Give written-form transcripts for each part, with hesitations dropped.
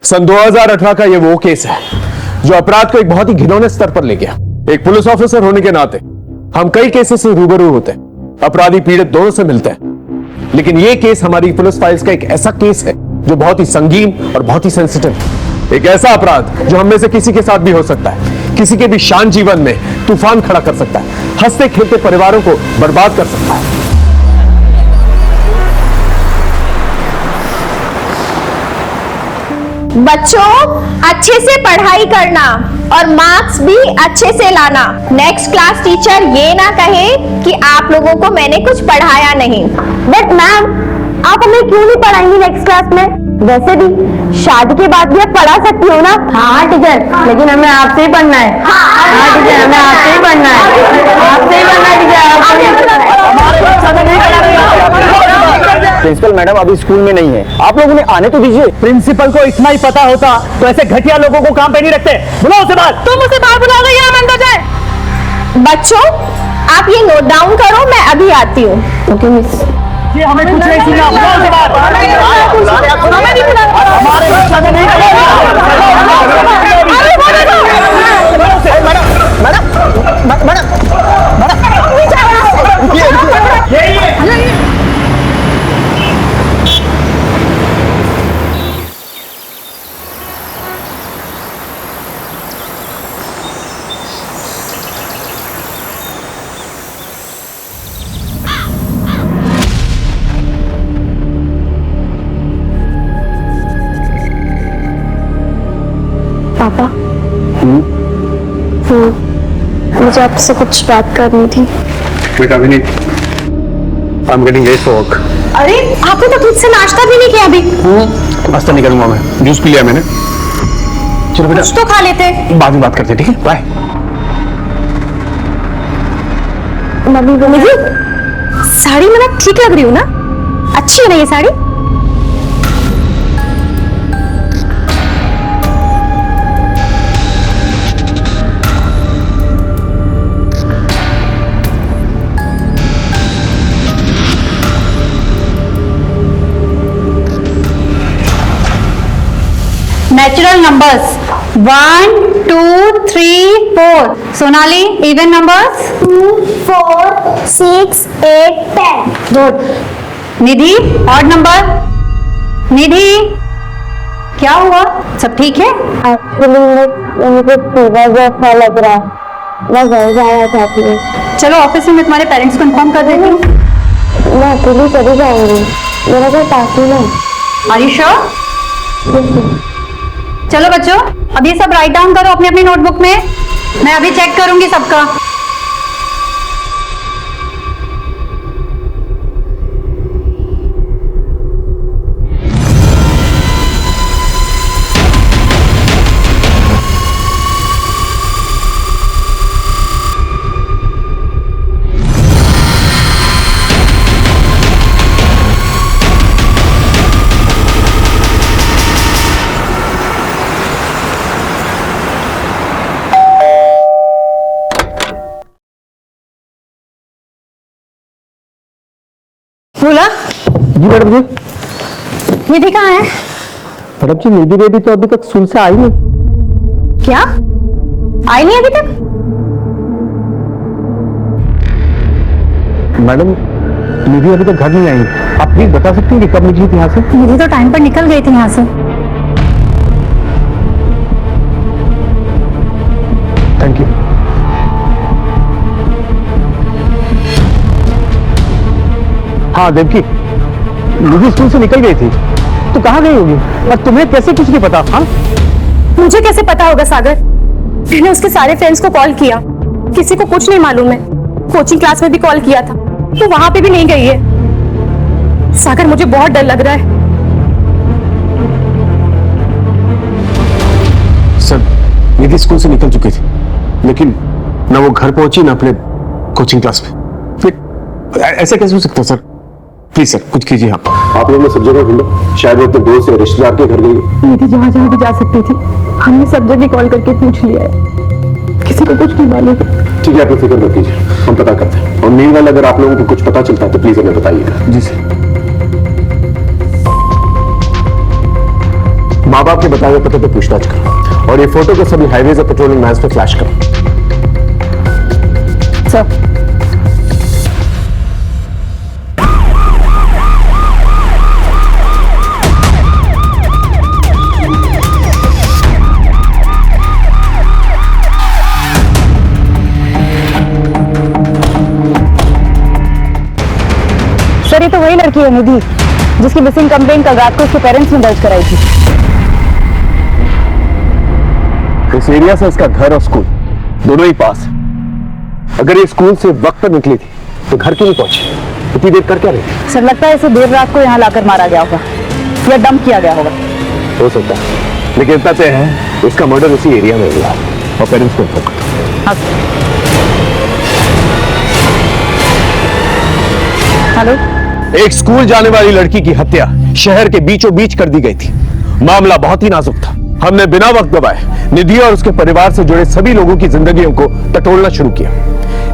सन 2018 का ये वो केस है जो अपराध को एक बहुत ही घिनौने स्तर पर ले गया। एक पुलिस ऑफिसर होने के नाते हम कई केसेस से रूबरू होते हैं, अपराधी पीड़ित दोनों से मिलते हैं, लेकिन ये केस हमारी पुलिस फाइल्स का एक ऐसा केस है जो बहुत ही संगीन और बहुत ही सेंसिटिव है। एक ऐसा अपराध जो हम में से किसी के साथ भी हो सकता है, किसी के भी शान जीवन में तूफान खड़ा कर सकता है, हंसते खेलते परिवारों को बर्बाद कर सकता है। बच्चों, अच्छे से पढ़ाई करना और मार्क्स भी अच्छे से लाना। नेक्स्ट क्लास टीचर ये ना कहे कि आप लोगों को मैंने कुछ पढ़ाया नहीं। बट मैम, आप हमें क्यों नहीं पढ़ाएंगी नेक्स्ट क्लास में? वैसे भी शादी के बाद भी आप पढ़ा सकती हो ना। हाँ टीचर, लेकिन हमें आपसे ही पढ़ना है। हाँ टीचर, हमें आपसे ही पढ़ना है। आपसे ही पढ़ना है प्रिंसिपल मैडम अभी स्कूल में नहीं है, आप लोग उन्हें आने तो दीजिए। प्रिंसिपल को इतना ही पता होता तो ऐसे घटिया लोगों को काम पे नहीं रखते। बुलाओ उसे बाहर। तुम उसे बाहर बुलाओगे या हम अंदर जाए? बच्चों, आप ये नोट डाउन करो, मैं अभी आती हूँ। Okay miss. ये हमें कुछ नहीं सुना। बुलाओ उसे बाहर। हमें नहीं बुलाना। हमारे बच्चा ने नहीं पापा, मुझे आपसे कुछ बात करनी थी। बेटा Vineet, I am getting late for work. अरे, आपने तो ठीक से नाश्ता भी नहीं किया अभी। नाश्ता नहीं करूंगा मैं, जूस पी लिया मैंने। चलो बेटा, कुछ तो खा लेते। बाद में बात करते हैं, ठीक है? बाय। मम्मी जी, साड़ी में मैं ठीक लग रही हूँ ना? अच्छी है ना ये sari? Natural numbers 1, 2, 3, 4. Sonali, even numbers 2, 4, 6, 8, 10. Good. निधि, odd number. निधि, क्या हुआ? सब ठीक है? मुझे फीवर जैसा लग रहा है, मैं घर जाना चाहती हूँ। चलो ऑफिस में मैं तुम्हारे पेरेंट्स को इन्फॉर्म कर देती हूँ। मैं अकेली चली जाऊंगी, मेरा घर पास ही है। Are you sure? चलो बच्चों, अब ये सब राइट डाउन करो अपनी अपनी नोटबुक में। मैं अभी चेक करूंगी सबका। बोला जी मैडम जी। निधि कहाँ है? मैडम जी, निधि बेबी तो अभी तक स्कूल से आई नहीं। क्या आई नहीं अभी तक? मैडम, निधि अभी तक घर नहीं आई। आप प्लीज बता सकती हैं कि कब निकली थी यहाँ से? निधि तो टाइम पर निकल गई थी यहाँ से। Thank you. हाँ देवकी, निधि स्कूल से निकल गई थी, तो कहाँ गई होगी? और तुम्हें कैसे कुछ नहीं पता? हाँ, मुझे कैसे पता होगा सागर? मैंने उसके सारे फ्रेंड्स को कॉल किया, किसी को कुछ नहीं मालूम है। कोचिंग क्लास में भी कॉल किया था, तो वहां पे भी नहीं गई है। सागर, मुझे बहुत डर लग रहा है। सर, निधि स्कूल से निकल चुकी थी, लेकिन ना वो घर पहुंची ना अपने कोचिंग क्लास में। फिर ऐसे कैसे हो सकता है सर? प्लीज सर, कुछ कीजिए। आप लोगों ने सब जगह ढूंढा, शायद वो अपने दोस्त या रिश्तेदार के घर गई। निधि जहाँ जहाँ भी जा सकती थी, हमने सब जगह कॉल करके पूछ लिया है, किसी को कुछ नहीं मालूम। ठीक है, आप फिक्र मत कीजिए, हम पता करते हैं। और मीनवाइल अगर आप लोगों को कुछ पता चलता है तो प्लीज हमें बताइएगा। जी सर। माँ बाप के बताए हुए पते पे पूछताछ करो और ये फोटो को सभी हाईवेज और पेट्रोलिंग वैन्स पे फ्लैश करो। सर सर, ये तो वही लड़की है निधि, जिसकी मिसिंग कंप्लेंट कल रात को उसके पेरेंट्स ने दर्ज कराई थी। इस एरिया से इसका घर और स्कूल दोनों ही पास है। अगर ये स्कूल से वक्त पर निकली थी तो घर क्यों नहीं पहुंची? इतनी देर कर क्या रही? सर, लगता है इसे देर रात को यहाँ लाकर मारा गया होगा या डंप किया गया होगा। हो सकता है, लेकिन इतना तय है इसका मर्डर उसी एरिया में हुआ और पेरेंट्स को इन्फॉर्म करो। हाँ। हेलो। एक स्कूल जाने वाली लड़की की हत्या शहर के बीचों बीच कर दी गई थी। मामला बहुत ही नाजुक था। हमने बिना वक्त गवाए निधि और उसके परिवार से जुड़े सभी लोगों की जिंदगियों को टटोलना शुरू किया।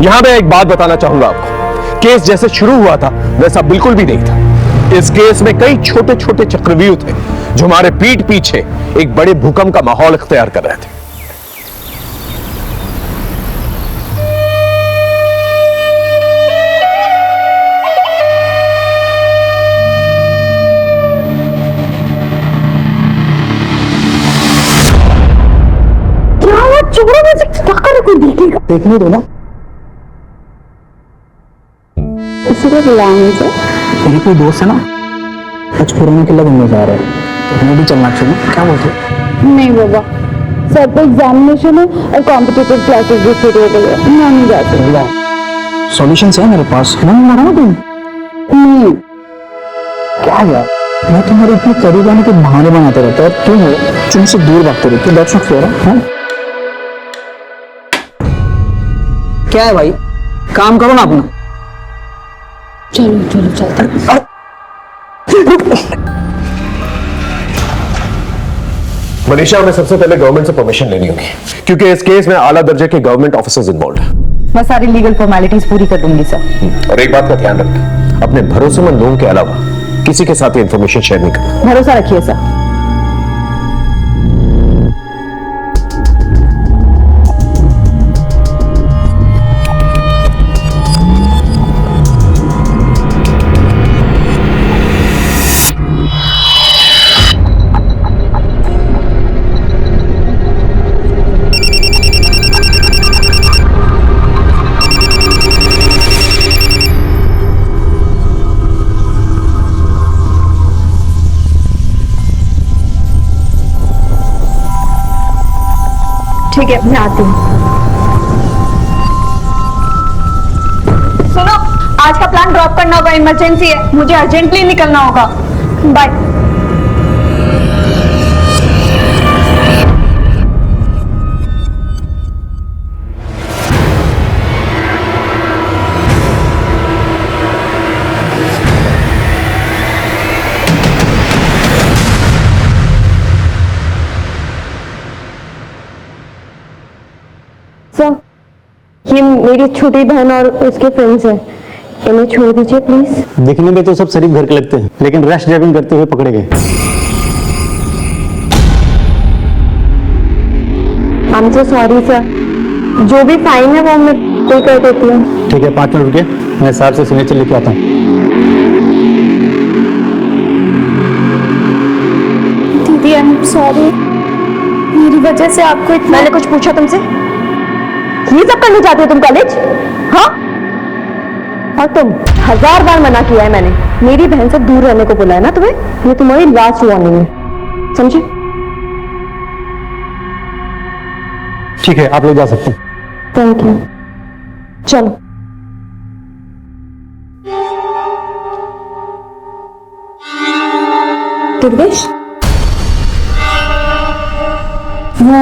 यहां मैं एक बात बताना चाहूंगा आपको, केस जैसे शुरू हुआ था वैसा बिल्कुल भी नहीं था। इस केस में कई छोटे छोटे चक्रव्यूह थे जो हमारे पीठ पीछे एक बड़े भूकंप का माहौल इख्तियार कर रहे थे। देखने दो ना, इसलिए बुलाया मुझे। मेरी कोई दोस्त है ना, आज पुराना किला घूमने जा रहा है, तो हमें भी चलना चाहिए। क्या बोलते हो? नहीं बाबा, सर पे एग्जामिनेशन है और कॉम्पिटिटिव क्लासेस भी शुरू हो गई है, मैं नहीं जा सकती। सॉल्यूशन है मेरे पास, मन मारा ना तुम। क्या यार, मैं तुम्हारे इतने करीब आने के बहाने बनाते रहता है, क्यों हो तुमसे दूर भागते रहते? That's not fair. क्या है भाई, काम करो ना अपना। चलो चलो चलते। मनीषा, हमें सबसे पहले गवर्नमेंट से परमिशन लेनी होगी क्योंकि इस केस में आला दर्जे के गवर्नमेंट ऑफिसर्स इन्वॉल्व हैं। मैं सारी लीगल फॉर्मेलिटीज पूरी कर दूंगी सर। और एक बात का ध्यान रखें, अपने भरोसेमंद लोगों के अलावा किसी के साथ इंफॉर्मेशन शेयर नहीं करना। भरोसा रखिए सर। ठीक है, मैं आती हूँ। सुनो, आज का प्लान ड्रॉप करना होगा, इमरजेंसी है, मुझे अर्जेंटली निकलना होगा। बाय। सर, ये मेरी छोटी बहन और उसके फ्रेंड्स हैं, इन्हें छोड़ दीजिए प्लीज। दिखने में तो सब शरीफ घर के लगते हैं, लेकिन रैश ड्राइविंग करते हुए पकड़े गए। I am so sorry sir, जो भी फाइन है वो मैं पे कर देती हूँ। ठीक है, 5 मिनट रुके, मैं साहब से सिग्नेचर लेके आता हूँ। दीदी, आई एम सॉरी, मेरी वजह से आपको इतना। मैंने कुछ पूछा तुमसे? ये सब करने जाती हो तुम कॉलेज? हाँ, और तुम 1000 बार मना किया है मैंने, मेरी बहन से दूर रहने को बोला है ना तुम्हें। ये तुम्हारी लास्ट वार्निंग है, समझे? ठीक है, आप लोग जा सकते हैं। Thank you. चलो। दुर्गेश, वो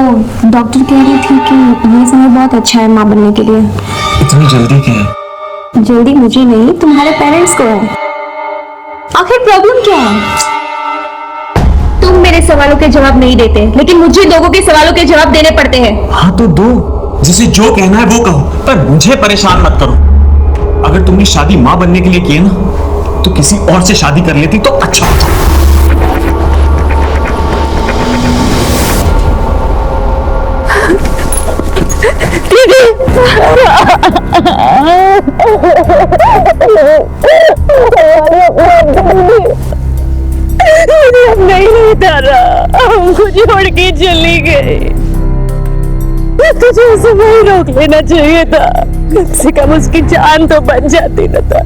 डॉक्टर कह रही थी कि ये समय बहुत अच्छा है माँ बनने के लिए। इतनी जल्दी क्या है? जल्दी मुझे नहीं, तुम्हारे पेरेंट्स को है। आखिर प्रॉब्लम क्या है? तुम मेरे सवालों के जवाब नहीं देते, लेकिन मुझे लोगों के सवालों के जवाब देने पड़ते हैं। हाँ तो दो, जिसे जो कहना है वो कहो, पर मुझे परेशान मत करो। अगर तुमने शादी माँ बनने के लिए की ना, तो किसी और से शादी कर लेती तो अच्छा होता। नहीं तारा, हमको छोड़ के चली गई। तुझे उसे वही रोक लेना चाहिए था, कम से कम उसकी जान तो बच जाती न था।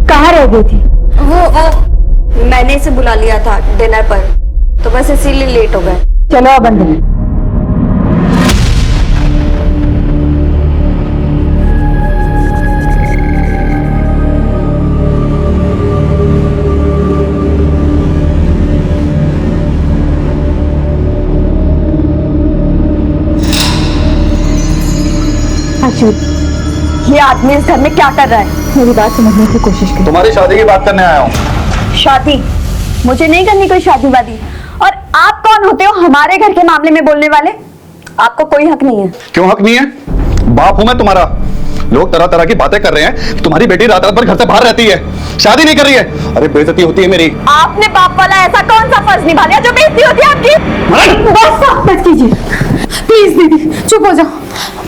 कहाँ रह गई थी? वो मैंने इसे बुला लिया था डिनर पर, तो बस इसीलिए लेट हो गए। चलो अब अंदर। ये आदमी इस घर में क्या कर रहा है? मेरी बात समझने की कोशिश करो। तुम्हारी शादी की बात करने आया हूँ। शादी? मुझे नहीं करनी कोई शादी वादी। और आप कौन होते हो हमारे घर के मामले में बोलने वाले? आपको कोई हक नहीं है। क्यों हक नहीं है? बाप हूं मैं तुम्हारा। लोग तरह तरह की बातें कर रहे हैं कि तुम्हारी बेटी रात रात भर घर से बाहर रहती है, शादी नहीं कर रही है। अरे बेइज्जती होती है मेरी। आपने बाप वाला ऐसा कौन सा फर्ज निभा लिया जो बेइज्जती होती है आपकी? बस कीजिए प्लीज। दीदी चुप हो जाओ।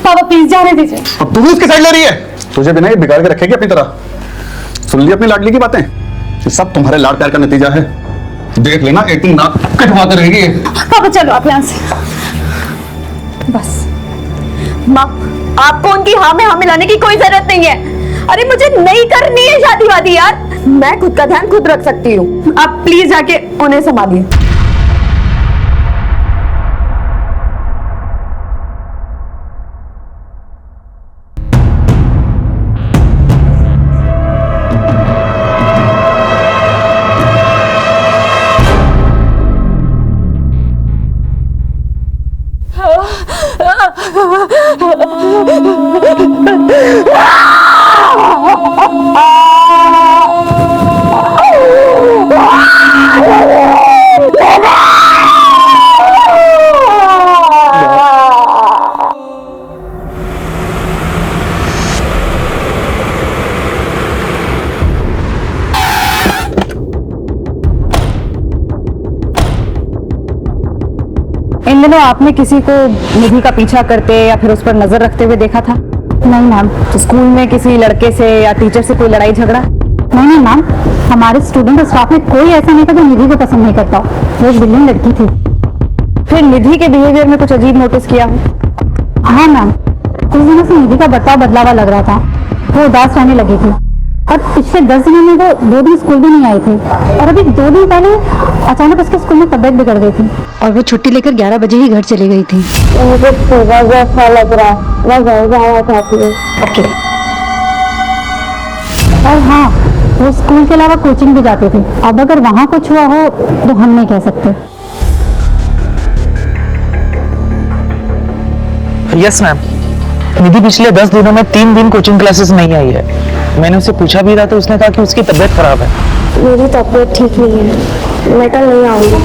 पापा प्लीज जाने दीजिए। अब तू भी उसकी साइड ले रही है? तुझे बिना ये बिगाड़ के रखेगी अपनी तरह। सुन ली अपनी लाडली की बातें? ये सब तुम्हारे लाड प्यार का नतीजा है। देख लेना एक दिन नाक कटवाते रहेगी। पापा चलो आप यहाँ से। बस माँ, आपको उनकी हाँ में हाँ मिलाने की कोई जरूरत नहीं है। अरे मुझे नहीं करनी है शादी वादी यार, मैं खुद का ध्यान खुद रख सकती हूँ। आप प्लीज जाके उन्हें संभालिए। इन दिनों आपने किसी को निधि का पीछा करते या फिर उस पर नजर रखते हुए देखा था? नहीं मैम। तो स्कूल में किसी लड़के से या टीचर से कोई लड़ाई झगड़ा? नहीं मैम, हमारे स्टूडेंट और स्टाफ में कोई ऐसा नहीं था जो निधि को पसंद नहीं करता। वो एक बिल्डिंग लड़की थी। फिर निधि के बिहेवियर में कुछ अजीब नोटिस किया हो? हाँ मैम, कुछ दिनों से निधि का बर्ताव बदला हुआ लग रहा था। वो उदास रहने लगी थी और पिछले 10 दिनों में वो 2 दिन स्कूल भी नहीं आई थी। और अभी 2 दिन पहले अचानक उसके स्कूल में तबीयत बिगड़ गई थी और वो छुट्टी लेकर 11 बजे ही घर चली गई थी। मुझे ऐसा लग रहा है, मैं घर जाना चाहती हूँ। ओके। और हाँ, वो स्कूल के अलावा कोचिंग भी जाती थी। अब अगर वहाँ कुछ हुआ हो तो हम नहीं कह सकते। यस मैम, निधि पिछले 10 दिनों में 3 दिन कोचिंग क्लासेस नहीं आई है। मैंने उससे पूछा भी था तो उसने कहा कि उसकी तबीयत खराब है। मेरी तबीयत ठीक नहीं है, मैं कल नहीं आऊंगी।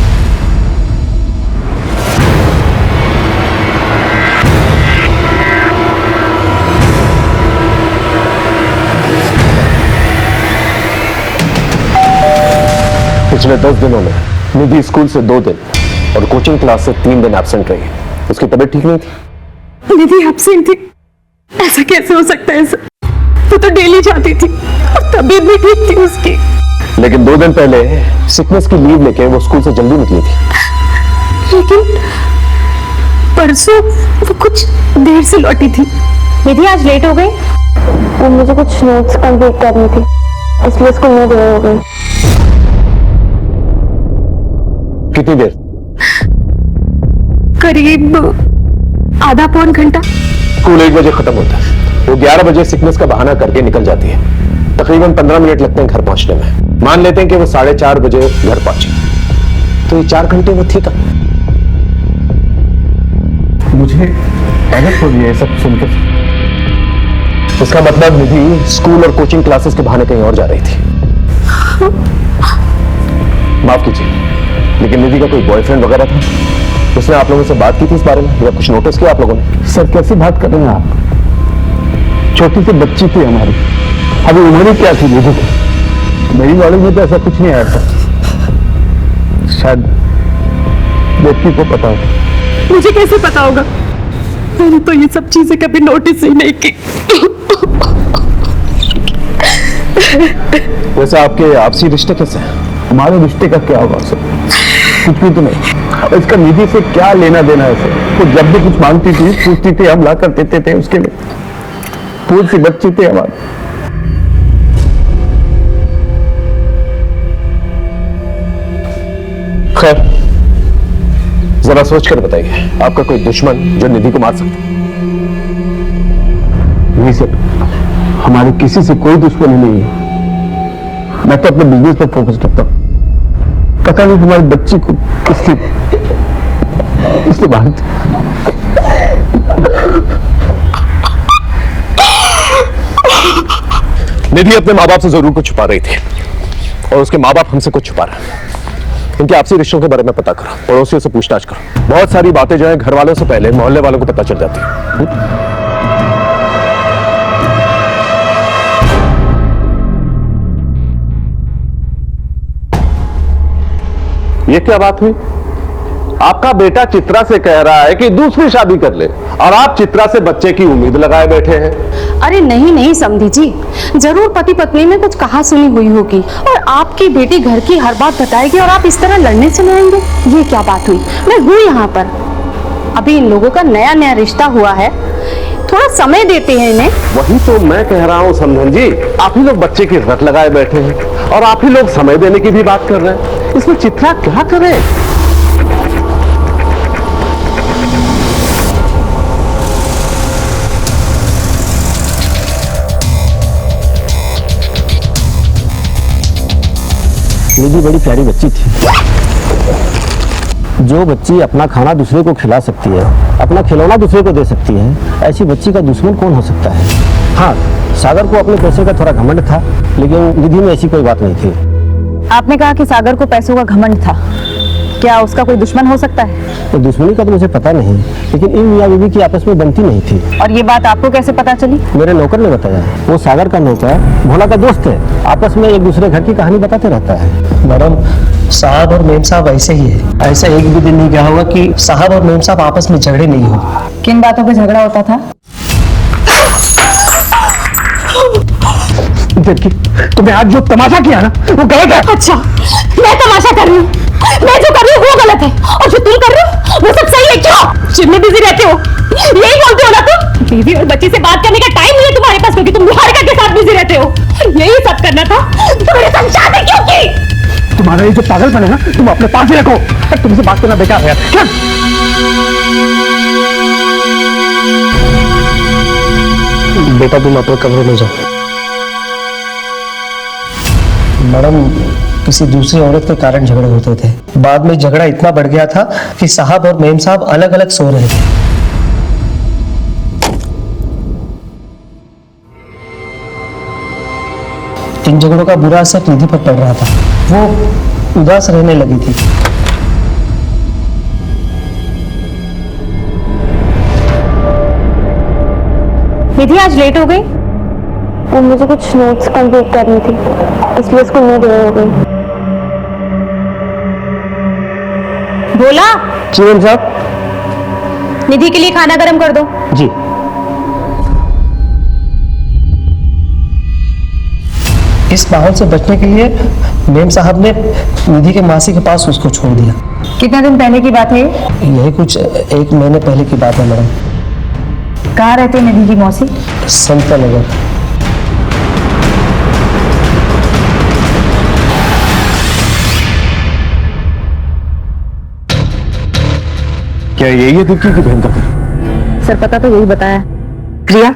पिछले 10 दिनों में निधि स्कूल से 2 दिन और कोचिंग क्लास से 3 दिन एब्सेंट रही। उसकी तबीयत ठीक नहीं थी। निधि एब्सेंट थी? ऐसा कैसे हो सकता है सर? वो तो डेली जाती थी और तबीयत भी ठीक थी उसकी। लेकिन 2 दिन पहले सिकनेस की लीव लेके वो स्कूल से जल्दी निकली थी। लेकिन परसों वो कुछ देर से लौटी थी। निधि आज लेट हो गई। और मुझे कुछ नोट्स कंप्लीट करनी थी, इसलिए स्कूल में देर हो गई। कितनी देर? करीब आधा पौन घंटा। स्कूल 1 बजे खत्म होता है। वो 11 बजे सिकनेस का बहाना करके निकल जाती है। तकरीबन 15 मिनट लगते हैं घर पहुंचने में। मान लेते हैं कि वो 4:30 बजे घर पहुंची, तो ये 4 घंटे वो थी कहाँ? मुझे गलत हो गया ये सब सुनकर। इसका मतलब निधि स्कूल और कोचिंग क्लासेस के बहाने कहीं और जा रही थी। माफ कीजिए, लेकिन निधि का कोई बॉयफ्रेंड वगैरह था? उसने आप लोगों से बात की थी इस बारे में या कुछ नोटिस किया आप लोगों ने? सर कैसी बात कर रहे हैं आप? छोटी सी बच्ची थी हमारी, अभी उम्र ही क्या थी निधि की? मेरी नॉलेज में तो ऐसा कुछ नहीं आया था। शायद व्यक्ति को पता हो। मुझे कैसे पता होगा? मैंने तो ये सब चीजें कभी नोटिस ही नहीं की। वैसे आपके आपसी रिश्ते कैसे हैं? हमारे रिश्ते का क्या होगा सर? कुछ भी तो नहीं। इसका निधि से क्या लेना देना है सर? वो जब भी कुछ मांगती थी, पूछती थी, हम ला कर देते थे उसके लिए। फूल सी बच्ची थी हमारी। खैर, जरा सोच कर बताइए, आपका कोई दुश्मन जो निधि को मार सकता? नहीं सर, हमारे किसी से कोई दुश्मनी नहीं है। मैं तो अपने बिजनेस पर फोकस करता हूँ। पता नहीं तुम्हारी बच्ची को इसलिए बाहर। निधि अपने माँ बाप से जरूर कुछ छुपा रही थी और उसके माँ बाप हमसे कुछ छुपा रहे हैं। इनके आपसी रिश्तों के बारे में पता करो, पड़ोसियों से पूछताछ करो। बहुत सारी बातें जो है घर वालों से पहले मोहल्ले वालों को पता चल जाती है। ये क्या बात हुई? आपका बेटा चित्रा से कह रहा है कि दूसरी शादी कर ले और आप चित्रा से बच्चे की उम्मीद लगाए बैठे हैं। अरे नहीं नहीं समधी जी, जरूर पति पत्नी में कुछ कहा सुनी हुई होगी और आपकी बेटी घर की हर बात बताएगी और आप इस तरह लड़ने चले आएंगे। ये क्या बात हुई? मैं हूँ यहाँ पर, अभी इन लोगों का नया नया रिश्ता हुआ है, थोड़ा समय देते हैं इन्हें। वही तो मैं कह रहा हूँ समधन जी, आप ही लोग बच्चे की रट लगाए बैठे हैं और आप ही लोग समय देने की भी बात कर रहे हैं। इसमें चित्रा क्या करे? निधि बड़ी प्यारी बच्ची थी। जो बच्ची अपना खाना दूसरे को खिला सकती है, अपना खिलौना दूसरे को दे सकती है, ऐसी बच्ची का दुश्मन कौन हो सकता है? हाँ, सागर को अपने पैसे का थोड़ा घमंड था, लेकिन निधि में ऐसी कोई बात नहीं थी। आपने कहा कि सागर को पैसों का घमंड था, क्या उसका कोई दुश्मन हो सकता है? तो दुश्मनी का तो मुझे पता नहीं, लेकिन इन मियाँ बीवी की आपस में बनती नहीं थी। और ये बात आपको कैसे पता चली? मेरे नौकर ने बताया। वो सागर का नौकर भोला का दोस्त है, आपस में एक दूसरे घर की कहानी बताते रहता है। मैडम, साहब और मेम साहब ऐसे ही है। ऐसा एक भी दिन नहीं गया होगा कि साहब और मेम साहब आपस में झगड़े नहीं हो। किन बातों पे झगड़ा होता था? देखिए, तुमने आज जो तमाशा किया ना, वो गलत है। अच्छा, मैं तमाशा कर रही हूँ? मैं जो कर रही हूँ वो गलत है और जो तुम कर रहे हो वो सब सही है? क्यों जिम में बिजी रहते हो? यही बोलते हो ना तुम? बीवी और बच्ची से बात करने का टाइम नहीं है तुम्हारे पास, क्योंकि तुम निहारिका के साथ बिजी रहते हो। यही सब करना था तो मेरे संग शादी क्यों की? तुम्हारा ये जो पागलपन है ना, तुम अपने पास ही रखो। तुमसे बात करना बेकार है। बेटा तुम अपने कमरे में जाओ। मैडम, किसी दूसरी औरत के कारण झगड़े होते थे, बाद में झगड़ा इतना बढ़ गया था कि साहब और मेम साहब अलग अलग सो रहे थे। इन झगड़ों का बुरा असर निधि पर पड़ रहा था, वो उदास रहने लगी थी। निधि आज लेट हो गई? वो मुझे कुछ नोट्स कंप्लीट करनी थी, इसलिए स्कूल में देर हो गई। बोला जी मेम साहब। निधि के लिए खाना गर्म कर दो। जी। इस माहौल से बचने के लिए मेम साहब ने निधि के मासी के पास उसको छोड़ दिया। कितने दिन पहले की बात है? यही कुछ 1 महीने पहले की बात है मैडम। कहाँ रहते निधि की मौसी? संता नगर। क्या यही है दिक्की की बहन का घर? सर पता तो यही बताया। प्रिया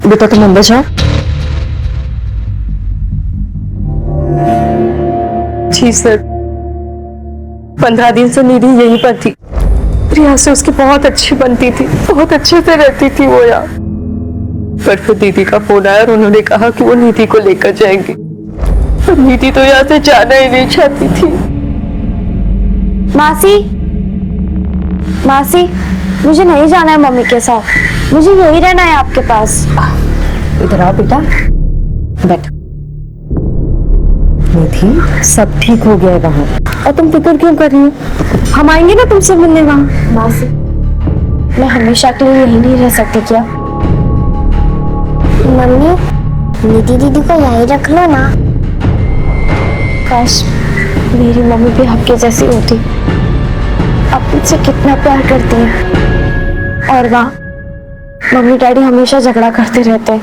बेटा तुम अंदर जाओ। जी सर, 15 दिन से निधि यहीं पर थी। प्रिया से उसकी बहुत अच्छी बनती थी, बहुत अच्छे से रहती थी वो यहाँ। पर फिर दीदी का फोन आया और उन्होंने कहा कि वो निधि को लेकर जाएंगे। पर निधि तो यहाँ से जाना ही नहीं चाहती थी। मासी, मासी, मुझे नहीं जाना है मम्मी के साथ, मुझे यही रहना है आपके पास। इधर आओ बेटा, बैठ। निधि, सब ठीक हो गया है वहाँ। और तुम फिक्र क्यों कर रही हो? हम आएंगे ना तुमसे मिलने वहाँ। मासी, मैं हमेशा के लिए यही नहीं रह सकती क्या? मम्मी, निधि दीदी को यहीं रख लो ना। काश मेरी मम्मी भी आपके जैसी होती, आप मुझसे कितना प्यार करती हैं। और वहाँ मम्मी डैडी हमेशा झगड़ा करते रहते हैं।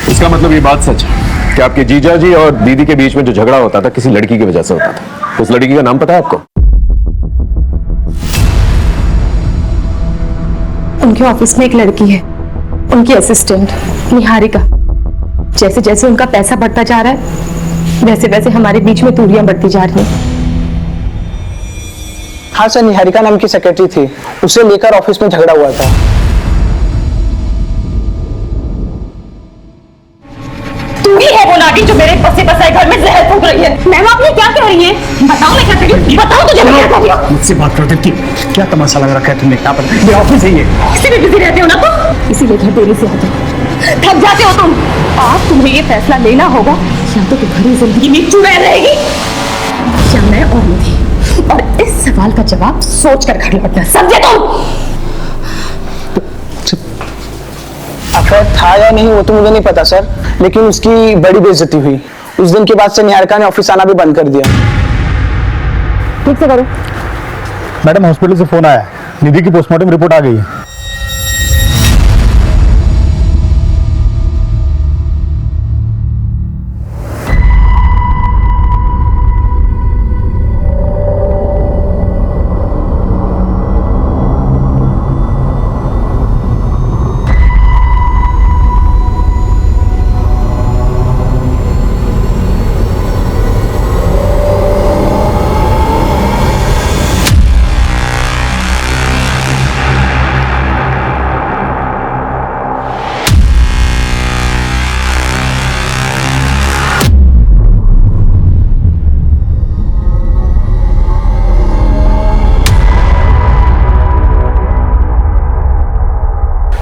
इसका मतलब ये बात सच है कि आपके जीजा जी और दीदी के बीच में जो झगड़ा होता था किसी लड़की की वजह से होता था। उस लड़की का नाम पता है आपको? उनके ऑफिस में एक लड़की है, उनकी असिस्टेंट निहारिका। जैसे जैसे उनका पैसा बढ़ता जा रहा है, वैसे वैसे हमारे बीच में दूरियां बढ़ती जा रही हैं। हाँ सर, निहारिका नाम की सेक्रेटरी थी, उसे लेकर ऑफिस में झगड़ा हुआ था। तू ही है वो नाटी जो मेरे बसे बसाए घर में जहर फूंक रही है। मैम, आप ये क्या कह रही हैं? बताओ मैं क्या कर रही हूँ, बताओ तुझे मैं क्या कर रही हूँ। मुझसे बात करते कि क्या तमाशा लग रखा है तुमने? क्या पता, ये ऑफिस है ये। इसीलिए बिजी रहते हो ना तुम, इसीलिए घर देरी से आते हो, थक जाते हो तुम। आज तुम्हें ये फैसला लेना होगा, या तो तुम्हारी जिंदगी में चुड़ैल रहेगी या मैं और निधि। और इस सवाल का जवाब सोच कर घर लौटना, समझे तुम? अफेयर था या नहीं वो तो मुझे नहीं पता सर, लेकिन उसकी बड़ी बेइज्जती हुई। उस दिन के बाद से निहारिका ने ऑफिस आना भी बंद कर दिया। ठीक से करो। मैडम, हॉस्पिटल से फोन आया है, निधि की पोस्टमार्टम रिपोर्ट आ गई है।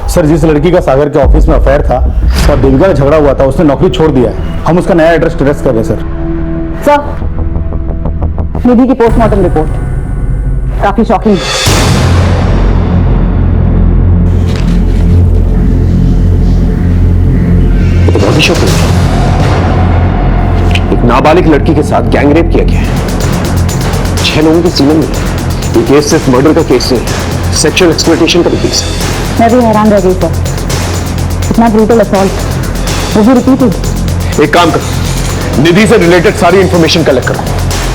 सर, जिस लड़की का सागर के ऑफिस में अफेयर था और देविका का झगड़ा हुआ था, उसने नौकरी छोड़ दिया है। हम उसका नया एड्रेस ट्रेस कर रहे हैं सर। सर, निधि की पोस्टमार्टम रिपोर्ट काफी शॉकिंग। तो बहुत ही शौक है। एक नाबालिग लड़की के साथ गैंगरेप किया गया है, 6 लोगों की सीमन में। ये केस सिर्फ मर्डर का केस नहीं, सेक्सुअल एक्सप्लॉयटेशन का भी केस है। मैं भी हैरान रह गई सर, इतना ब्रूटल असॉल्ट, वो भी रिपीट हुई। एक काम करो, निधि से रिलेटेड सारी इंफॉर्मेशन कलेक्ट करो।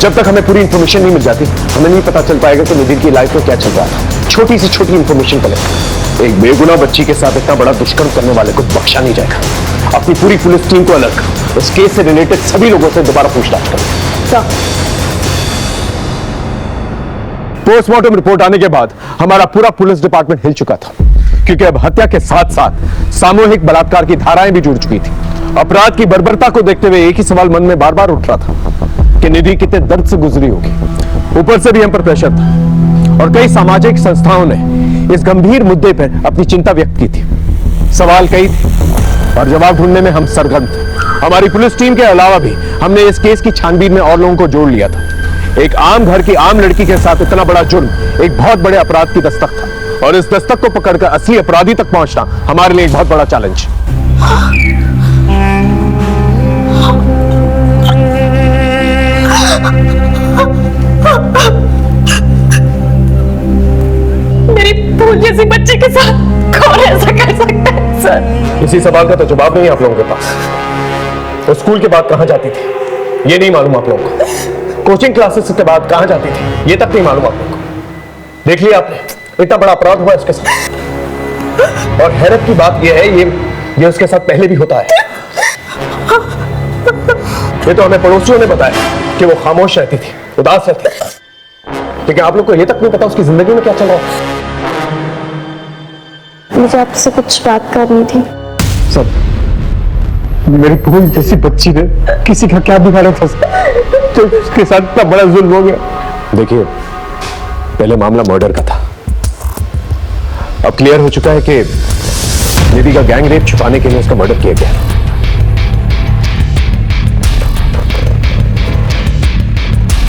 जब तक हमें पूरी इंफॉर्मेशन नहीं मिल जाती, हमें नहीं पता चल पाएगा कि निधि की लाइफ में क्या चल रहा था। छोटी से छोटी इंफॉर्मेशन कलेक्ट करो। एक बेगुनाह बच्ची के साथ इतना बड़ा दुष्कर्म करने वाले को बख्शा नहीं जाएगा। अपनी पूरी पुलिस टीम को अलर्ट करो, इस केस से रिलेटेड सभी लोगों से दोबारा पूछताछ करो। पोस्टमार्टम रिपोर्ट आने के बाद हमारा पूरा पुलिस डिपार्टमेंट हिल चुका था, क्योंकि अब हत्या के साथ साथ सामूहिक बलात्कार की धाराएं भी जुड़ चुकी थी। अपराध की बर्बरता को देखते हुए एक ही सवाल मन में बार बार उठ रहा था कि निधि कितने दर्द से गुजरी होगी। ऊपर से भी हम पर प्रेशर था और कई सामाजिक संस्थाओं ने इस गंभीर मुद्दे पर अपनी चिंता व्यक्त की थी। सवाल कई थे और जवाब ढूंढने में हम सरगर्म थे। हमारी पुलिस टीम के अलावा भी हमने इस केस की छानबीन में और लोगों को जोड़ लिया था। एक आम घर की आम लड़की के साथ इतना बड़ा जुर्म एक बहुत बड़े अपराध की दस्तक था, और इस दस्तक को पकड़कर असली अपराधी तक पहुंचना हमारे लिए एक बहुत बड़ा चैलेंज। मेरी फूल जैसी बच्ची के साथ कौन ऐसा कर सकता है सर? इसी सवाल का तो जवाब नहीं है आप लोगों के पास। तो स्कूल के बाद कहां जाती थी ये नहीं मालूम आप लोगों को। कोचिंग क्लासेस के बाद कहां जाती थी ये तक नहीं मालूम आप लोगों को। देख लिया आपने, इतना बड़ा अपराध हुआ इसके साथ। और हैरत की बात यह है ये उसके साथ पहले भी होता है। ये तो हमें पड़ोसियों ने बताया कि वो खामोश रहती थी, उदास रहती थी, लेकिन आप लोग को ये तक नहीं पता उसकी जिंदगी में क्या चल रहा है। मुझे आपसे कुछ बात करनी थी। सर, मेरी फूल जैसी बच्ची ने किसी का क्या बिगाड़ा था तो उसके साथ इतना बड़ा जुल्म हो गया। देखिए, पहले मामला मर्डर का था, अब क्लियर हो चुका है कि निधि का गैंग रेप छुपाने के लिए उसका मर्डर किया गया।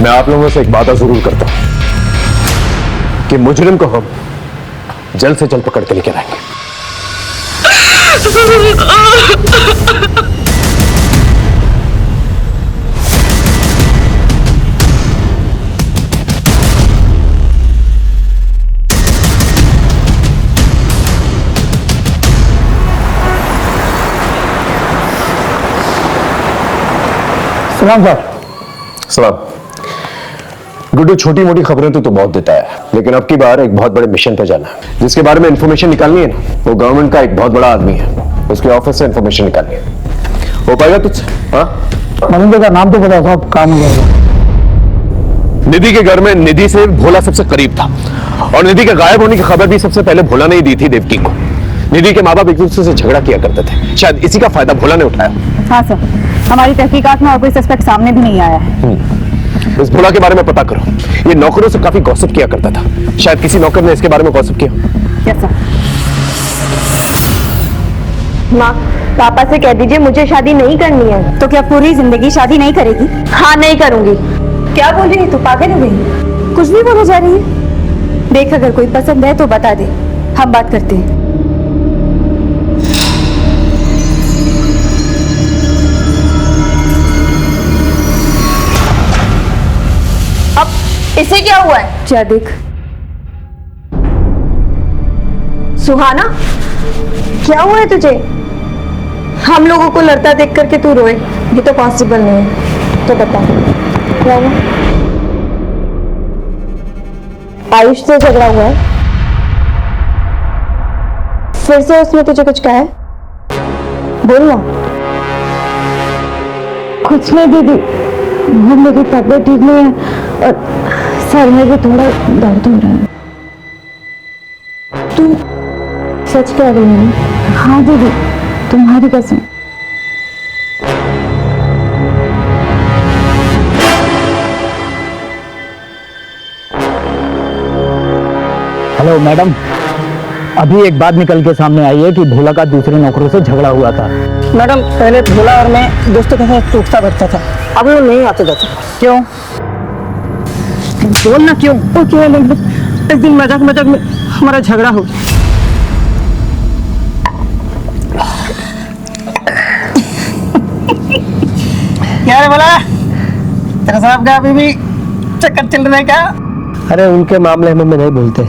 मैं आप लोगों से एक वादा जरूर करता हूं कि मुजरिम को हम जल्द से जल्द पकड़ के लेकर आएंगे। सलाम साहब। सलाम। गुड्डू, छोटी मोटी खबरें तो बहुत देता है, लेकिन अब की बार एक बहुत बड़े मिशन पर जाना है। जिसके बारे में इंफॉर्मेशन निकालनी है ना, वो गवर्नमेंट का एक बहुत बड़ा आदमी है, उसके ऑफिस से इंफॉर्मेशन निकालनी है। हो पाएगा तुझसे? हाँ, मनिंदर का नाम तो पता साहब, काम हो जाएगा। निधि के घर में निधि से भोला सबसे करीब था, और निधि के गायब होने की खबर भी सबसे पहले भोला ने ही दी थी देवकी को। निधि के माँ बाप एक दूसरे से झगड़ा किया करते थे, शायद इसी का फायदा भोला ने उठाया। हाँ सर, हमारी तहकीकात में और कोई सस्पेक्ट सामने भी नहीं आया है। इस भोला के बारे में पता करो, ये नौकरों से काफी गॉसिप किया करता था, शायद किसी नौकर ने इसके बारे में गॉसिप किया। Yes sir. माँ, पापा से कह दीजिए मुझे शादी नहीं करनी है। तो क्या पूरी जिंदगी शादी नहीं करेगी? हाँ, नहीं करूंगी। क्या बोल रही है तू? पागल हो गई? कुछ भी बोले जा रही है। देख, अगर कोई पसंद है तो बता दे, हम बात करते हैं। इसे क्या हुआ है? क्या देख। सुहाना, क्या हुआ है तुझे? हम लोगों को लड़ता देख करके तू रोए, ये तो पॉसिबल नहीं है। तो बता क्या हुआ? आयुष से झगड़ा हुआ है? फिर से उसने तुझे कुछ कहा है? बोल ना। कुछ नहीं दीदी, वो मेरी तबीयत ठीक नहीं है और सर में भी थोड़ा दर्द हो रहा है। तू सच कह रही है? हाँ दीदी, तुम्हारी कसम। हेलो मैडम, अभी एक बात निकल के सामने आई है कि भोला का दूसरे नौकरों से झगड़ा हुआ था। मैडम, पहले भोला और मैं दोस्तों के साथ टूटता बैठता था, अब वो नहीं आते जाते। क्यों? बोल ना क्यों? तो क्यों नहीं? एक दिन मजाक मजाक में हमारा झगड़ा हो गया। क्या रे बोला? तेरा साहब का अभी भी चक्कर चल रहा है क्या? अरे उनके मामले में नहीं बोलते,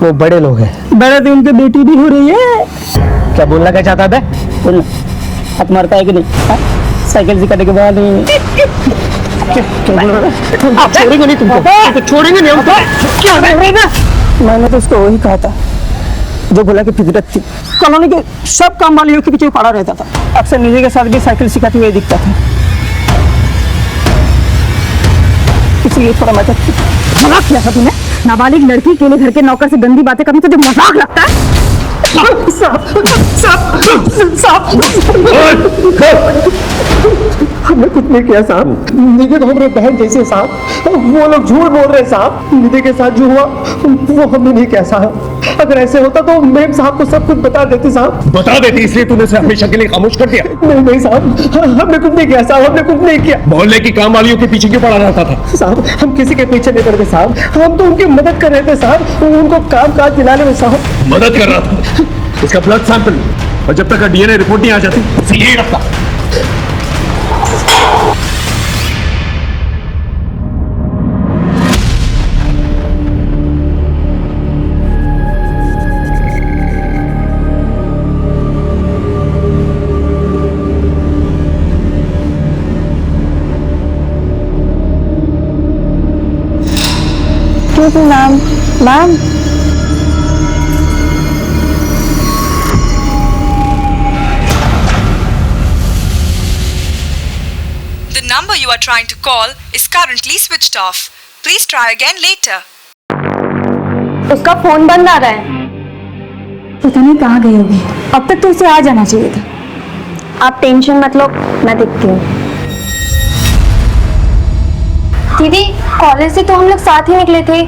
वो बड़े लोग हैं। बड़े तो उनकी बेटी भी हो रही है। क्या बोलना क्या चाहता था? बोलना। हाथ मारता है कि नहीं? साइकिल सिखाने के बाद आप छोड़ेंगे नहीं तुमको, तो छोड़ेंगे नहीं हमको। क्या बोल रहे ना? मैंने तो उसको वही कहा था जो भोला की फितरत थी। कॉलोनी के सब काम वालियों के पीछे पड़ा रहता था, अक्सर निधि के साथ भी साइकिल सिखाते हुए दिखता था, इसलिए थोड़ा मजाक किया था तुमने। नाबालिग लड़की के लिए घर के नौकर से गंदी बातें करनी तुझे मजाक लगता है? हमने कुछ नहीं किया साहब, निधि तो हमारे बहन जैसे साहब, वो लोग झूठ बोल रहे साहब। निधि के साथ जो हुआ वो हमने नहीं किया साहब। अगर ऐसे होता तो मेम साहब को सब कुछ बता देते साहब। बता देती, इसलिए तूने उसे हमेशा के लिए खामोश कर दिया? नहीं साहब, हमने कुछ नहीं किया साहब, हमने कुछ नहीं किया। मोहल्ले की काम वालियों के पीछे क्यों पड़ा रहता था? साहब, हम किसी के पीछे नहीं पड़ते साहब, हम तो उनकी मदद कर रहे थे साहब, उनको काम काज दिलाने में साहब। मदद कर रहा था? इसका ब्लड सैंपल, और जब तक डीएनए रिपोर्ट नहीं आ जाती उसे यही रखता। Ma'am, ma'am, The number you are trying to call is currently switched off. Please try again later. उसका फोन बंद आ रहा है। पता नहीं कहाँ गई होगी, अब तक तो उसे आ जाना चाहिए था। आप टेंशन मत लो, मैं देखती हूँ। दीदी, कॉलेज से तो हम लोग साथ ही निकले थे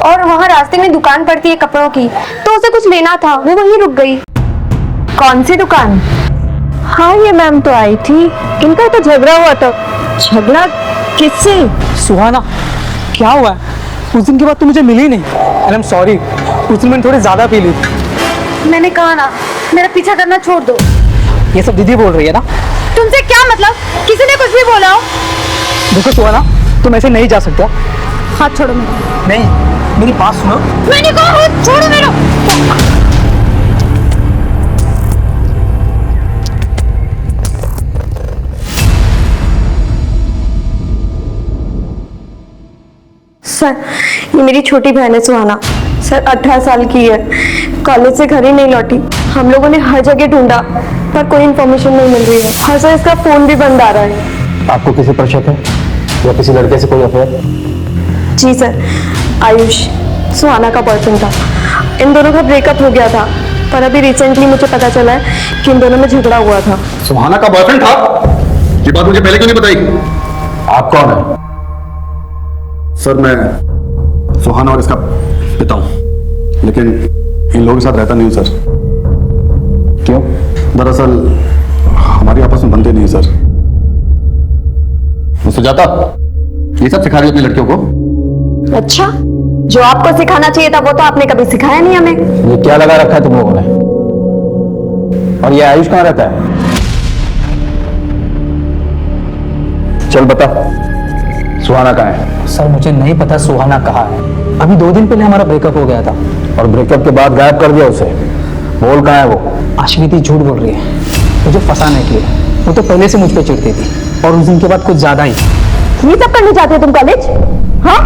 और वहाँ रास्ते में दुकान पड़ती है कपड़ों की, तो उसे कुछ लेना था, वो वहीं रुक गई। कौन सी दुकान? हाँ ये मैम तो आई थी, इनका तो झगड़ा हुआ था। झगड़ा किससे? सुहाना, क्या हुआ? उस दिन के बाद तू मुझे मिली नहीं। आई एम सॉरी, उस दिन मैंने थोड़ी ज्यादा पी ली थी। मैंने कहा ना, मेरा पीछा करना छोड़ दो। ये सब दीदी बोल रही है ना? तुमसे क्या मतलब? किसी ने कुछ भी बोला हो? देखो सुहाना, तुम ऐसे नहीं जा सकते। हाथ छोड़ो मेरा। नहीं, मेरी बात सुनो। मैंने कहा हाथ छोड़ो मेरा। सर, ये मेरी छोटी बहन है सुहाना। सर 18 साल की है, कॉलेज से घर ही नहीं लौटी। हम लोगों ने हर जगह ढूंढा पर कोई इन्फॉर्मेशन नहीं मिल रही है। और सर इसका फोन भी बंद आ रहा है। आपको किसी पर शक है या किसी लड़के से कोई अफेयर? जी सर, आयुष सुहाना का बॉयफ्रेंड था। इन दोनों का ब्रेकअप हो गया था, पर अभी रिसेंटली मुझे पता चला है कि इन दोनों में झगड़ा हुआ था। सुहाना का बॉयफ्रेंड था? ये बात मुझे पहले क्यों नहीं बताई? आप कौन है? सर मैं सुहाना और इसका पिता हूं, लेकिन इन लोगों के साथ रहता नहीं हूं सर। क्यों? दरअसल हमारी आपस में बनते नहीं सर। सुजाता, ये सब सिखा रही है अपनी लड़कियों को? अच्छा, जो आपको सिखाना चाहिए था वो तो आपने कभी सिखाया नहीं हमें। ये क्या लगा रखा है तुम लोगों ने? और ये आयुष कहाँ रहता है? चल बता, सुहाना कहाँ है? सर मुझे नहीं पता सुहाना कहाँ है। अभी 2 दिन पहले हमारा ब्रेकअप हो गया था। और ब्रेकअप के बाद गायब कर दिया उसे। बोल कहाँ है वो? अश्विनी झूठ बोल रही है मुझे फंसाने के लिए। वो तो पहले से मुझ पर चिढ़ती थी और उस दिन के बाद कुछ ज्यादा ही। ये सब करने जाते हो तुम कॉलेज? हाँ,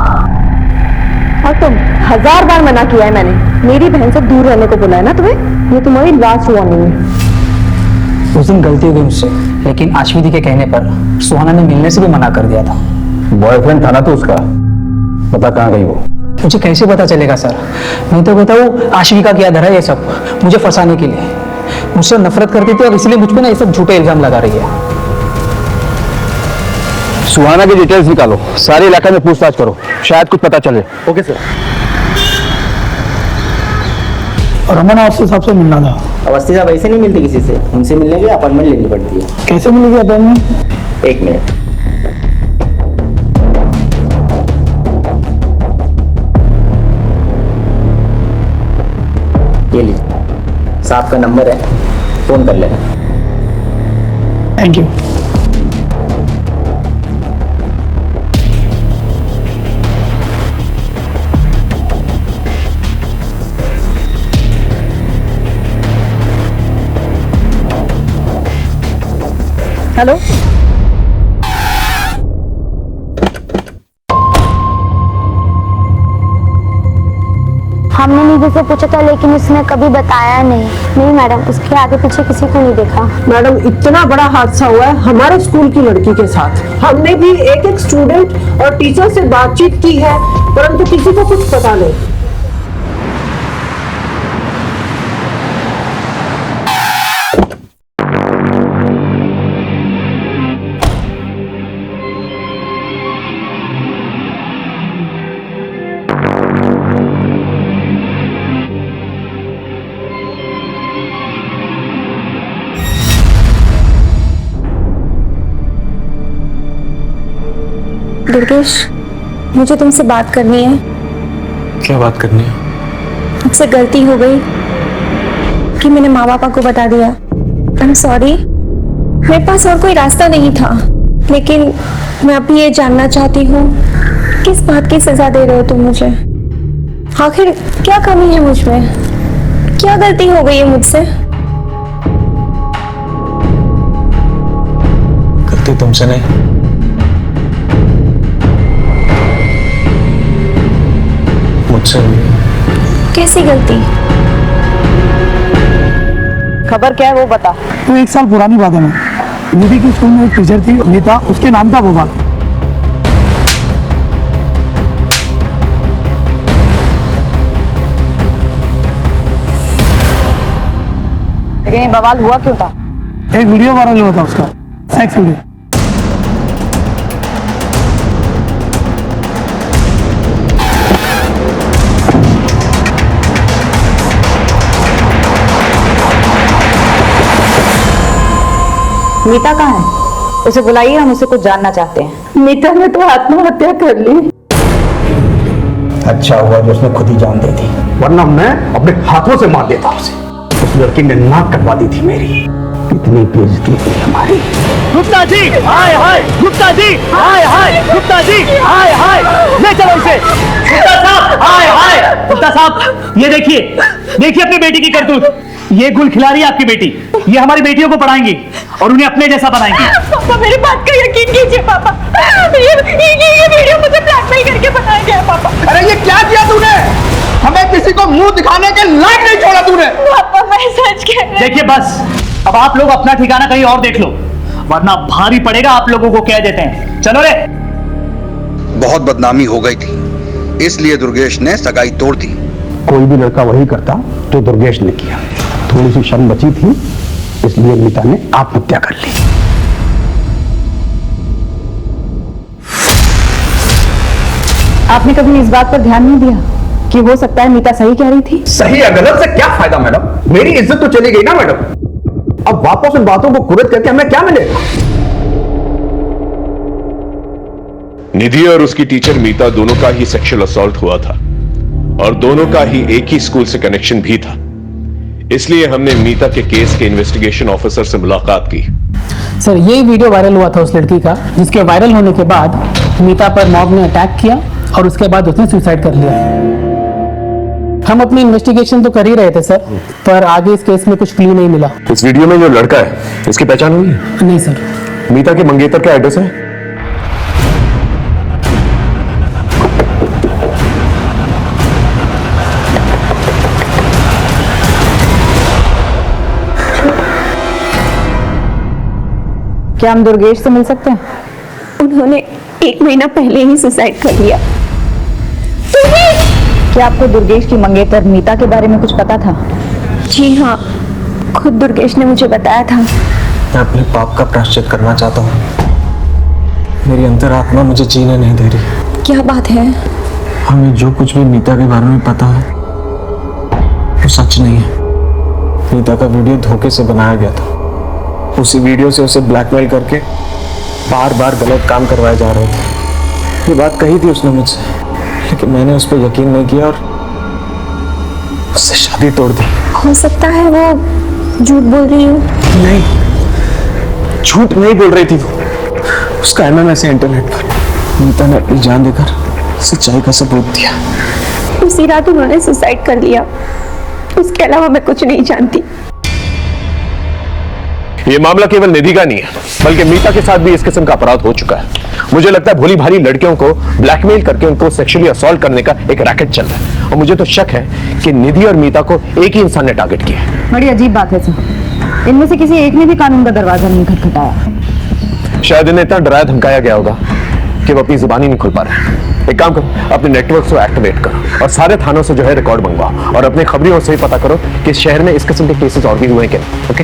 और तुम 1000 बार मना किया है मैंने, मेरी बहन से दूर रहने को बोला है ना तुम्हें। ये तुम्हारी लास्ट वार्निंग है। उस दिन गलती हो गई मुझसे, लेकिन अश्विनी के कहने पर सुहाना ने मिलने से भी मना कर दिया था। बॉयफ्रेंड था ना तो उसका, बता कहाँ गई वो? मुझे कैसे पता चलेगा सर? मैं तो बताऊँ आश्विनी का क्या धरा है ये सब मुझे फंसाने के लिए। मुझसे नफरत करती थी और इसलिए मुझ पर ना ये सब झूठे इल्जाम लगा रही है। सुहाना की डिटेल्स निकालो, सारे इलाके में पूछताछ करो, शायद कुछ पता चले। Okay sir. रमन आपसे सबसे मिलना था। अवस्थी साहब ऐसे नहीं मिलती किसी से, उनसे मिलने के लिए अपॉइंटमेंट लेनी पड़ती है। कैसे मिलेगी अपॉइंटमेंट? 1 मिनट। ये लीजिए, साहब का नंबर है, फोन कर लेना। Thank you. हेलो, हमने निधि से पूछा था लेकिन उसने कभी बताया नहीं मैडम, उसके आगे पीछे किसी को नहीं देखा। मैडम इतना बड़ा हादसा हुआ है हमारे स्कूल की लड़की के साथ। हमने भी एक स्टूडेंट और टीचर से बातचीत की है, परंतु किसी को कुछ पता नहीं। दुर्गेश, मुझे तुमसे बात करनी है। क्या बात करनी है? मुझसे गलती हो गई कि मैंने माँ पापा को बता दिया। आई एम सॉरी, मेरे पास और कोई रास्ता नहीं था, लेकिन मैं अभी ये जानना चाहती हूँ किस बात की सजा दे रहे हो तुम मुझे? आखिर क्या कमी है मुझ में? क्या गलती हो गई है मुझसे? गलती तुमसे नहीं, मुझसे हुई। कैसी गलती? खबर क्या है वो बता। तो 1 साल पुरानी बात है ना, निधि की स्कूल में एक टीचर थी नीता, उसके नाम था बवाल। लेकिन ये बवाल हुआ क्यों था? एक वीडियो वायरल हुआ था उसका, सेक्स वीडियो। मीता कहाँ है? उसे बुलाइए, हम उसे कुछ जानना चाहते हैं। मीता ने तो आत्महत्या कर ली। अच्छा हुआ जो उसने खुद ही जान दे दी, वरना मैं अपने हाथों से मार देता उसे। उस लड़की ने नाक कटवा दी थी मेरी। कितनी बेइज्जती हुई हमारी। गुप्ता जी, हाय हाय, गुप्ता जी, हाय हाय, गुप्ता जी, हाय हाय, ले चलो इसे। गुप्ता साहब, हाय हाय, गुप्ता साहब, ये देखिए, देखिए अपनी बेटी की करतूत। ये गुल खिला रही है आपकी बेटी। ये हमारी बेटियों को पढ़ाएंगी और उन्हें अपने जैसा बनाएंगी। पापा मेरी बात का यकीन कीजिए पापा, ये वीडियो मुझे ब्लैकमेल करके बनाया गया पापा। अरे ये क्या किया तूने? हमें किसी को मुंह दिखाने के लायक नहीं छोड़ा तूने। पापा मैं सच कह रही हूं। देखिए बस, अब आप लोग अपना ठिकाना कहीं और देख लो, वरना भारी पड़ेगा आप लोगों को। कह देते हैं, चलो रे। बहुत बदनामी हो गई थी, इसलिए दुर्गेश ने सगाई तोड़ दी। कोई भी लड़का वही करता तो दुर्गेश ने किया। थोड़ी सी शर्म बची थी, इसलिए मीता ने आत्महत्या कर ली। आपने कभी इस बात पर ध्यान नहीं दिया कि हो सकता है मीता सही कह रही थी? सही या गलत से क्या फायदा मैडम? मेरी इज्जत तो चली गई ना मैडम। अब वापस उन बातों को कुरेद करके हमें क्या मिलेगा? निधि और उसकी टीचर मीता दोनों का ही सेक्सुअल असॉल्ट हुआ था और दोनों का ही एक ही स्कूल से कनेक्शन भी था। इसलिए हमने मीता के केस के इन्वेस्टिगेशन ऑफिसर से मुलाकात की। सर, ये वीडियो वायरल हुआ था उस लड़की का, जिसके वायरल होने के बाद मीता पर मॉब ने अटैक किया और उसके बाद उसने सुसाइड कर लिया। हम अपनी इन्वेस्टिगेशन तो कर ही रहे थे सर, पर आगे इस केस में कुछ क्लू नहीं मिला। इस वीडियो में जो लड़का है, इसकी पहचान हुई है? नहीं सर। मीता के मंगेतर का एड्रेस है? क्या हम दुर्गेश से मिल सकते हैं? उन्होंने 1 महीना पहले ही सुसाइड कर लिया। क्या आपको दुर्गेश की मंगेतर मीता के बारे में कुछ पता था? जी हाँ, खुद दुर्गेश ने मुझे बताया था। मैं अपने पाप का प्रायश्चित करना चाहता हूँ। मेरी अंतरात्मा मुझे जीने नहीं दे रही। क्या बात है? हमें जो कुछ भी मीता के बारे में पता है वो सच नहीं है। मीता का वीडियो धोखे से बनाया गया था। उसी वीडियो से उसे ब्लैकमेल करके बार बार गलत काम करवाए जा रहे थे। ये बात कही थी उसने मुझसे, लेकिन मैंने उस पर यकीन नहीं किया और उससे शादी तोड़ दी। हो सकता है वो झूठ बोल रही हो। नहीं, झूठ नहीं बोल रही थी वो। उसका एमएमएस है इंटरनेट पर। मीता ने अपनी जान देकर सच्चाई का सबूत दिया। उसी रात उन्होंने सुसाइड कर लिया। उसके अलावा मैं कुछ नहीं जानती। ये मामला केवल निधि का नहीं है, बल्कि मीता के साथ भी इस किस्म का अपराध हो चुका है। मुझे लगता है भोली भाली लड़कियों को ब्लैकमेल करके उनको सेक्सुअली असॉल्ट करने का एक रैकेट चल रहा है, और मुझे तो शक है कि निधि और मीता को एक ही इंसान ने टारगेट किया है। बड़ी अजीब बात है सर, इनमें से किसी एक ने भी कानून का दरवाजा नहीं खटखटाया। शायद इन्हें इतना डराया धमकाया गया होगा कि वो अपनी जुबान ही नहीं खुल पा रहे। एक काम करो, अपने नेटवर्क को एक्टिवेट करो और सारे थानों से जो है रिकॉर्ड मंगवाओ और अपनी खबरों से ही पता करो कि इस शहर में इस किस्म के केसेस और भी हुए क्या। ओके,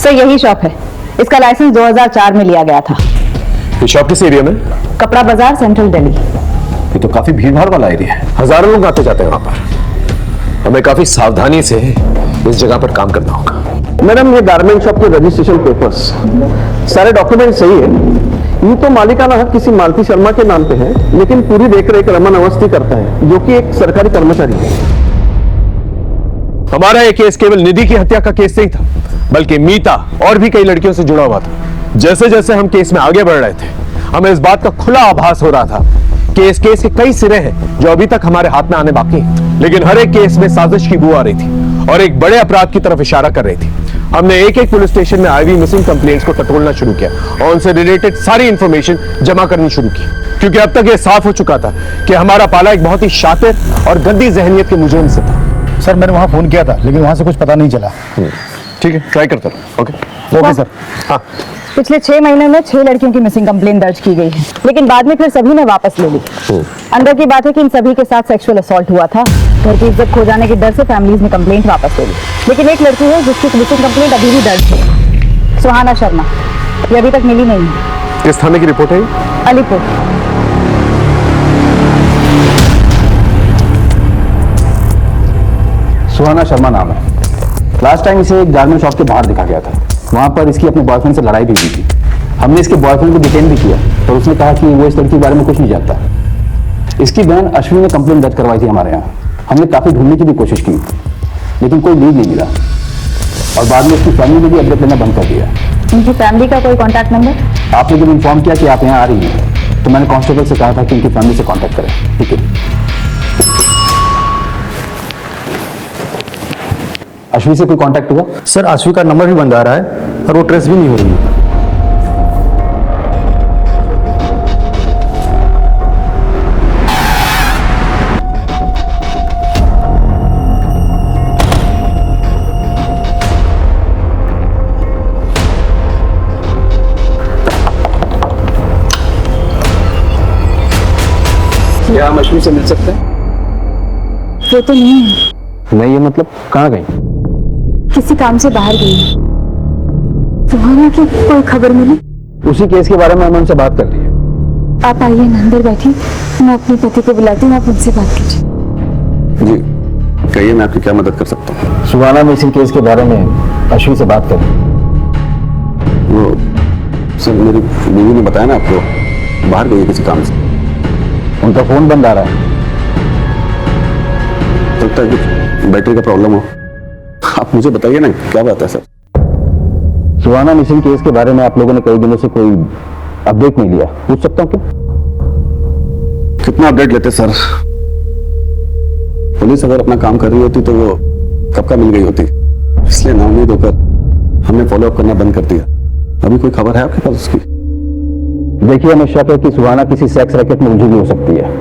सर यही शॉप है, इसका लाइसेंस 2004 में लिया गया था। ये शॉप किस एरिया में? कपड़ा बाजार, सेंट्रल दिल्ली। ये तो काफी भीड़ भाड़ वाला एरिया है, हजारों लोग आते जाते हैं वहां पर। हमें काफी सावधानी से इस जगह पर काम करना होगा। मैडम, ये गारमेंट शॉप के रजिस्ट्रेशन पेपर्स, सारे डॉक्यूमेंट सही है। ये तो मालिकाना हक किसी मालती शर्मा के नाम पे है, लेकिन पूरी देखरेख रमन अवस्थी करता है, जो कि एक सरकारी कर्मचारी है। हमारा ये केस केवल निधि की हत्या का केस नहीं था, बल्कि मीता और भी कई लड़कियों से जुड़ा हुआ था। जैसे जैसे हम केस में आगे बढ़ रहे थे, हमें इस बात का खुला आभास हो रहा था कि इस केस के कई सिरे हैं जो अभी तक हमारे हाथ में आने बाकी हैं। लेकिन हर एक केस में साजिश की बू आ रही थी और एक बड़े अपराध की तरफ इशारा कर रही थी। हमने एक एक पुलिस स्टेशन में आई हुई मिसिंग कंप्लेंट्स को टटोलना शुरू किया और उनसे रिलेटेड सारी इंफॉर्मेशन जमा करनी शुरू की, क्योंकि अब तक यह साफ हो चुका था कि हमारा पाला एक बहुत ही शातिर और गंदी जहनियत के मुजरिम से था। सर मैंने वहाँ फोन किया था लेकिन वहाँ से कुछ पता नहीं चला। ठीक है, ट्राई करता हूँ। Okay sir. हाँ, पिछले 6 महीने में 6 लड़कियों की मिसिंग कंप्लेंट दर्ज की गई है, लेकिन बाद में फिर सभी ने वापस ले ली। अंदर की बात है कि इन सभी के साथ सेक्सुअल असॉल्ट हुआ था। घर की इज्जत खो जाने के डर से फैमिलीज ने कंप्लेंट वापस ले ली, लेकिन एक लड़की है जिसकी मिसिंग कंप्लेंट अभी भी दर्ज है, सुहाना शर्मा। ये अभी तक मिली नहीं है। किस थाने की रिपोर्ट है? अलीपुर। सुहाना शर्मा नाम है। लास्ट टाइम इसे एक गारमेंट शॉप के बाहर देखा गया था। वहां पर इसकी अपने बॉयफ्रेंड से लड़ाई भी हुई थी। हमने इसके बॉयफ्रेंड को डिटेन भी किया, तो उसने कहा कि वो इस लड़की के बारे में कुछ नहीं जानता। इसकी बहन अश्विनी ने कंप्लेंट दर्ज करवाई थी हमारे यहाँ। हमने काफी ढूंढने की भी कोशिश की, लेकिन कोई लीड नहीं मिला, और बाद में इसकी फैमिली ने भी अपडेट लेना बंद कर दिया। इनकी फैमिली का कोई कॉन्टैक्ट नंबर? आपने जब इन्फॉर्म किया कि आप यहाँ आ रही हैं, तो मैंने कांस्टेबल से कहा था कि इनकी फैमिली से कांटेक्ट करें। ठीक है। अश्वी से कोई कांटेक्ट हुआ? सर अश्वी का नंबर भी बंद आ रहा है और वो ट्रेस भी नहीं हो रही है। क्या हम अश्वी से मिल सकते हैं? वो तो नहीं है। नहीं है मतलब? कहाँ गई? किसी काम से बाहर गई है। सुहाना की कोई खबर मिली? उसी केस के बारे में हमने उनसे बात कर ली है। आप आइए ना, अंदर बैठिए, मैं अपने पति को बुलाती हूँ, आप उनसे बात कीजिए। जी कहिए, मैं आपकी क्या मदद कर सकता हूँ? सुहाना में इसी केस के बारे में अश्वी से बात करें। वो सर मेरी बीवी ने बताया ना आपको, बाहर गई है किसी काम से। उनका फोन बंद आ रहा है। लगता है कुछ बैटरी का प्रॉब्लम हो। आप मुझे बताइए ना क्या बात है सर? सुहाना मिसिंग केस के बारे में आप लोगों ने कई दिनों से कोई अपडेट नहीं लिया, पूछ सकता हूँ क्या? कितना अपडेट लेते सर? पुलिस अगर अपना काम कर रही होती तो वो कब का मिल गई होती, इसलिए नाउम्मीद होकर हमने फॉलो अप करना बंद कर दिया। अभी कोई खबर है आपके पास उसकी? देखिए, हमें शक है कि सुहाना किसी सेक्स रैकेट में उलझी भी हो सकती है,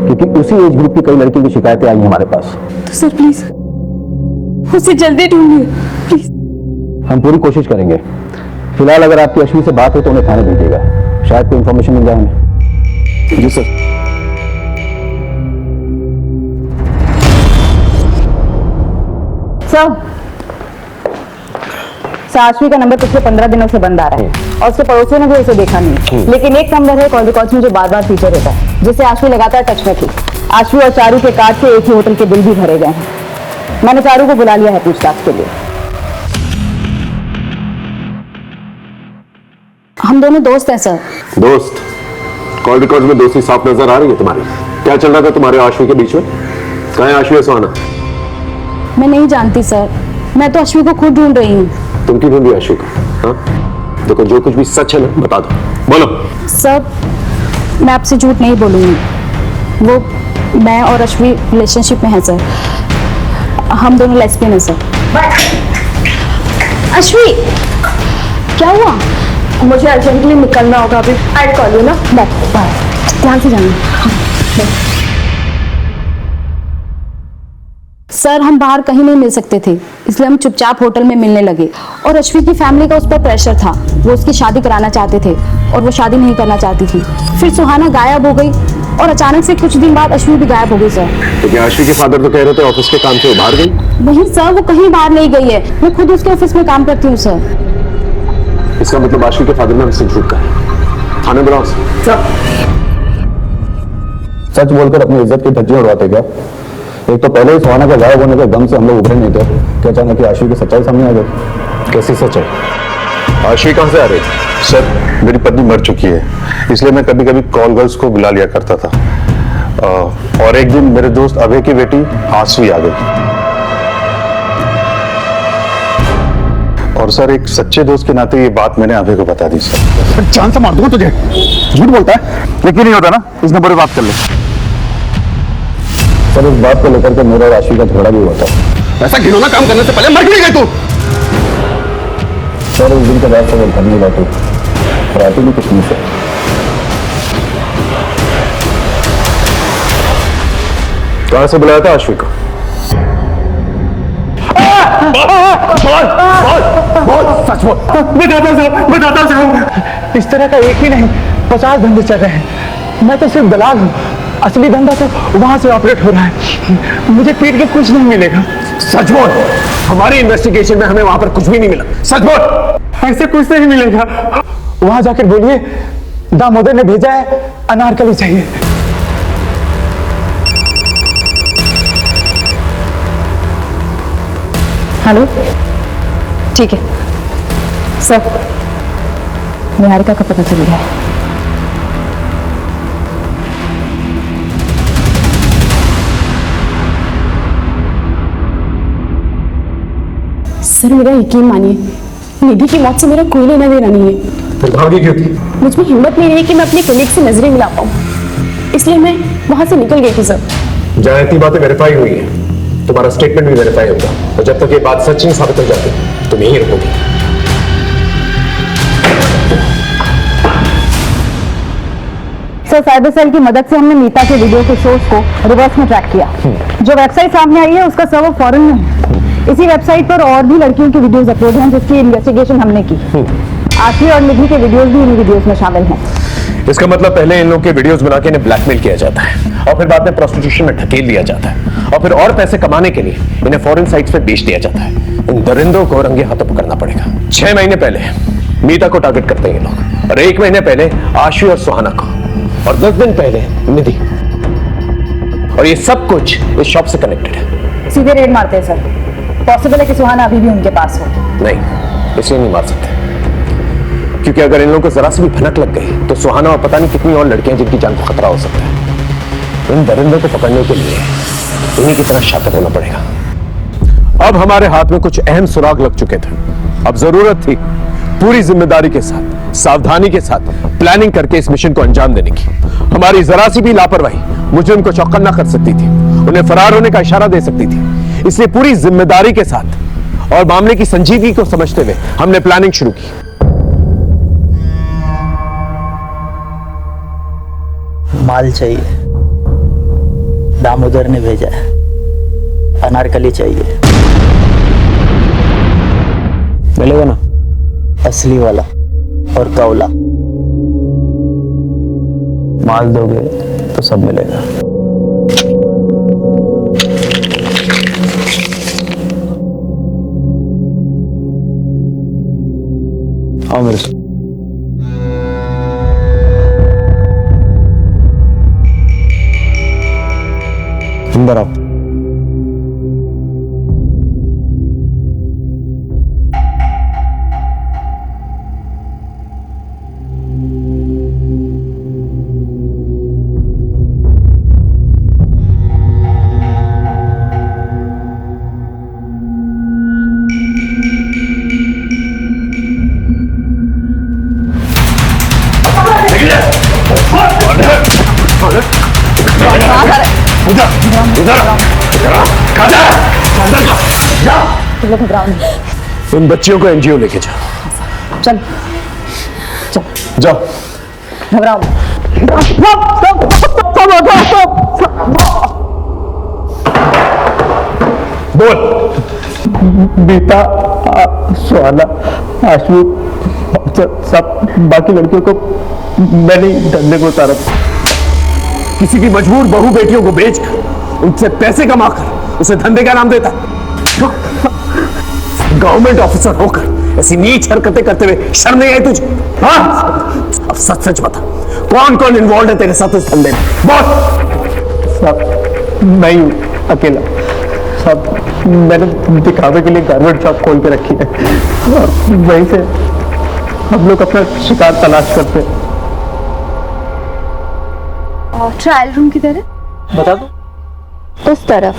क्योंकि उसी एज ग्रुप की कई लड़कियों की शिकायतें आई हैं हमारे पास। तो सर प्लीज उसे जल्दी ढूंढिए, प्लीज। हम पूरी कोशिश करेंगे। फिलहाल अगर आपकी अश्वी से बात हो तो उन्हें थाने भेजिएगा, शायद कोई इंफॉर्मेशन मिल जाए हमें। जी सर। अश्वी का नंबर पिछले 15 दिनों से बंद आ रहा है और उसके पड़ोसियों ने भी उसे देखा नहीं, लेकिन एक नंबर है कॉल रिकॉर्ड्स में जो बार बार फीचर होता है, जिससे अश्वी लगातार टच में थी। अश्वी और चारू के कार्ड से एक ही होटल के बिल भी भरे गए हैं। मैंने चारू को बुला लिया है पूछताछ के लिए। हम दोनों दोस्त हैं सर। दोस्त? कॉल रिकॉर्ड में दोस्ती साफ नजर आ रही है तुम्हारी। क्या चल रहा था तुम्हारे और अश्वी के बीच में? कहाँ है अश्वी और सुहाना? मैं नहीं जानती सर, मैं तो अश्वी को खुद ढूंढ रही हूँ। तुम क्यों ढूंढ रही अश्वी को? हाँ देखो, जो कुछ भी सच है ना बता दो, बोलो। सर मैं आपसे झूठ नहीं बोलूंगी, वो मैं और अश्वी रिलेशनशिप में है सर। हम दोनों लेस्बियन हैं सर। अश्वी क्या हुआ? मुझे अर्जेंटली निकलना होगा अभी। आई कॉल यू ना। बाय। ध्यान से जाना। सर हम बाहर कहीं नहीं मिल सकते थे, इसलिए हम चुपचाप होटल में मिलने लगे, और अश्वी की फैमिली का उस पर प्रेशर था। वो उसकी शादी कराना चाहते थे और वो शादी नहीं करना चाहती थी। फिर सुहाना गायब हो गई और अचानक से कुछ दिन बाद अश्वी भी गायब हो गई सर। तो क्या अश्वी के फादर तो कह रहे थे ऑफिस के काम से वो बाहर गई? नहीं सर, वो कहीं बाहर नहीं गई है, मैं खुद उसके ऑफिस में काम करती हूँ सर। इसका मतलब अश्वी के फादर ने हमसे झूठ कहा। थाने बुलाओ। सच बोलकर अपनी इज्जत की धज्जियां उड़ाते क्या? एक तो पहले ही सुहाना का गायब होने के गम से हम लोग उभरे नहीं थे, क्या अचानक कि अश्वी की सच्चाई सामने आ गई? कैसी सच्चाई? अश्वी कहां से आ रही? सर मेरी पत्नी मर चुकी है, इसलिए मैं कभी कभी कॉल गर्ल्स को बुला लिया करता था। और एक दिन मेरे दोस्त अभय की बेटी आसवी आ गई, और सर एक सच्चे दोस्त के नाते ये बात मैंने अभय को बता दी। सर जान से मार दूंगा तुझे। झूठ बोलता है, यकीन नहीं होता ना? इस नंबर पर बात कर ले। सर इस बात को लेकर के मेरा और अश्वी का झगड़ा भी हुआ था। ऐसा घिनौना काम करने से पहले मर क्यों नहीं गई तू? सर उस दिन के बाद से वो घर नहीं बैठी और आती भी कुछ नहीं से। कहां से बुलाया था आश्वी को? सच बोल। बताता साहब, इस तरह का एक ही नहीं 50 धंधे चल रहे हैं। मैं तो सिर्फ दलाल हूँ, असली धंधा तो वहां से ऑपरेट हो रहा है। मुझे पीट के कुछ नहीं मिलेगा। सच बोल। हमारी इन्वेस्टिगेशन में हमें वहां पर कुछ भी नहीं मिला। सच बोल। ऐसे कुछ नहीं मिलेगा। वहां जाकर बोलिए दामोदर ने भेजा है, अनारकली चाहिए। हेलो, ठीक है सर, निहारिका का पता चल गया है। सर मेरा यकीन मानिए, निधि की मौत से मेरा कोई लेना देना नहीं है। फिर भागी क्यों थी? मुझ में हिम्मत नहीं रही कि मैं अपने कलीग से नजरें मिला पाऊं, इसलिए मैं वहां से निकल गई थी सर। जहां इतनी बातें वेरीफाई हुई हैं, तुम्हारा स्टेटमेंट भी वेरीफाई होगा, और जब तक ये बात सच नहीं साबित हो जाती तुम यहीं रहोगी। सर साइबर सेल की मदद से हमने मीता के वीडियो के सोर्स को रिवर्स में ट्रैक किया। जो वेबसाइट सामने आई है उसका सर्वर फॉरेन में है। इसी वेबसाइट पर और भी लड़कियों की वीडियोस अपलोड हैं जिसकी इन्वेस्टिगेशन हमने की। आशी और निधि के वीडियोस भी इन वीडियोस में शामिल हैं। इसका मतलब पहले इन लोगों के वीडियोस बना के इन्हें ब्लैकमेल किया जाता है, और फिर बाद में प्रोस्टिट्यूशन में ढकेल दिया जाता है, और फिर और पैसे कमाने के लिए इन्हें फॉरेन साइट्स पे बेच दिया जाता है। इन दरिंदों को रंगे हाथों पकड़ना पड़ेगा। 6 महीने पहले मीता को टारगेट करते हैं ये लोग, और 1 महीने पहले आशु और सुहाना को, और 10 दिन पहले निधि। और ये सब कुछ इस शॉप से कनेक्टेड है। सीधे रेड मारते हैं सर। पॉसिबल है कि सुहाना अभी भी उनके पास हो। नहीं, इसलिए नहीं मार सकते, क्योंकि अगर इन लोगों को जरा सी भी भनक लग गई तो सुहाना और पता नहीं कितनी और लड़कियां जिनकी जान को खतरा हो सकता है। इन दरिंदों को पकड़ने के लिए इन्हीं की तरह शातिर होना पड़ेगा। अब हमारे हाथ में कुछ अहम सुराग लग चुके थे। अब जरूरत थी पूरी जिम्मेदारी के साथ, सावधानी के साथ प्लानिंग करके इस मिशन को अंजाम देने की। हमारी जरा सी भी लापरवाही मुजरिम को चौकन्ना कर सकती थी, उन्हें फरार होने का इशारा दे सकती थी। इसलिए पूरी जिम्मेदारी के साथ और मामले की संजीदगी को समझते हुए हमने प्लानिंग शुरू की। माल चाहिए, दामोदर ने भेजा है। अनारकली चाहिए, मिलेगा ना? असली वाला और कौला। माल दोगे तो सब मिलेगा। आओ मेरे साथ। अंदर आओ। इन बच्चियों को एनजीओ लेके जाओ। चल चल जाओ। घबराओ। बोल। मीता, सुहाना, आशु, सब बाकी लड़कियों को मैंने धंधे को उतारा। किसी की मजबूर बहू बेटियों को बेचकर उनसे पैसे कमाकर उसे धंधे का नाम देता। गवर्नमेंट ऑफिसर होकर ऐसी नीच हरकतें करते हुए शर्म नहीं आई तुझे? हाँ? अब सच सच बता, कौन कौन इन्वॉल्व है तेरे साथ इस धंधे में? बोल। सब मैं हूँ अकेला। सब मैंने दिखावे के लिए गारमेंट शॉप खोल के रखी है, और वहीं से हम लोग अपना शिकार तलाश करते हैं। ट्रायल रूम किधर है? बता दो। उस तरफ।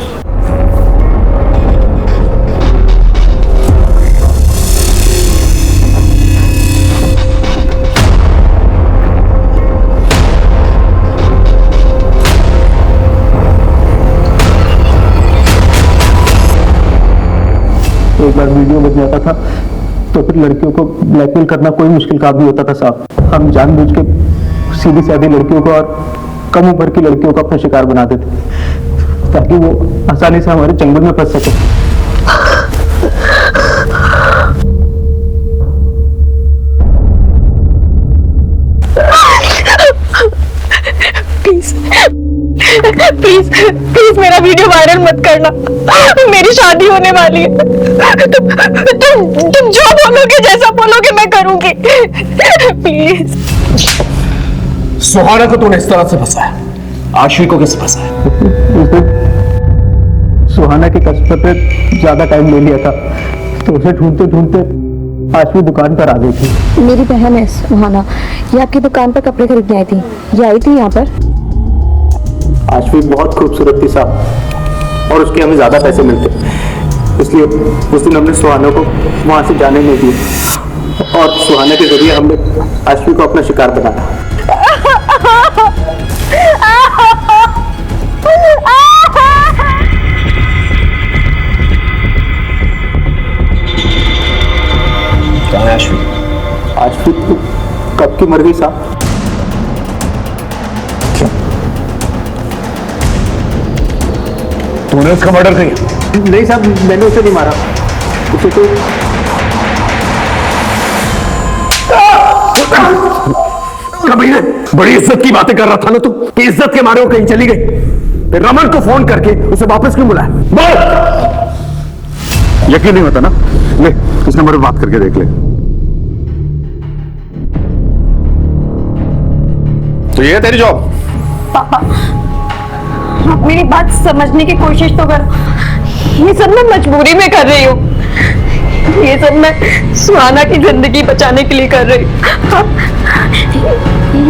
एक बार वीडियो बन जाता था तो फिर लड़कियों को ब्लैकमेल करना कोई मुश्किल काम नहीं होता था साहब। हम जानबूझ के सीधी सादी लड़कियों को और कम उम्र की लड़कियों को अपना शिकार बनाते थे। ताकि वो आसानी से हमारे चंगुल में फंस सके। प्लीज प्लीज प्लीज मेरा वीडियो वायरल मत करना, मेरी शादी होने वाली है। तुम जो बोलोगे, जैसा बोलोगे मैं करूंगी, प्लीज। सुहाना को तूने इस तरह से फंसाया, आशवी को कैसे फंसाया? सुहाना की कस्टमर पे ज्यादा टाइम ले लिया था, तो उसे ढूंढते ढूंढते आशवी दुकान पर आ गई थी। मेरी बहन है सुहाना, ये आपकी दुकान पर कपड़े खरीदने आई थी। ये आई थी यहाँ पर। आशवी बहुत खूबसूरत थी साहब, और उसके हमें ज्यादा पैसे मिलते, इसलिए उस दिन हमने सुहाना को वहां से जाने नहीं दिए, और सुहाना के जरिए हमने आशवी को अपना शिकार बनाया। कहाँ है आशवी? आशवी तो कब की मर गई साहब। तूने उसका मर्डर किया? नहीं साहब, मैंने उसे नहीं मारा, उसे तो कमीने, बड़ी इज्जत की बातें कर रहा था ना तू, कि इज्जत के मारे वो कहीं चली गई। फिर रमन को फोन करके उसे वापस क्यों बुलाया? बोल। यकीन नहीं होता ना? ले इस नंबर पे बात करके देख ले। तो ये है तेरी जॉब? पापा, आप मेरी बात समझने की कोशिश तो करो। ये सब मैं मजबूरी में कर रही हूँ, ये सब मैं सुहाना की जिंदगी बचाने के लिए कर रही हूँ।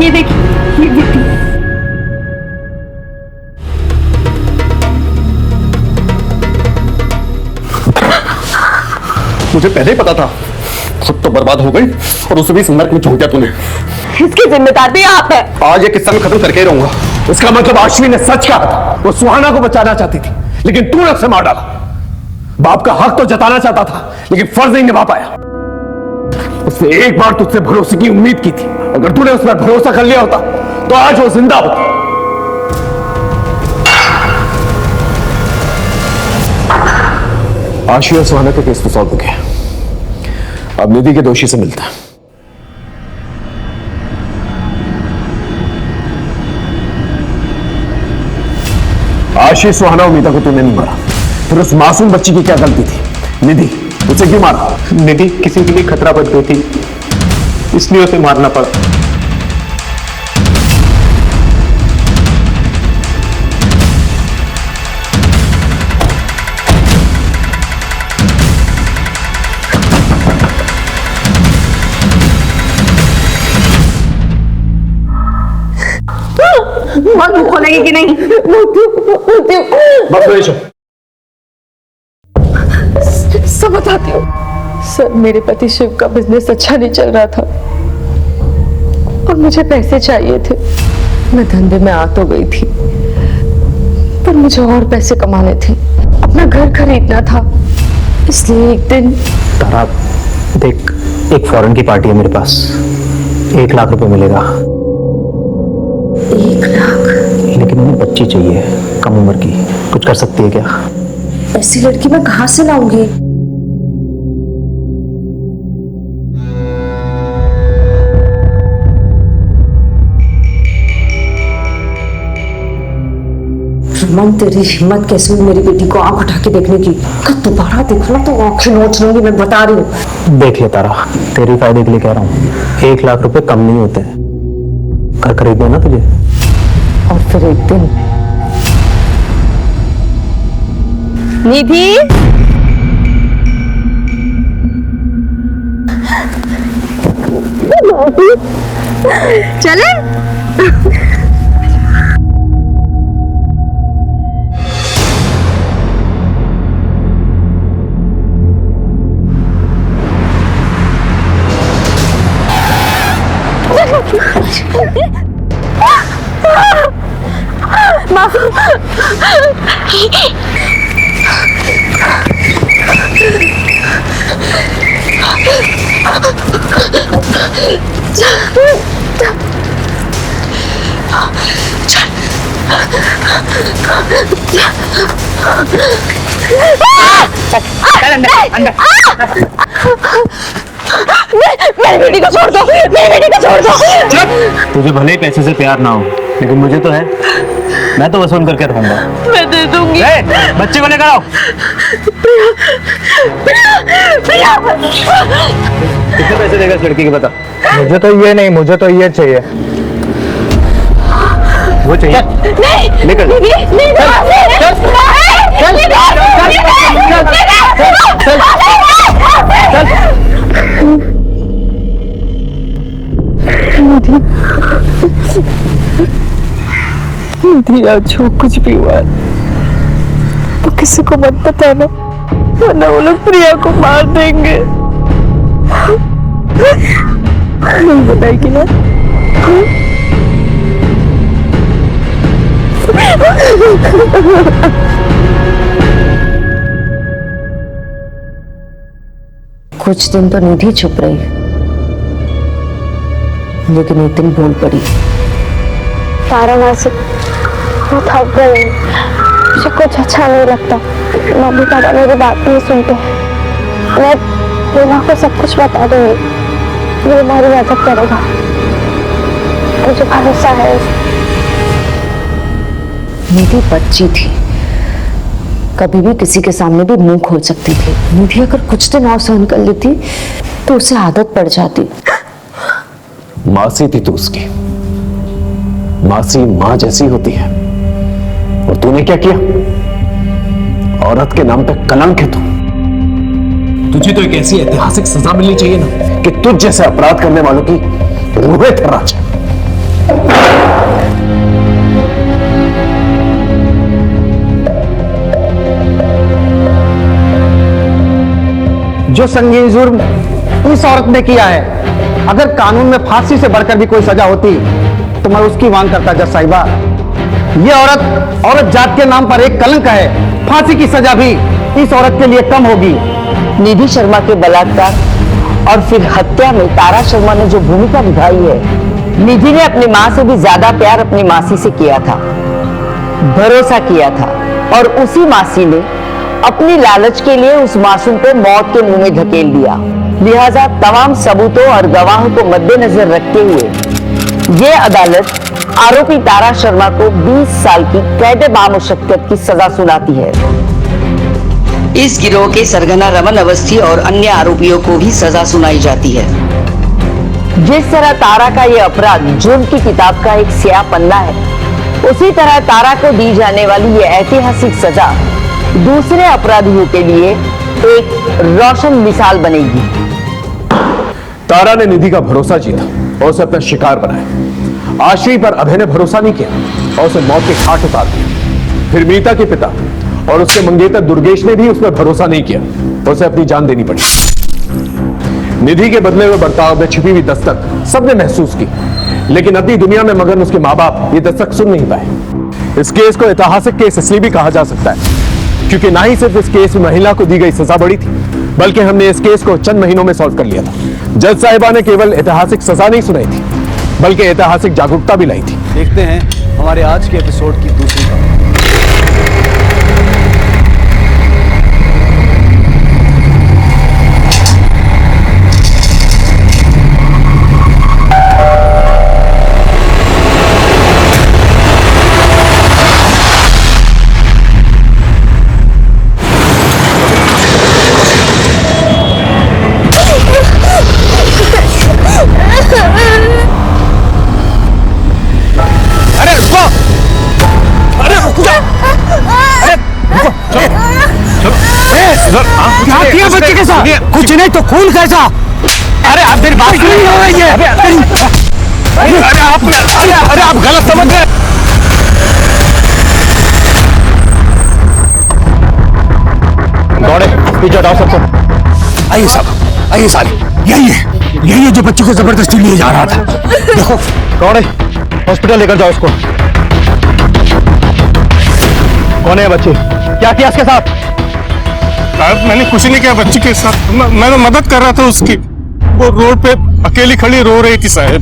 ये देखिए, ये देखिए। मुझे पहले ही पता था, खुद तो बर्बाद हो गई और उसे भी नर्क में झोंक दिया तूने। इसकी जिम्मेदार भी आप है। आज ये किस्सा मैं खत्म करके ही रहूंगा। इसका मतलब आशवी ने सच कहा था, वो सुहाना को बचाना चाहती थी, लेकिन तूने उसे मार डाला। बाप का हक तो जताना चाहता था, लेकिन फर्ज नहीं निभा पाया। उसने एक बार तुझसे भरोसे की उम्मीद की थी, अगर तूने उस पर भरोसा कर लिया होता तो आज वो जिंदा होता। आशवी और सुहाना का केस तो सॉल्व हो गया, अब निधि के दोषी से मिलता है। आशवी, सुहाना, उम्मीदा को तूने नहीं मारा, फिर उस मासूम बच्ची की क्या गलती थी? निधि, उसे क्यों मारा? निधि किसी के लिए खतरा बन गई थी, इसलिए उसे मारना पड़ा। मुंह खोलेगी कि नहीं? सब बताती हूँ सर, मेरे पति शिव का बिजनेस अच्छा नहीं चल रहा था और मुझे पैसे चाहिए थे। मैं धंधे में आ तो गई थी, पर मुझे और पैसे कमाने थे, अपना घर खरीदना था, इसलिए एक दिन। तारा देख, एक फॉरेन की पार्टी है मेरे पास, 1 लाख रुपए मिलेगा। 1 लाख? लेकिन उन्हें बच्ची चाहिए, कम उम्र की, कुछ कर सकती है क्या? ऐसी लड़की मैं कहां से लाऊंगी? रमन, तेरी हिम्मत कैसे हुई मेरी बेटी को आंख उठा के देखने की? दोबारा देखना तो आंखें नोच लूंगी, मैं बता रही हूँ। देख ले तारा, तेरे फायदे के लिए कह रहा हूँ, 1 लाख रुपए कम नहीं होते। घर खरीदना ना तुझे। और फिर एक दिन निधि, चले। मेरी बेटी को छोड़ दो, मेरी बेटी को छोड़ दो। तुझे भले ही पैसे से प्यार ना हो, लेकिन मुझे तो है। मैं तो वसूल करके रहूंगा। मैं दे दूंगी। बच्चे को लेकर आओ। प्रिया, कितने पैसे देगा इस लड़की के बता। मुझे तो ये नहीं, मुझे तो ये चाहिए। वो चाहिए? नहीं, निकल। निधि, जो कुछ भी हुआ तो किसी को मत बताना, वरना वो लोग प्रिया को मार देंगे। नहीं बताएगी ना? कुछ दिन तो निधि चुप रही, लेकिन एक दिन बोल पड़ी। तारा मासी, मैं थक गई, मुझे कुछ अच्छा नहीं लगता। मम्मी पापा मेरी बात नहीं सुनते। मैं प्रेमा को सब कुछ बता दूंगी, वो हमारी मदद करेगा, मुझे भरोसा है। निधि बच्ची थी, कभी भी किसी के सामने भी मुंह खोल सकती थी। निधि अगर कुछ दिन और सहन कर लेती तो उसे आदत पड़ जाती। मासी थी तू उसकी, मासी मां जैसी होती है। और तूने क्या किया? औरत के नाम पे कलंक है तू। तुझे तो एक ऐसी ऐतिहासिक सजा मिलनी चाहिए ना कि तुझ जैसे अपराध करने वालों की रूहें थर्रा जाए। जो संगीन जुर्म इस औरत ने किया है, अगर कानून में फांसी से बढ़कर भी कोई सजा होती तो मैं उसकी मांग करता जज साहिबा। ये औरत जात के नाम पर एक कलंक है। फांसी की सजा भी इस औरत के लिए कम होगी। निधि शर्मा के बलात्कार और फिर हत्या में तारा शर्मा ने जो भूमिका निभाई है, निधि ने अपनी मां से भी ज्यादा प्यार अपनी मासी से किया था, भरोसा किया था, और उसी मासी ने अपनी लालच के लिए उस मासूम को मौत के मुंह में धकेल दिया। लिहाजा तमाम सबूतों और गवाहों को मद्देनजर रखते हुए ये अदालत आरोपी तारा शर्मा को 20 साल की कैद बामुशक्कत की सजा सुनाती है। इस गिरोह के सरगना रमन अवस्थी और अन्य आरोपियों को भी सजा सुनाई जाती है। जिस तरह तारा का ये अपराध जुर्म की किताब का एक स्याह पन्ना है, उसी तरह तारा को दी जाने वाली ये ऐतिहासिक सजा दूसरे अपराधियों के लिए एक रोशन मिसाल बनेगी। तारा ने निधि का भरोसा जीता और उसे अपना शिकार बनाया। आश्री पर अभय ने भरोसा नहीं किया और उसे मौत के घाट उतार दिया। फिर मीता के पिता और उसके मंगेतर दुर्गेश ने भी उस पर भरोसा नहीं किया और उसे अपनी जान देनी पड़ी। निधि के बदले हुए बर्ताव में छिपी हुई दस्तक सबने महसूस की, लेकिन अपनी दुनिया में मगन उसके माँ बाप ये दस्तक सुन नहीं पाए। इस केस को ऐतिहासिक केस इसलिए भी कहा जा सकता है क्योंकि ना ही सिर्फ इस केस में महिला को दी गई सजा बड़ी थी, बल्कि हमने इस केस को चंद महीनों में सॉल्व कर लिया था। जज साहिबा ने केवल ऐतिहासिक सजा नहीं सुनाई थी, बल्कि ऐतिहासिक जागरूकता भी लाई थी। देखते हैं हमारे आज के एपिसोड की दूसरी खबर। क्या किया बच्चे के साथ? कुछ नहीं तो खून कैसा? अरे आप मेरी बात नहीं हो रही है। अरे आप गलत समझ रहे। दौड़े पीछे हटाओ सबको। आइए साहब, आइए साले, यही है जो बच्चे को जबरदस्ती लिए जा रहा था। देखो कौन है? हॉस्पिटल लेकर जाओ उसको। कौन है बच्चे? क्या किया इसके साथ? मैंने कुछ नहीं किया बच्ची के साथ। मैं तो मदद कर रहा था उसकी। वो रोड पे अकेली खड़ी रो रही थी साहब।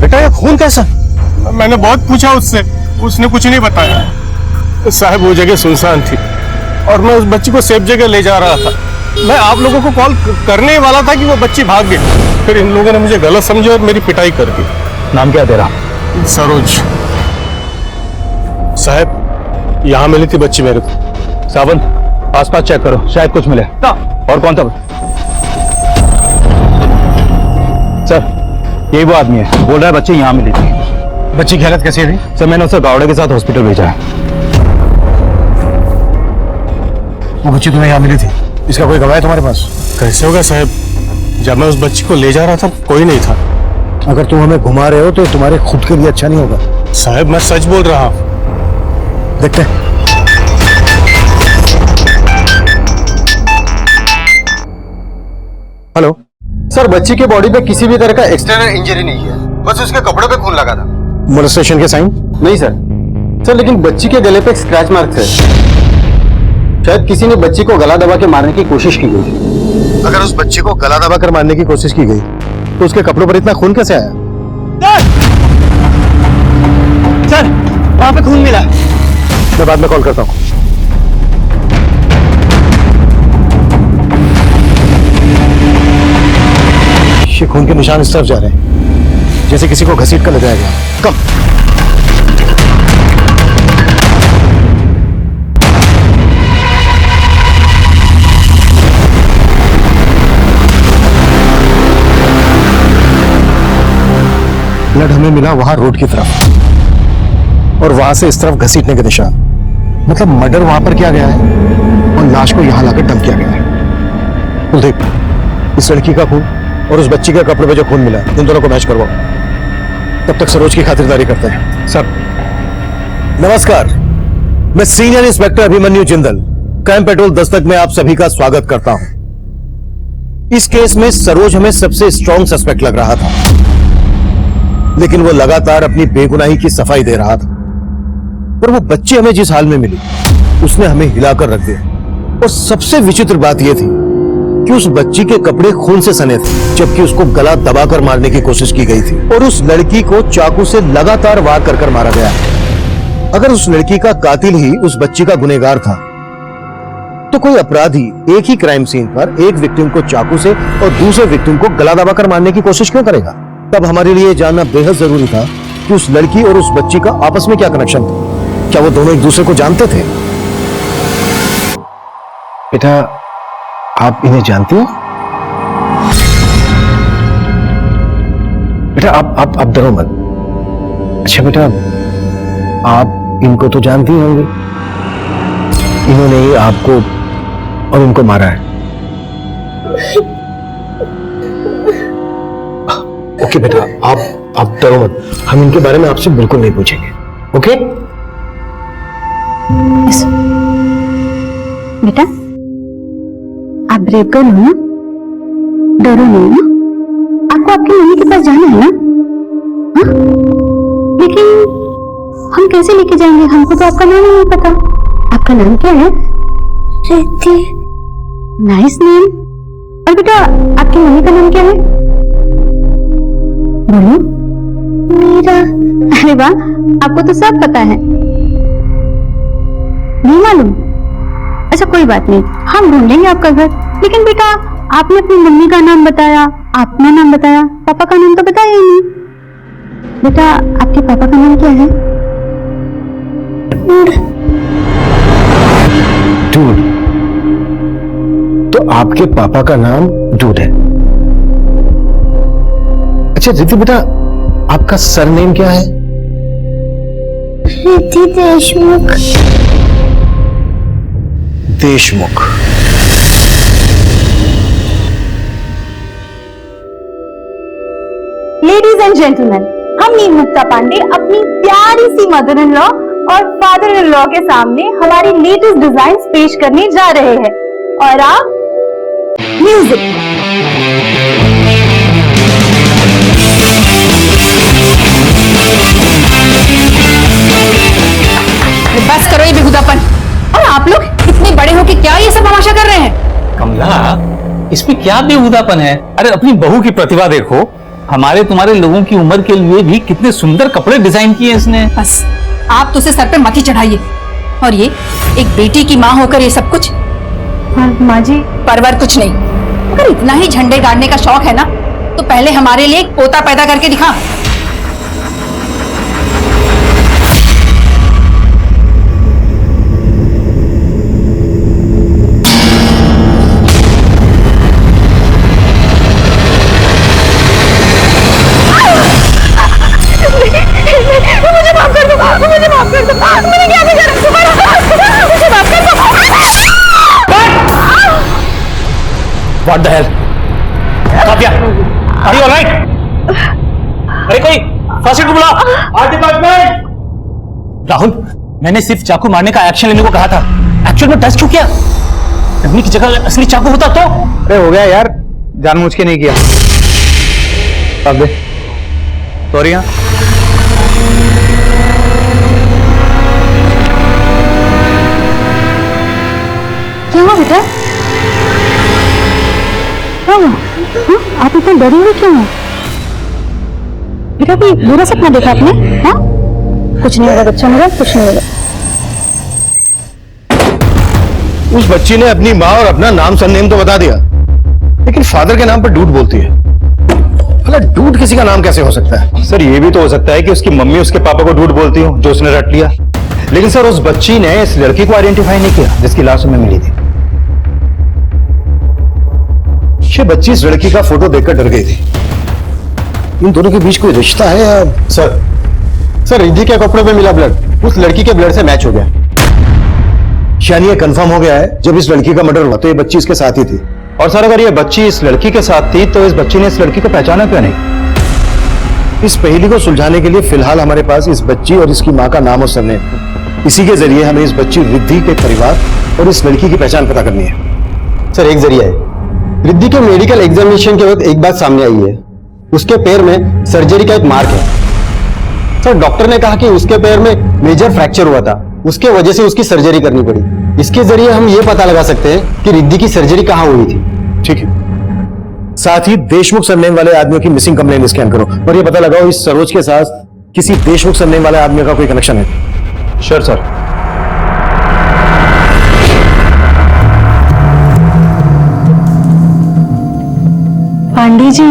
बेटा ये खून कैसा? मैंने बहुत पूछा उससे, उसने कुछ नहीं बताया। साहब वो जगह सुनसान थी और मैं उस बच्ची को सेफ जगह ले जा रहा था। मैं आप लोगों को कॉल करने ही वाला था कि वो बच्ची भाग गई। फिर इन लोगों ने मुझे गलत समझा और मेरी पिटाई कर दी। नाम क्या तेरा? सरोज। साहब यहाँ मिली थी बच्ची मेरे को। सावन आसपास चेक करो, शायद कुछ मिले। और कौन था? सर यही वो आदमी है, बोल रहा है बच्ची यहाँ मिली थी। बच्ची की हालत कैसी है? सर मैंने उसे गावड़े के साथ हॉस्पिटल भेजा है। वो बच्ची तुम्हें यहाँ मिली थी, इसका कोई गवाह है तुम्हारे पास? कैसे होगा साहब, जब मैं उस बच्ची को ले जा रहा था कोई नहीं था। अगर तुम हमें घुमा रहे हो तो तुम्हारे खुद के लिए अच्छा नहीं होगा। साहब मैं सच बोल रहा हूँ। देखते हैं। हेलो सर, बच्ची के बॉडी पे किसी भी तरह का एक्सटर्नल इंजरी नहीं है, बस उसके कपड़ों पे खून लगा था। मोलेस्टेशन के साइन? नहीं सर लेकिन बच्ची के गले पे एक स्क्रैच मार्क है। शायद किसी ने बच्ची को गला दबा के मारने की कोशिश की गई थी। अगर उस बच्ची को गला दबा कर मारने की कोशिश की गई तो उसके कपड़ों पर इतना खून कैसे आया? सर वहां पे खून मिला। मैं बाद में कॉल करता हूँ। ये खून के निशान इस तरफ जा रहे हैं, जैसे किसी को घसीट कर ले जाया गया। कम। ब्लड हमें मिला वहां रोड की तरफ और वहां से इस तरफ घसीटने के निशान। मतलब मर्डर वहां पर किया गया है और लाश को यहां लाकर डंप किया गया है। कुलदीप, इस लड़की का खून और उस बच्ची के कपड़े पे जो खून मिला इन दोनों को मैच करवाओ। तब तक सरोज की खातिरदारी करते हैं। सर नमस्कार, मैं senior inspector Abhimanyu Jindal, crime petrol Dastak में आप सभी का स्वागत करता हूं। इस केस में सरोज हमें सबसे स्ट्रॉन्ग सस्पेक्ट लग रहा था, लेकिन वो लगातार अपनी बेगुनाही की सफाई दे रहा था। पर वो बच्ची हमें जिस हाल में मिली उसने हमें हिलाकर रख दिया। और सबसे विचित्र बात यह थी कि उस बच्ची के कपड़े खून से सने थे, जबकि उसको गला दबाकर मारने की कोशिश की गई थी और उस लड़की को चाकू से लगातार वार कर मारा गया। अगर उस लड़की का कातिल ही उस बच्ची का गुनहगार था तो कोई अपराधी एक ही क्राइम सीन पर एक विक्टिम को चाकू से और दूसरे विक्टिम को गला दबाकर मारने की कोशिश क्यों करेगा? तब हमारे लिए जानना बेहद जरूरी था कि उस लड़की और उस बच्ची का आपस में क्या कनेक्शन था। क्या वो दोनों एक दूसरे को जानते थे? बेटा आप इन्हें जानती हो? बेटा आप डरो मत। अच्छा बेटा, आप इनको तो जानती होंगे, इन्होंने ही आपको और उनको मारा है। ओके बेटा, आप डरो मत, हम इनके बारे में आपसे बिल्कुल नहीं पूछेंगे। ओके बेटा आप ब्रेव गर्ल हो ना, डरो नहीं ना। आपको आपकी मम्मी के पास जाना है ना? हाँ? लेकिन हम कैसे लेके जाएंगे? हमको तो आपका नाम ही नहीं पता। आपका नाम क्या है? रिद्धि। Nice name. और बेटा आपकी मम्मी का नाम क्या है? बोलो। मीरा। अरे वाह, आपको तो सब पता है। नहीं मालूम? अच्छा कोई बात नहीं, हम ढूंढ लेंगे आपका घर। लेकिन बेटा आपने अपनी मम्मी का नाम बताया, अपना नाम बताया, पापा का नाम तो बताया ही नहीं। बेटा आपके पापा का नाम क्या है? डूड। तो आपके पापा का नाम डूड है। अच्छा रिद्धि बेटा, आपका सरनेम क्या है? Riddhi Deshmukh. Deshmukh. Ladies and gentleman, हम नीम मुक्ता पांडे अपनी प्यारी सी मदर इन लॉ और फादर इन लॉ के सामने हमारी लेटेस्ट डिजाइन्स पेश करने जा रहे हैं। और आप म्यूजिक। बस करो ये बेहुदापन। और आप लोग इतने बड़े हो कि क्या ये सब तमाशा कर रहे हैं? कमला, इसमें क्या बेहुदापन है? अरे अपनी बहू की प्रतिभा देखो, हमारे तुम्हारे लोगों की उम्र के लिए भी कितने सुंदर कपड़े डिजाइन किए इसने। बस आप तो उसे सर पे मत ही चढ़ाइए। और ये एक बेटी की माँ होकर ये सब कुछ। माँ जी परवर कुछ नहीं। अगर इतना ही झंडे गाड़ने का शौक है ना तो पहले हमारे लिए एक पोता पैदा करके दिखा। मुझे माफ कर दो, मुझे माफ कर दो, मैंने क्या बिगाड़ा? मुझे माफ कर दो। What the hell? Kavya, are you alright? अरे कोई फर्स्ट एड को बुलाओ। Art department. राहुल, मैंने सिर्फ चाकू मारने का एक्शन लेने को कहा था। एक्चुअल में टच क्यों किया? डब्बी की जगह असली चाकू होता तो? अरे हो गया यार, जानबूझ के नहीं किया। अब दे सॉरी। क्या हुआ बेटा? क्या हुआ? आप इतना डरी हुई क्यों हो? बेटा कोई बुरा सपना देखा आपने? हाँ? कुछ नहीं होगा बच्चा मेरा, कुछ नहीं होगा। उस बच्ची ने अपनी माँ और अपना नाम सरनेम तो बता दिया, लेकिन फादर के नाम पर डूड बोलती है। भला डूड किसी का नाम कैसे हो सकता है? सर ये भी तो हो सकता है कि उसकी मम्मी उसके पापा को डूड बोलती हो, जो उसने रट लिया। लेकिन सर उस बच्ची ने इस लड़की को आइडेंटिफाई नहीं किया जिसकी लाश हमें मिली थी। ये बच्ची इस लड़की का फोटो देखकर डर गई थी। इन दोनों के बीच कोई रिश्ता है या? सर रिद्धि के कपड़े पे मिला ब्लड उस लड़की के ब्लड से मैच हो गया। यानी ये कंफर्म हो गया है जब इस लड़की का मर्डर हुआ तो ये बच्ची इसके साथ ही थी। और सर अगर ये बच्ची इस लड़की के साथ थी तो इस बच्ची ने इस लड़की को पहचाना क्यों नहीं? इस पहेली को सुलझाने के लिए फिलहाल हमारे पास इस बच्ची और इसकी मां का नाम और सरनेम। इसी के जरिए हमें इस बच्ची रिद्धि के परिवार और इस लड़की की पहचान पता करनी है। सर एक जरिया है। रिद्धि के मेडिकल एग्जामिनेशन के वक्त एक बात सामने आई है, उसके पैर में सर्जरी का एक मार्क है। सर डॉक्टर ने कहा कि उसके पैर में मेजर फ्रैक्चर हुआ था, उसके वजह से उसकी सर्जरी करनी पड़ी। इसके जरिए हम ये पता लगा सकते हैं कि रिद्धि की सर्जरी कहाँ हुई थी। ठीक है। साथ ही देशमुख सरनेम वाले आदमियों की मिसिंग कंप्लेंट स्कैन करो और ये पता लगाओ इस सरोज के साथ किसी देशमुख सरनेम वाले आदमी का कोई कनेक्शन है। Sure sir. Pandey ji,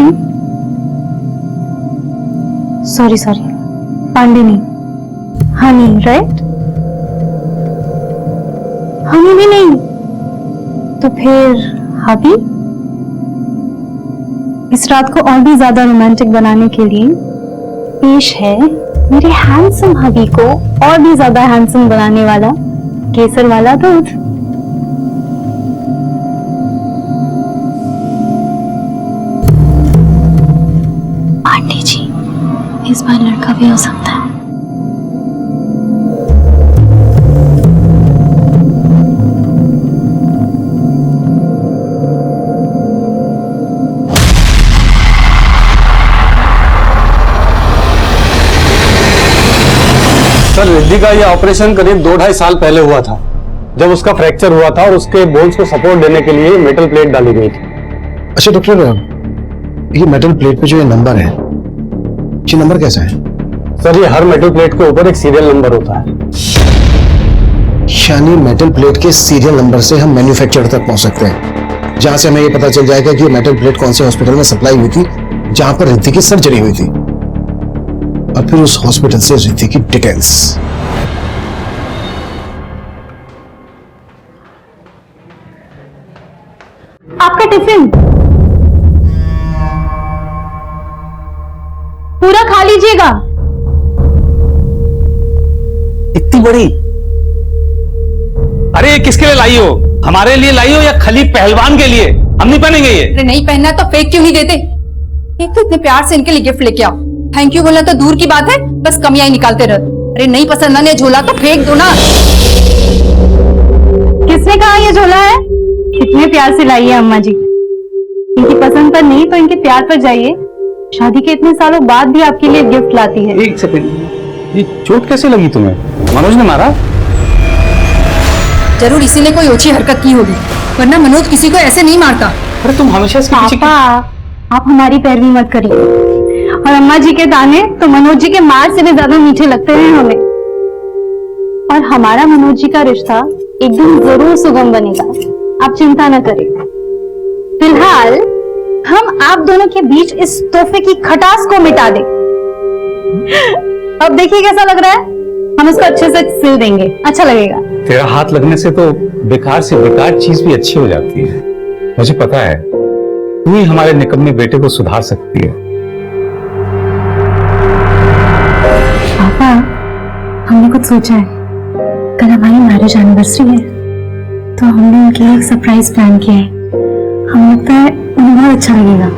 sorry Pandey नहीं, हनी, राइट? हनी भी नहीं तो फिर हबी? इस रात को और भी ज्यादा रोमांटिक बनाने के लिए पेश है मेरे हैंडसम हबी को और भी ज्यादा हैंडसम बनाने वाला केसर वाला दूध। पांडे जी, इस बार लड़का भी हो सकता है। सर रिद्धि का यह ऑपरेशन करीब 2-2.5 साल पहले हुआ था, जब उसका फ्रैक्चर हुआ था और उसके बोन्स को सपोर्ट देने के लिए मेटल प्लेट डाली गई थी। अच्छा डॉक्टर, ये मेटल प्लेट पे जो ये नंबर है, ये नंबर कैसा है? सर ये हर मेटल प्लेट के ऊपर एक सीरियल नंबर होता है। यानी मेटल प्लेट के सीरियल नंबर से हम मैन्युफैक्चरर तक पहुंच सकते हैं, जहां से हमें ये पता चल जाएगा कि ये मेटल प्लेट कौन से हॉस्पिटल में सप्लाई हुई थी जहां पर रिद्धि की सर्जरी हुई थी, और फिर उस हॉस्पिटल से रिद्धि की डिटेल्स। आपका टिफिन पूरा खा लीजिएगा। इतनी बड़ी? अरे ये किसके लिए लाई हो? हमारे लिए लाई हो या खाली पहलवान के लिए? हम नहीं पहनेंगे ये। अरे नहीं पहनना तो फेंक क्यों नहीं देते? एक तो इतने प्यार से इनके लिए गिफ्ट लेके आओ, थैंक यू बोलना तो दूर की बात है, बस कमियां ही निकालते रहो। अरे नहीं पसंद आने झोला तो फेंक दो ना। किसने कहा ये झोला है? कितने प्यार से लाई है अम्मा जी। इनकी पसंद पर नहीं तो इनके प्यार पर जाइए। शादी के इतने सालों बाद भी आपके लिए गिफ्ट लाती है। एक सेकंड, ये चोट कैसे लगी तुम्हें? मनोज ने मारा? जरूर इसी ने कोई ओछी हरकत की होगी, वरना मनोज किसी को ऐसे नहीं मारता। अरे तुम हमेशा इसके पीछे पापा, आप हमारी पैरवी मत करिए। और अम्मा जी के ताने तो मनोज जी के मार से भी ज्यादा मीठे लगते हैं हमें। और हमारा मनोज जी का रिश्ता एक दिन जरूर सुगम बनेगा, आप चिंता न करें। फिलहाल हम आप दोनों के बीच इस तोहफे की खटास को मिटा दें। अब देखिए कैसा लग रहा है, हम इसको अच्छे से सिल देंगे, अच्छा लगेगा। तेरा हाथ लगने से तो बेकार से बेकार चीज भी अच्छी हो जाती है। मुझे पता है तू ही हमारे निकम्मे बेटे को सुधार सकती है। पापा, हमने कुछ सोचा है। कल हमारी मैरिज एनिवर्सरी है, तो हमने उनके लिए एक सरप्राइज प्लान किया है। हमें लगता है उन्हें बहुत अच्छा लगेगा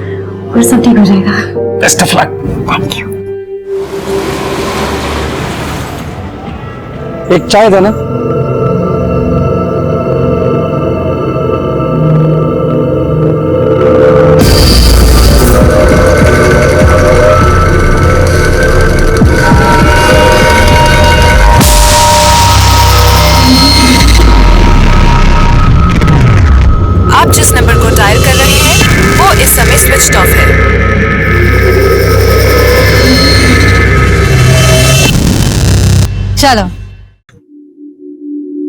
और सब ठीक हो जाएगा। Best of luck. Thank you. एक चाय देना। आप जिस नंबर को डायल कर रहे हैं वो इस समय स्विच्ड ऑफ है। चलो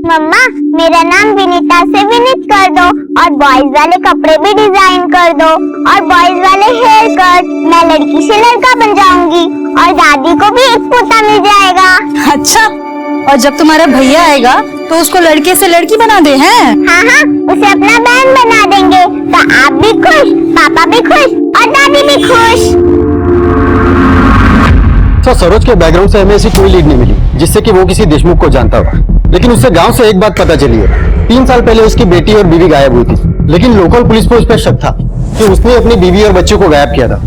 मम्मा, मेरा नाम विनीता से विनीत कर दो और बॉयज वाले कपड़े भी डिजाइन कर दो और बॉयज वाले हेयर कट। मैं लड़की से लड़का बन जाऊंगी और दादी को भी एक पोता मिल जाएगा। अच्छा, और जब तुम्हारा भैया आएगा तो उसको लड़के से लड़की बना दे हैं? हाँ हाँ, उसे अपना बहन बना देंगे तो आप भी खुश, पापा भी खुश और दादी भी खुश। तो सरोज के बैकग्राउंड से हमें ऐसी कोई लीड नहीं मिली जिससे कि वो किसी देशमुख को जानता हो, लेकिन उससे गांव से एक बात पता चली है। 3 साल पहले उसकी बेटी और बीवी गायब हुई थी, लेकिन लोकल पुलिस को उस पर शक था कि उसने अपनी बीवी और बच्चे को गायब किया था,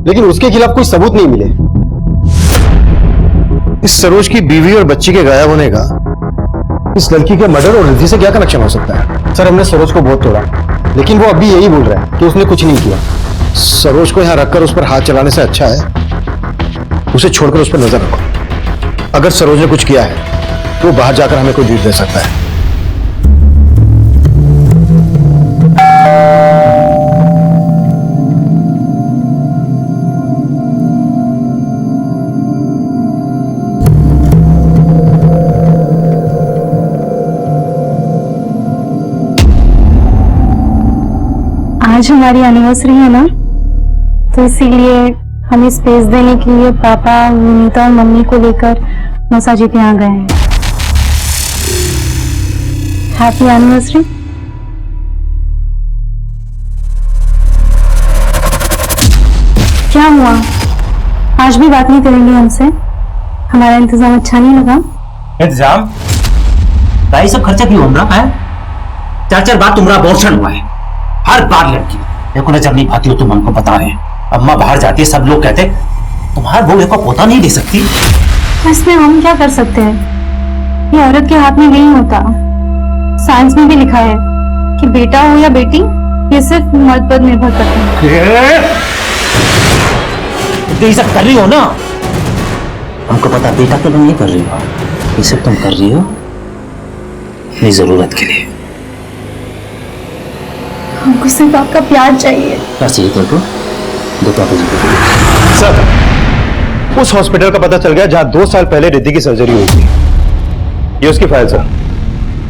लेकिन उसके खिलाफ कोई सबूत नहीं मिले। इस सरोज की बीवी और बच्ची के गायब होने का इस लड़की के मर्डर और रिद्धि से क्या कनेक्शन हो सकता है? सर, हमने सरोज को बहुत तोड़ा, लेकिन वो अभी यही बोल रहा है कि उसने कुछ नहीं किया। सरोज को यहाँ रखकर उस पर हाथ चलाने से अच्छा है उसे छोड़कर उस पर नजर रखो। अगर सरोज ने कुछ किया है तो बाहर जाकर हमें कोई लीड दे सकता है। आज हमारी एनिवर्सरी है ना, तो इसीलिए हमें स्पेस देने के लिए पापा, विनीता और मम्मी को लेकर मौसा जी के यहाँ गए हैं। Happy anniversary. क्या हुआ, आज भी बात नहीं करेंगे हमसे? हमारा इंतजाम अच्छा नहीं लगा? इंतजाम? भाई सब खर्चा क्यों हो रहा है? 4 बार तुम्हारा अबॉर्शन हुआ है, हर बार लड़की। देखो नजर नहीं पाती हो तुम, हमको पता है। अम्मा बाहर जाती है, सब लोग कहते तुम्हारा बहू को पोता नहीं दे सकती। इसमें हम क्या कर सकते हैं, ये औरत के हाथ में नहीं होता। साइंस में भी लिखा है कि बेटा हो या बेटी, ये सिर्फ मर्द पर निर्भर करता है। ये सब कर रही हो ना, हमको पता बेटा के लिए नहीं कर रही हो, ये सब तुम कर रही हो अपनी जरूरत के लिए। हमको सिर्फ आपका प्यार चाहिए। क्या चाहिए तुमको? सर, उस हॉस्पिटल का पता चल गया जहां 2 साल पहले रिद्धि की सर्जरी हुई थी। ये उसकी फाइल सर।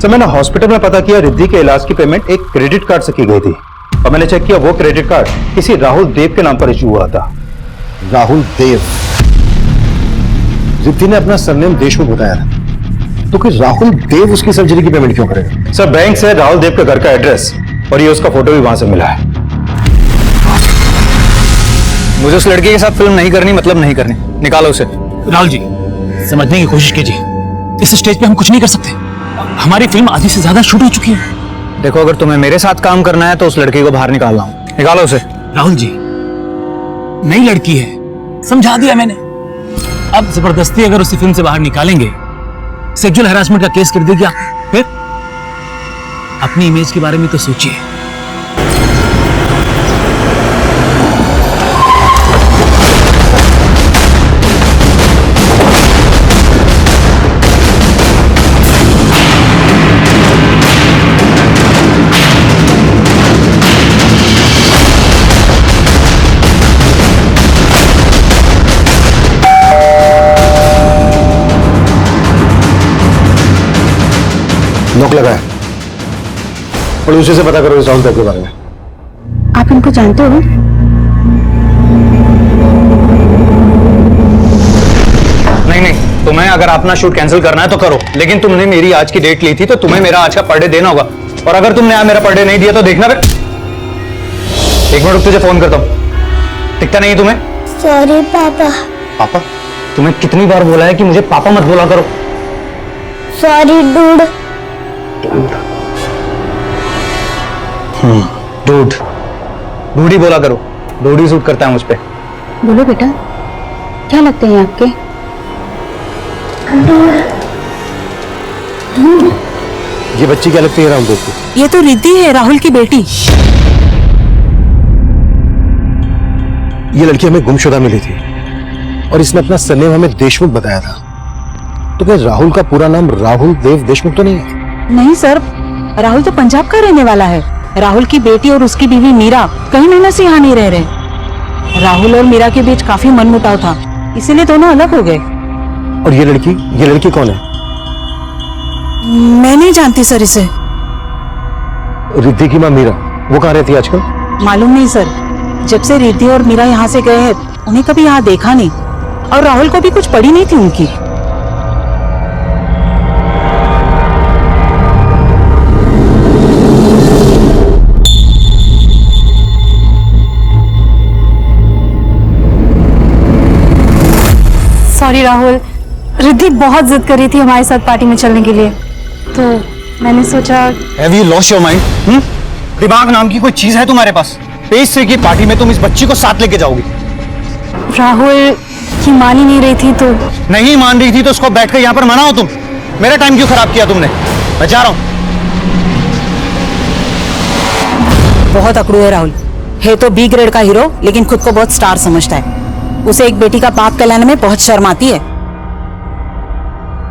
सर, मैंने हॉस्पिटल में पता किया रिद्धि के इलाज की पेमेंट एक क्रेडिट कार्ड से की गई थी, और मैंने चेक किया वो क्रेडिट कार्ड किसी राहुल देव के नाम पर इशू हुआ था। राहुल देव? रिद्धि ने अपना सरनेम देशमुख बताया था, तो कि राहुल देव उसकी सर्जरी की पेमेंट क्यों करेगा? सर, बैंक से राहुल देव के घर का एड्रेस और ये उसका फोटो भी वहां से मिला है। मुझे उस लड़के के साथ फिल्म नहीं करनी, मतलब नहीं करनी। निकालो उसे। राहुल जी, समझने की कोशिश कीजिए, इस स्टेज पे हम कुछ नहीं कर सकते। हमारी फिल्म आधी से ज्यादा शूट हो चुकी है। देखो, अगर तुम्हें मेरे साथ काम करना है तो उस लड़की को बाहर निकालना हूं। निकालो उसे। राहुल जी, नई लड़की है, समझा दिया मैंने। अब जबरदस्ती अगर उसे फिल्म से बाहर निकालेंगे, सेक्सुअल हैरासमेंट का केस कर देगा, फिर अपनी इमेज के बारे में तो सोचिए। नोक लगाया। पड़ोसी से पता करो इस राहुल के बारे में। आप इनको जानते हो? नहीं, तुम्हें अगर अपना शूट कैंसिल करना है तो करो, लेकिन तुमने मेरी आज की डेट ली थी तो तुम्हें मेरा आज का पर डे देना होगा। और अगर तुमने आज मेरा पर डे नहीं दिया तो देखना फिर। एक मिनट, तुझे फोन करता हूँ। टिकता नहीं तुम्हें? सॉरी पापा। पापा? तुम्हें कितनी बार बोला है कि मुझे पापा मत बोला करो। Sorry dude. Dude dude he बोला करो, डूड ही सूट करता है मुझ पे। बोलो बेटा, क्या लगते हैं आपके? ये बच्ची क्या लगती है राहुल को? ये तो रिद्धि है, राहुल की बेटी। ये लड़की हमें गुमशुदा मिली थी और इसने अपना सरनेम हमें देशमुख बताया था। तो क्या राहुल का पूरा नाम राहुल देव देशमुख तो नहीं है? नहीं सर, राहुल तो पंजाब का रहने वाला है। राहुल की बेटी और उसकी बीवी मीरा कई महीनों से यहाँ नहीं रह रहे। राहुल और मीरा के बीच काफी मनमुटाव था, इसीलिए दोनों अलग हो गए। और ये लड़की कौन है? मैं नहीं जानती सर इसे। रिद्धि की माँ मीरा, वो कहाँ रहती है आजकल? मालूम नहीं सर, जब से रिद्धि और मीरा यहाँ से गए हैं उन्हें कभी यहाँ देखा नहीं, और राहुल को भी कुछ पड़ी नहीं थी उनकी। सॉरी राहुल, रिद्धि बहुत जिद कर रही थी हमारे साथ पार्टी में चलने के लिए, तो मैंने सोचा। Have you lost your mind? दिमाग नाम की कोई चीज है तुम्हारे पास? 23 की पार्टी में तुम इस बच्ची को साथ लेके जाओगी? राहुल की मान ही नहीं रही थी तो। नहीं मान रही थी तो उसको बैठकर यहाँ पर मनाओ तुम। मेरा टाइम क्यों खराब किया तुमने? मैं जा रहा हूँ। बहुत अकड़ू है राहुल, है तो बी ग्रेड का हीरो लेकिन खुद को बहुत स्टार समझता है। उसे एक बेटी का बाप कहलाने में बहुत शर्म आती है।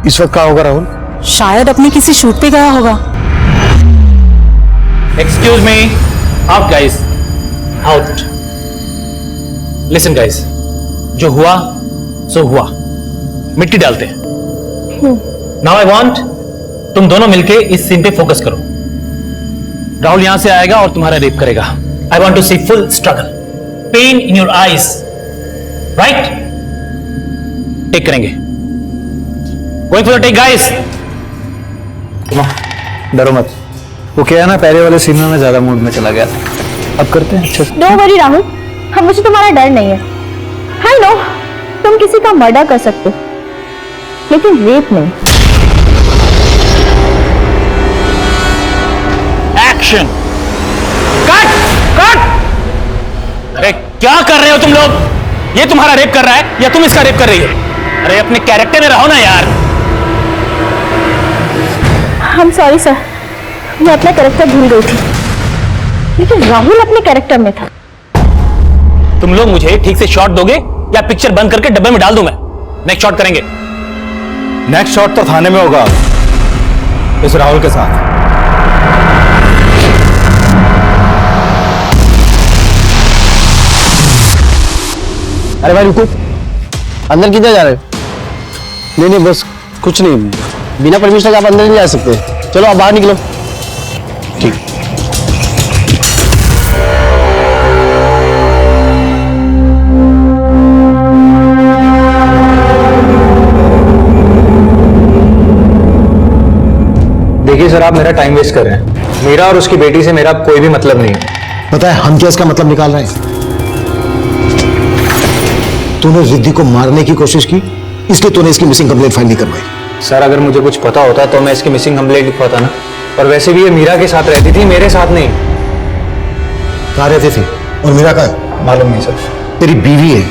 इस वक्त कहाँ होगा राहुल? शायद अपने किसी शूट पे गया होगा। Excuse me, out guys, out. Listen guys, जो हुआ सो हुआ, मिट्टी डालते हैं। Now I want तुम दोनों मिलके इस सीन पे फोकस करो। राहुल यहां से आएगा और तुम्हारा रेप करेगा। I want to see full struggle, pain in your eyes, right? Take करेंगे। Going for the take guys. डरो मत, वो क्या है ना, पहले वाले सीन में मैं ज्यादा मूड में चला गया था। अब करते हैं अच्छे से। डोंट वरी राहुल, हम मुझे तुम्हारा डर नहीं है। आई नो तुम किसी का मर्डर कर सकते हो, लेकिन रेप नहीं। Action, cut cut. अरे क्या कर रहे हो तुम लोग? ये तुम्हारा रेप कर रहा है या तुम इसका रेप कर रही हो? अरे अपने कैरेक्टर में रहो ना यार। I'm sorry सर, मैं अपना कैरेक्टर भूल गई थी, लेकिन राहुल अपने कैरेक्टर में था। तुम लोग मुझे ठीक से शॉट दोगे या पिक्चर बंद करके डब्बे में डाल दूं मैं? नेक्स्ट शॉट करेंगे। नेक्स्ट शॉट तो थाने में होगा इस राहुल के साथ। अरे भाई रुको, अंदर किधर जा रहे हो? नहीं बस कुछ नहीं, बिना परमिशन के आप अंदर नहीं जा सकते। चलो आप बाहर निकलो। ठीक। देखिए सर, आप मेरा टाइम वेस्ट कर रहे हैं। मीरा और उसकी बेटी से मेरा कोई भी मतलब नहीं है। पता है हम क्या इसका मतलब निकाल रहे हैं? तूने रिद्धि को मारने की कोशिश की, इसलिए तूने इसकी मिसिंग कंप्लेंट फाइल नहीं करवाई। सर अगर मुझे कुछ पता होता तो मैं इसकी मिसिंग कंप्लेंट लिखवाता ना। और वैसे भी ये मीरा के साथ रहती थी, मेरे साथ नहीं। कहाँ रहती थी और मीरा कहाँ है? मालूम नहीं सर। तेरी बीवी है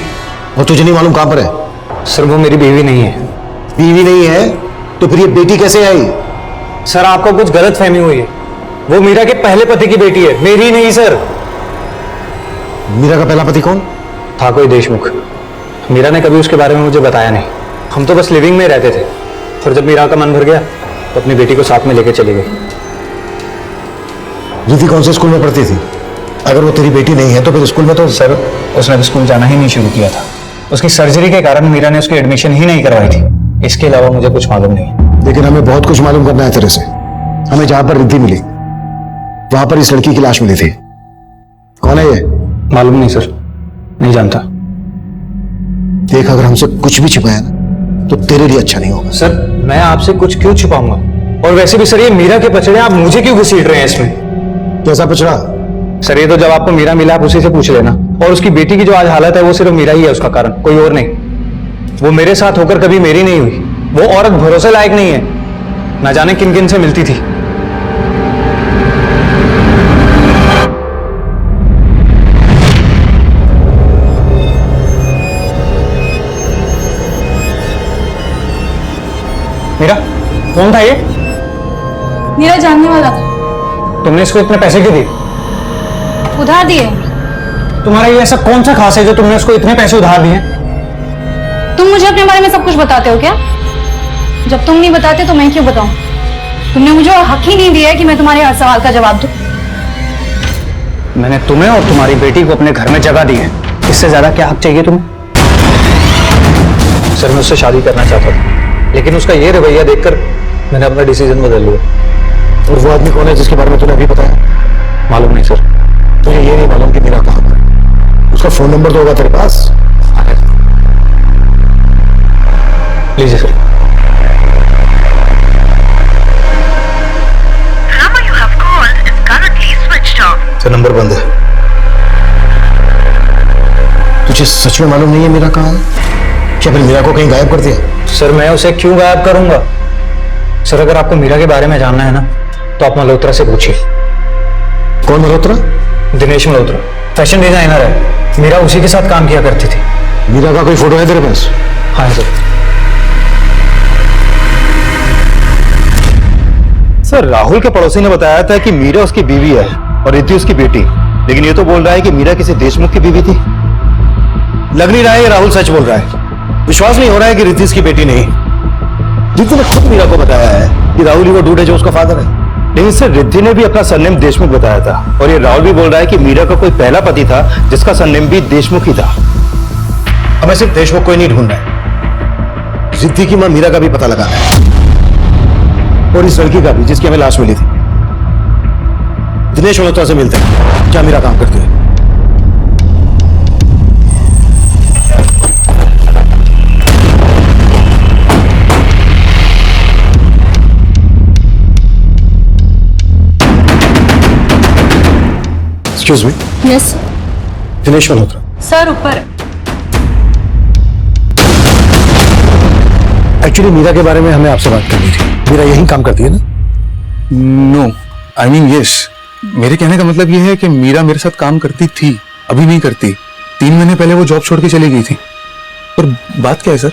और तुझे नहीं मालूम कहाँ पर है? सर वो मेरी बीवी नहीं है। बीवी नहीं है तो फिर ये बेटी कैसे आई? सर आपको कुछ गलत फहमी हुई है। वो मीरा के पहले पति की बेटी है, मेरी नहीं सर। मीरा का पहला पति कौन था? कोई देशमुख। मीरा ने कभी उसके बारे में मुझे बताया नहीं। हम तो बस लिविंग में रहते थे, और जब मीरा का मन भर गया तो अपनी बेटी को साथ में लेके चली गई। रिद्धि कौन से स्कूल में पढ़ती थी? अगर वो तेरी बेटी नहीं है तो फिर स्कूल में तो। सर उसने स्कूल जाना ही नहीं शुरू किया था। उसकी सर्जरी के कारण मीरा ने उसकी एडमिशन ही नहीं करवाई थी। इसके अलावा मुझे कुछ मालूम नहीं। लेकिन हमें बहुत कुछ मालूम करना है तेरे से। हमें जहां पर रिद्धि मिली वहां पर इस लड़की की लाश मिली थी। कौन है ये? मालूम नहीं सर, नहीं जानता। देख, अगर हमसे कुछ भी छिपाया ना तो तेरे लिए अच्छा नहीं होगा। सर मैं आपसे कुछ क्यों छुपाऊंगा? और वैसे भी सर ये मीरा के पचड़े आप मुझे क्यों घसीट रहे हैं इसमें? कैसा पचड़ा? सर ये तो जब आपको मीरा मिला आप उसी से पूछ लेना। और उसकी बेटी की जो आज हालत है वो सिर्फ मीरा ही है उसका कारण, कोई और नहीं। वो मेरे साथ होकर कभी मेरी नहीं हुई। वो औरत भरोसे लायक नहीं है, ना जाने किन किन से मिलती थी। मीरा, कौन था ये? मेरा जानने वाला था। तुमने इसको इतने पैसे क्यों दिए? उधार दिए। तुम्हारा ये ऐसा कौन सा खास है जो तुमने उसको इतने पैसे उधार दिए? तुम मुझे अपने बारे में सब कुछ बताते हो क्या? जब तुम नहीं बताते तो मैं क्यों बताऊं? तुमने मुझे हक ही नहीं दिया है कि मैं तुम्हारे हर सवाल का जवाब दूं। मैंने तुम्हें और तुम्हारी बेटी को अपने घर में जगह दी है, इससे ज्यादा क्या हक चाहिए तुम्हें? सर मैं उससे शादी करना चाहता था, लेकिन उसका ये रवैया देखकर मैंने अपना डिसीजन बदल लिया। और वो आदमी कौन है जिसके बारे में तूने अभी बताया? मालूम नहीं सर। तुझे ये नहीं मालूम कि मीरा कहाँ पर है? उसका फोन नंबर तो होगा तेरे पास? लीजिए सर। सर नंबर बंद है। तुझे सच में मालूम नहीं है मीरा कहाँ है? क्या फिर मीरा को कहीं गायब कर दिया? सर मैं उसे क्यों गायब करूंगा? सर अगर आपको मीरा के बारे में जानना है ना तो आप मल्होत्रा से पूछिए। कौन मल्होत्रा? दिनेश मल्होत्रा, फैशन डिजाइनर है। मीरा उसी के साथ काम किया करती थी। मीरा का कोई फोटो है तेरे पास? हाँ सर। सर राहुल के पड़ोसी ने बताया था कि मीरा उसकी बीवी है और रिद्धि उसकी बेटी, लेकिन ये तो बोल रहा है कि मीरा किसी देशमुख की बीवी थी। लग नहीं रहा है ये राहुल सच बोल रहा है। विश्वास नहीं हो रहा है कि रिद्धि इसकी बेटी नहीं। रिद्धि ने खुद मीरा को बताया है कि राहुल ही वो डूड है जो उसका फादर है। लेकिन सर रिद्धि ने भी अपना सरनेम देशमुख बताया था, और ये राहुल भी बोल रहा है कि मीरा का कोई पहला पति था जिसका सरनेम भी देशमुख ही था। हमें सिर्फ देशमुख कोई नहीं ढूंढना है, रिद्धि की मां मीरा का भी पता लगाना है, और इस लड़की का भी जिसकी हमें लाश मिली थी। दिनेश मल्होत्रा से मिलते हैं, क्या मीरा काम करती है। Excuse me. Yes Dinesh Malhotra. Sir ऊपर। एक्चुअली मीरा के बारे में हमें आपसे बात करनी थी। मीरा यही काम करती है ना? No, I mean yes. मेरे कहने का मतलब यह है कि मीरा मेरे साथ काम करती थी, अभी नहीं करती। 3 महीने पहले वो जॉब छोड़ के चली गई थी। पर बात क्या है सर?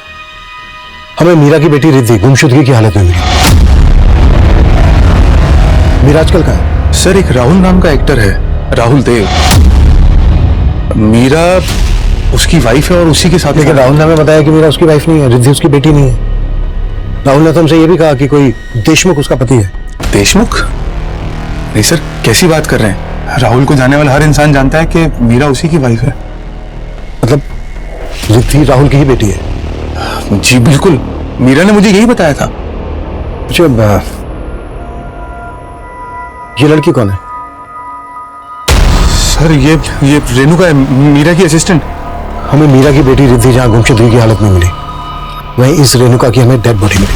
हमें मीरा की बेटी रिद्धि गुमशुदगी की हालत में मिली। मीरा आजकल कहाँ है? सर एक राहुल नाम का एक्टर है, राहुल देव। मीरा उसकी वाइफ है और उसी के साथ। लेकिन राहुल ने हमें बताया कि मीरा उसकी वाइफ नहीं है, रिद्धि उसकी बेटी नहीं है। राहुल ने तो हमसे ये भी कहा कि कोई देशमुख उसका पति है। देशमुख? नहीं सर, कैसी बात कर रहे हैं? राहुल को जाने वाला हर इंसान जानता है कि मीरा उसी की वाइफ है। मतलब रिद्धि राहुल की ही बेटी है? जी बिल्कुल, मीरा ने मुझे यही बताया था। अच्छा, ये लड़की कौन है? सर ये रेणुका है, मीरा की असिस्टेंट। हमें मीरा की बेटी रिद्धि जहां गुमशुदगी की हालत में मिली, वहीं इस रेणुका की हमें डेड बॉडी मिली।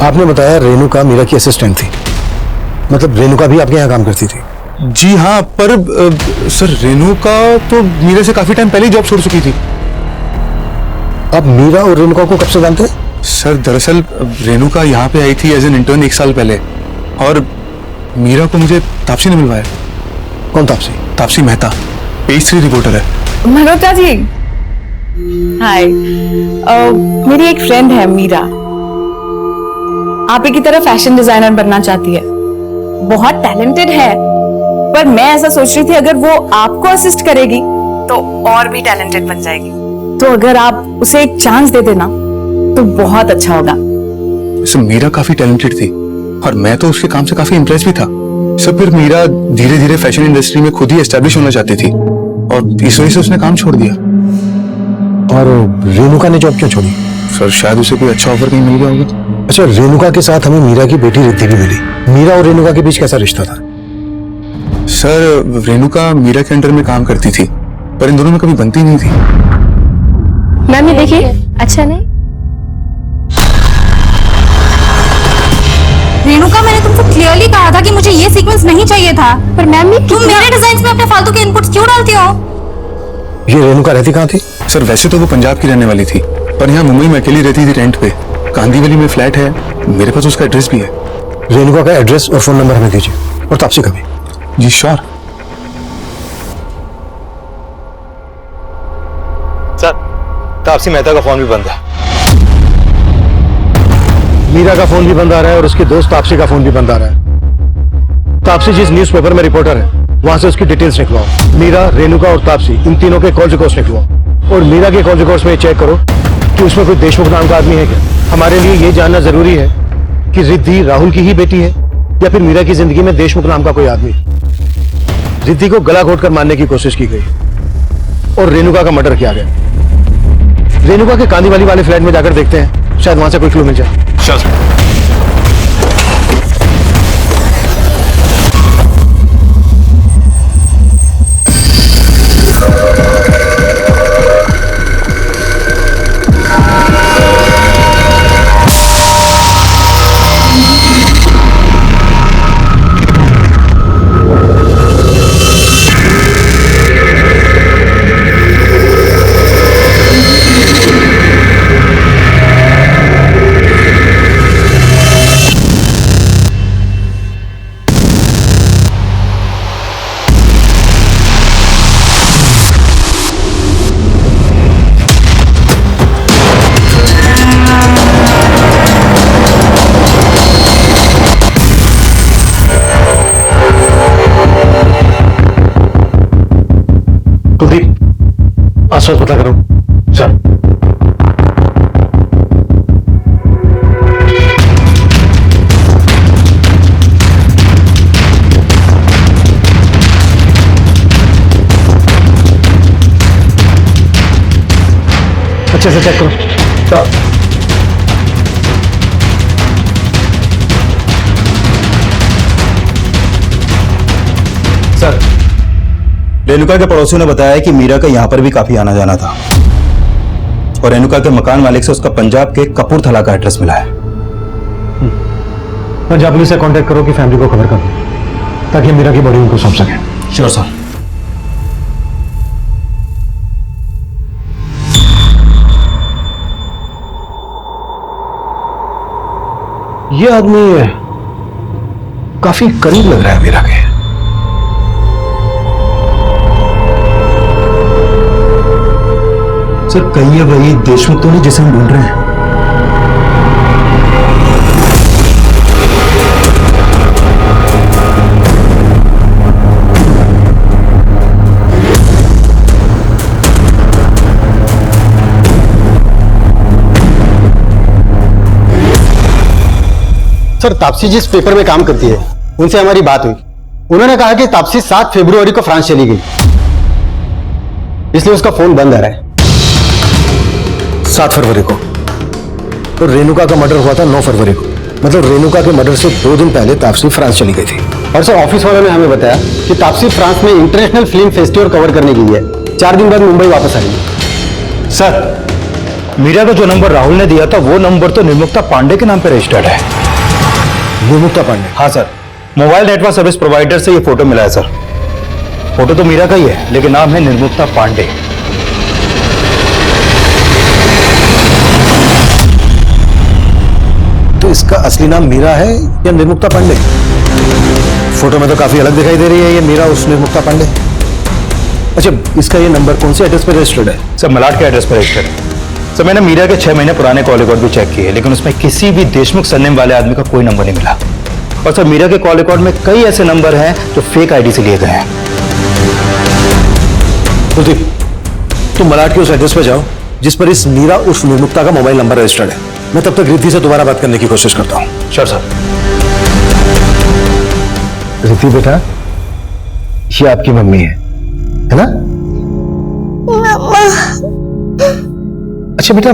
आपने बताया रेणुका मीरा की असिस्टेंट थी, मतलब रेणुका भी आपके यहाँ काम करती थी? जी हाँ, पर सर रेणुका तो मीरा से काफी टाइम पहले ही जॉब छोड़ चुकी थी। आप मीरा और रेणुका को कब से जानते हैं? सर दरअसल रेणुका यहाँ पे आई थी एज एन इंटर्न 1 साल पहले, और मीरा को मुझे तापसी ने मिलवाया। कौन तापसी? तापसी मेहता, पेज 3 रिपोर्टर है। मल्होत्रा जी, हाय। मेरी एक फ्रेंड है मीरा, आप ही की तरह फैशन डिजाइनर बनना चाहती है। बहुत टैलेंटेड है, पर मैं ऐसा सोच रही थी अगर वो आपको असिस्ट करेगी तो और भी टैलेंटेड बन जाएगी। तो अगर आप उसे एक चांस दे देना तो बहुत अच्छा होगा। सर मीरा काफी टैलेंटेड थी और मैं तो उसके काम से काफी इम्प्रेस भी था। सब फिर मीरा धीरे धीरे फैशन इंडस्ट्री में खुद ही एस्टेब्लिश होना चाहती थी और इस वजह से उसने काम छोड़ दिया। और रेणुका ने जॉब क्यों छोड़ी? सर शायद उसे कोई अच्छा ऑफर कहीं मिल गया होगा। अच्छा, रेणुका के साथ हमें मीरा की बेटी रिद्धि भी मिली। मीरा और रेणुका के बीच कैसा रिश्ता था? सर, रेणुका मीरा के अंडर में काम करती थी, पर इन दोनों में कभी बनती नहीं थी। मैम ये देखिए, अच्छा नहीं? रेणुका, मैंने तुमको क्लियरली कहा था कि मुझे ये सीक्वेंस नहीं चाहिए था। पर मैम तुम मेरे डिजाइन में अपने फालतू के इनपुट्स क्यों डालती हो? ये रेणुका रहती कहाँ थी? सर, वैसे तो वो पंजाब की रहने वाली थी, पर यहाँ मुंबई में अकेली रहती थी रेंट पे। कांदीवली में फ्लैट है, मेरे पास उसका एड्रेस भी है। रेणुका का एड्रेस और फोन नंबर हमें दीजिए, और तापसी का भी। जी श्योर। सर, तापसी मेहता का फोन भी बंद है। मीरा का फोन भी बंद आ रहा है और उसके दोस्त तापसी का फोन भी बंद आ रहा है। तापसी जिस न्यूज़पेपर में रिपोर्टर है, वहां से उसकी डिटेल्स निकलवाओ। मीरा, रेणुका और तापसी, इन तीनों के कॉल रिकॉर्ड्स निकलवाओ। और मीरा के कॉल रिकॉर्ड्स में चेक करो कि उसमें कोई देशमुख नाम का आदमी है क्या। हमारे लिए ये जानना जरूरी है कि रिद्धि राहुल की ही बेटी है या फिर मीरा की जिंदगी में देशमुख नाम का कोई आदमी। रिद्धि को गला घोट कर मारने की कोशिश की गई और रेणुका का मर्डर किया गया। रेणुका के कांदीवली वाले फ्लैट में जाकर देखते हैं, शायद वहां से कोई क्लू मिल जाए। आसपास पता करो। सर, अच्छे से चेक करो। सर, रेणुका के पड़ोसियों ने बताया कि मीरा का यहाँ पर भी काफी आना जाना था और रेणुका के मकान मालिक से उसका पंजाब के कपूरथला का एड्रेस मिला है। पंजाब पुलिस से कांटेक्ट करो कि फैमिली को खबर कर दो ताकि मीरा की बॉडी उनको सौंप सके। Sure sir. ये आदमी काफी करीब लग रहा है मीरा के। सर, कहीं ये वही देशमुख तो नहीं जिसे हम ढूंढ रहे हैं? सर, तापसी जिस पेपर में काम करती है उनसे हमारी बात हुई। उन्होंने कहा कि तापसी 7 फरवरी को फ्रांस चली गई, इसलिए उसका फोन बंद आ रहा है। 7 फरवरी को। तो रेणुका का मर्डर हुआ था 9 फरवरी को, मतलब रेणुका के मर्डर से 2 दिन पहले तापसी फ्रांस चली गई थी। और सर, ऑफिस वालों ने हमें बताया कि तापसी फ्रांस में इंटरनेशनल फिल्म फेस्टिवल कवर करने गई है। 4 दिन बाद मुंबई वापस आएगी। सर, मीरा का जो नंबर राहुल ने दिया था वो नंबर तो निर्मुक्ता पांडे के नाम पर रजिस्टर्ड है। निर्मुक्ता पांडे? हाँ sir, mobile network service provider से ये फोटो मिला है सर। फोटो तो मीरा का ही है, लेकिन नाम है निर्मुक्ता पांडे। तो इसका असली नाम मीरा है या निर्मुक्ता पांडे? फोटो में तो काफी अलग दिखाई दे रही है ये मीरा उस निर्मुक्ता पांडे। अच्छा, इसका ये नंबर कौन से एड्रेस पर रजिस्टर्ड है? सर, मलाड के एड्रेस पर रजिस्टर्ड है। सर, मैंने मीरा के 6 महीने पुराने कॉल रिकॉर्ड भी चेक किए, लेकिन उसमें किसी भी देशमुख सरनेम वाले आदमी का कोई नंबर नहीं मिला। और सर, मीरा के कॉल रिकॉर्ड में कई ऐसे नंबर हैं जो फेक आईडी से लिए गए हैं। कुलदीप, तुम मलाड के उस एड्रेस पर जाओ जिस पर इस मीरा उर्फ निर्मुक्ता का मोबाइल नंबर रजिस्टर्ड है। मैं तब तक रिद्धि से दोबारा बात करने की कोशिश करता हूँ। Sure sir. रिद्धि बेटा, ये आपकी मम्मी है ना? अच्छा बेटा,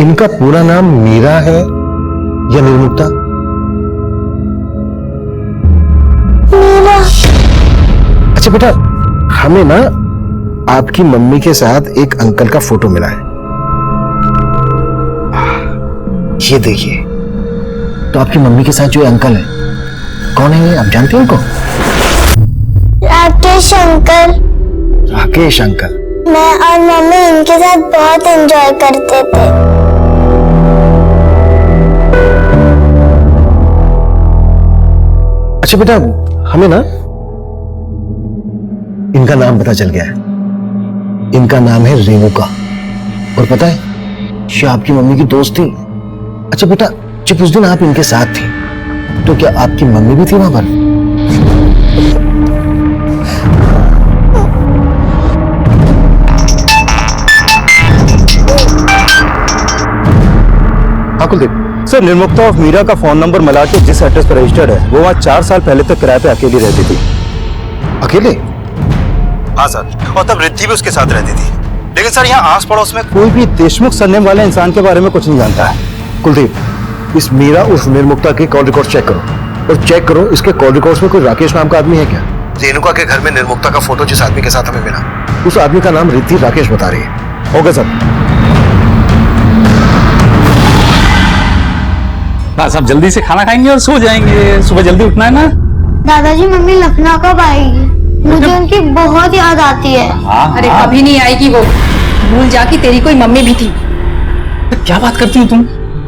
इनका पूरा नाम मीरा है या निर्मुक्ता? अच्छा बेटा, हमें ना आपकी मम्मी के साथ एक अंकल का फोटो मिला है। ये देखिए, तो आपकी मम्मी के साथ जो अंकल है, कौन है ये? आप जानते हो उनको? राकेश अंकल। राकेश अंकल। मैं और मम्मी इनके साथ बहुत एंजॉय करते थे। अच्छा बेटा, हमें ना इनका नाम पता चल गया है। इनका नाम है रेणुका। और पता है, ये आपकी मम्मी की दोस्त थी। अच्छा बेटा, जब उस दिन आप इनके साथ थी, तो क्या आपकी मम्मी भी थी वहां पर? हाँ कुलदीप सर, निर्मुक्ता ऑफ मीरा का फोन नंबर मलाड के जिस एड्रेस पर रजिस्टर्ड है, वो वहाँ 4 साल पहले तक किराए पे अकेली रहती थी। अकेले? हाँ सर, और तब रिद्धि भी उसके साथ रहती थी। लेकिन सर, यहाँ आस पड़ोस में कोई भी देशमुख सरनेम वाले इंसान के बारे में कुछ नहीं जानता है। कुलदीप, इस मीरा उस निर्मुक्ता के कॉल रिकॉर्ड चेक करो, और चेक करो इसके कॉल रिकॉर्ड्स में कोई राकेश नाम का आदमी है क्या? रेणुका के घर में निर्मुक्ता का फोटो जिस आदमी के साथ हमें मिला, उस आदमी का नाम रिद्धि राकेश बता रही है। Okay sir. बस अब जल्दी से खाना खाएंगे और सो जाएंगे, सुबह जल्दी उठना है ना। दादाजी, मम्मी लखनऊ कब आएगी? मुझे उनकी बहुत याद आती है। अरे कभी नहीं आएगी वो, भूल जा कि तेरी कोई मम्मी भी थी। क्या बात करती हो तुम?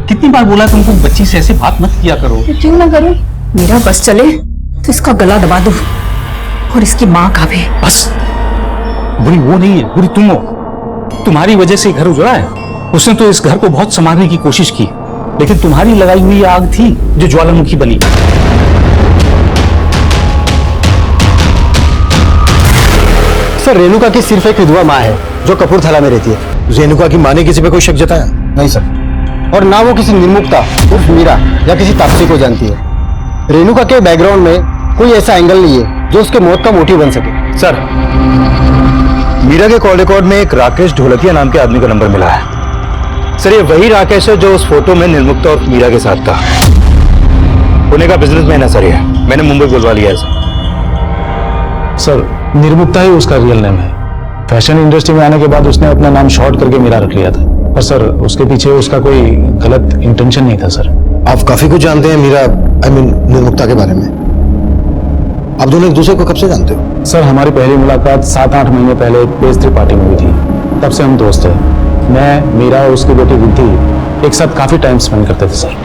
कितनी बार बोला तुमको बच्ची से ऐसे बात मत किया करो। क्यों ना करूं? मेरा बस चले तो इसका गला दबा दो, और इसकी माँ का भी। बस, बुरी वो नहीं है, बुरी तुम हो। तुम्हारी वजह से घर उजड़ा है। उसने तो इस घर को बहुत संभालने की कोशिश की, लेकिन तुम्हारी लगाई हुई आग थी जो ज्वालामुखी बनी। सर, रेणुका की सिर्फ एक विधवा माँ है जो कपूरथला में रहती है। रेणुका की माँ ने किसी पे कोई शक जताया? नहीं सर, और ना वो किसी निर्मुक्ता उर्फ मीरा या किसी तापसी को जानती है। रेणुका के बैकग्राउंड में कोई ऐसा एंगल नहीं है जो उसके मौत का मोटिव बन सके। सर, मीरा के कॉल रिकॉर्ड में एक राकेश ढोलकिया नाम के आदमी का नंबर मिला है। सर, ये वही राकेश है जो उस फोटो में निर्मुक्ता और मीरा के साथ था। पुणे का बिजनेसमैन है सर ये, मैंने मुंबई बुलवा लिया है सर, निर्मुक्ता ही उसका रियल नेम है। फैशन इंडस्ट्री में आने के बाद उसने अपना नाम शॉर्ट करके मीरा रख लिया था, पर सर उसके पीछे उसका कोई गलत इंटेंशन नहीं था सर। आप काफी कुछ जानते हैं मीरा, निर्मुक्ता के बारे में। आप दोनों एक दूसरे को कब से जानते हो? सर, हमारी पहली मुलाकात 7-8 महीने पहले एक पेस्ट्री पार्टी में हुई थी। तब से हम दोस्त हैं। मैं, मीरा और उसकी बेटी रिद्धि एक साथ काफी टाइम स्पेंड करते थे सर।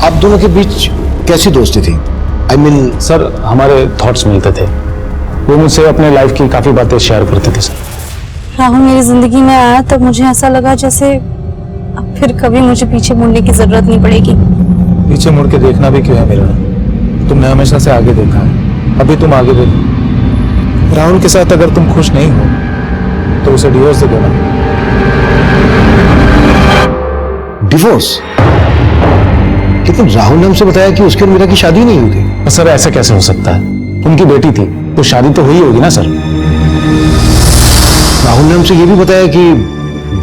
आप दोनों के बीच कैसी दोस्ती थी? सर, हमारे थॉट्स मिलते थे। वो मुझसे अपने लाइफ की काफी बातें शेयर करते थे सर। राहुल मेरी जिंदगी में आया तब मुझे ऐसा लगा जैसे अब फिर कभी मुझे पीछे मुड़ने की जरूरत नहीं पड़ेगी। पीछे मुड़ के देखना भी क्यों है मीरा? तुमने हमेशा से आगे देखा है, अभी तुम आगे देखो। राहुल के साथ अगर तुम खुश नहीं हो तो उसे डिवोर्स दे देना। डिवोर्स? लेकिन राहुल ने हमसे बताया कि उसके और मीरा की शादी नहीं हुई थी। सर, ऐसा कैसे हो सकता है? उनकी बेटी थी तो शादी तो हुई होगी ना सर। राहुल ने हमसे ये भी बताया कि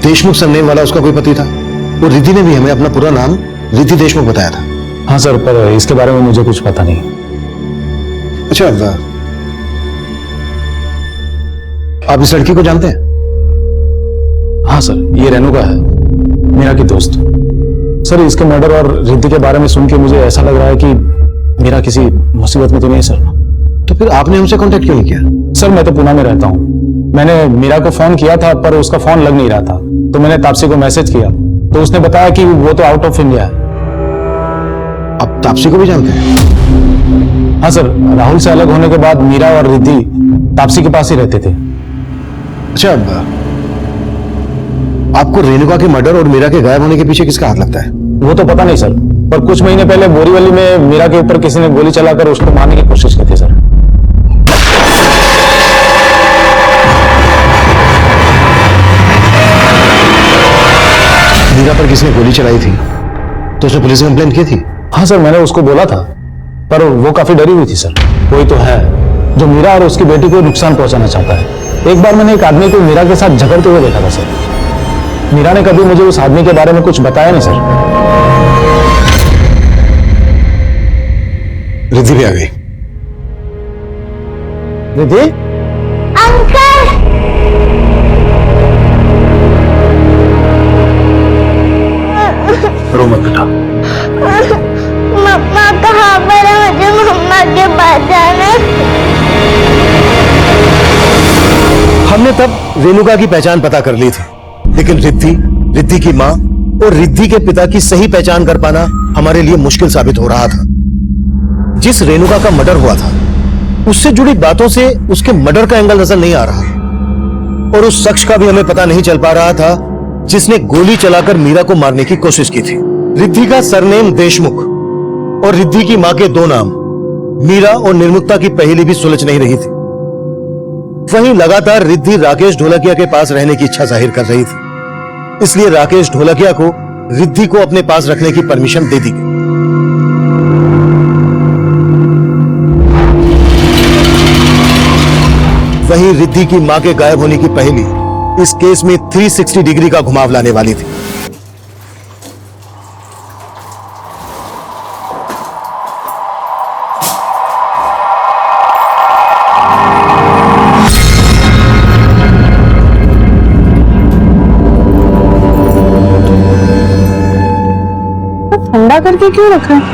देशमुख सरनेम वाला उसका कोई पति था, और रिद्धि ने भी हमें अपना पूरा नाम रिद्धि देशमुख बताया था। हाँ सर, पर इसके बारे में मुझे कुछ पता नहीं। अच्छा, आप इस लड़की को जानते हैं? हाँ सर, ये रेणुका है, मीरा की दोस्त। सर, इसके मर्डर और रिद्धि के बारे में सुन के मुझे ऐसा लग रहा है कि मीरा किसी मुसीबत में तो नहीं सर। तो फिर आपने हमसे कांटेक्ट क्यों नहीं किया? सर, मैं तो पुणे में रहता हूँ। मैंने मीरा को फोन किया था पर उसका फोन लग नहीं रहा था, तो मैंने तापसी को मैसेज किया तो उसने बताया कि वो तो आउट ऑफ इंडिया है। आप तापसी को भी जानते हैं? हाँ सर, राहुल से अलग होने के बाद मीरा और रिद्धि तापसी के पास ही रहते थे। अच्छा, आपको रेणुका के मर्डर और मीरा के गायब होने के पीछे किसका हाथ लगता है? वो तो पता नहीं सर, पर कुछ महीने पहले बोरीवली में मीरा के ऊपर किसी ने गोली चलाकर उसको मारने की कोशिश की थी सर। मीरा पर किसी ने गोली चलाई थी तो उसने पुलिस में कंप्लेंट की थी? हाँ सर, मैंने उसको बोला था, पर वो काफी डरी हुई थी सर। कोई तो है जो मीरा और उसकी बेटी को नुकसान पहुंचाना चाहता है। एक बार मैंने एक आदमी को मीरा के साथ झगड़ते हुए देखा था सर। मीरा ने कभी मुझे उस आदमी के बारे में कुछ बताया नहीं सर। रिद्धि भी आ गई। रिद्धि, रो मत बेटा। मम्मा कहाँ पर है? मुझे मम्मा के पास जाना है। हमने तब रेणुका की पहचान पता कर ली थी, लेकिन रिद्धि की मां और रिद्धि के पिता की सही पहचान कर पाना हमारे लिए मुश्किल साबित हो रहा था। जिस रेणुका का मर्डर हुआ था, उससे जुड़ी बातों से उसके मर्डर का एंगल नजर नहीं आ रहा, और उस शख्स का भी हमें पता नहीं चल पा रहा था जिसने गोली चलाकर मीरा को मारने की कोशिश की थी। रिद्धि का सरनेम देशमुख और रिद्धि की मां के दो नाम, मीरा और निर्मुक्ता की पहेली भी सुलझ नहीं रही थी। वहीं लगातार रिद्धि राकेश ढोलकिया के पास रहने की इच्छा जाहिर कर रही थी, इसलिए राकेश ढोलकिया को रिद्धि को अपने पास रखने की परमिशन दे दी गई। वहीं रिद्धि की मां के गायब होने की पहेली इस केस में 360 डिग्री का घुमाव लाने वाली थी। ठंडा करके क्यों रखा है?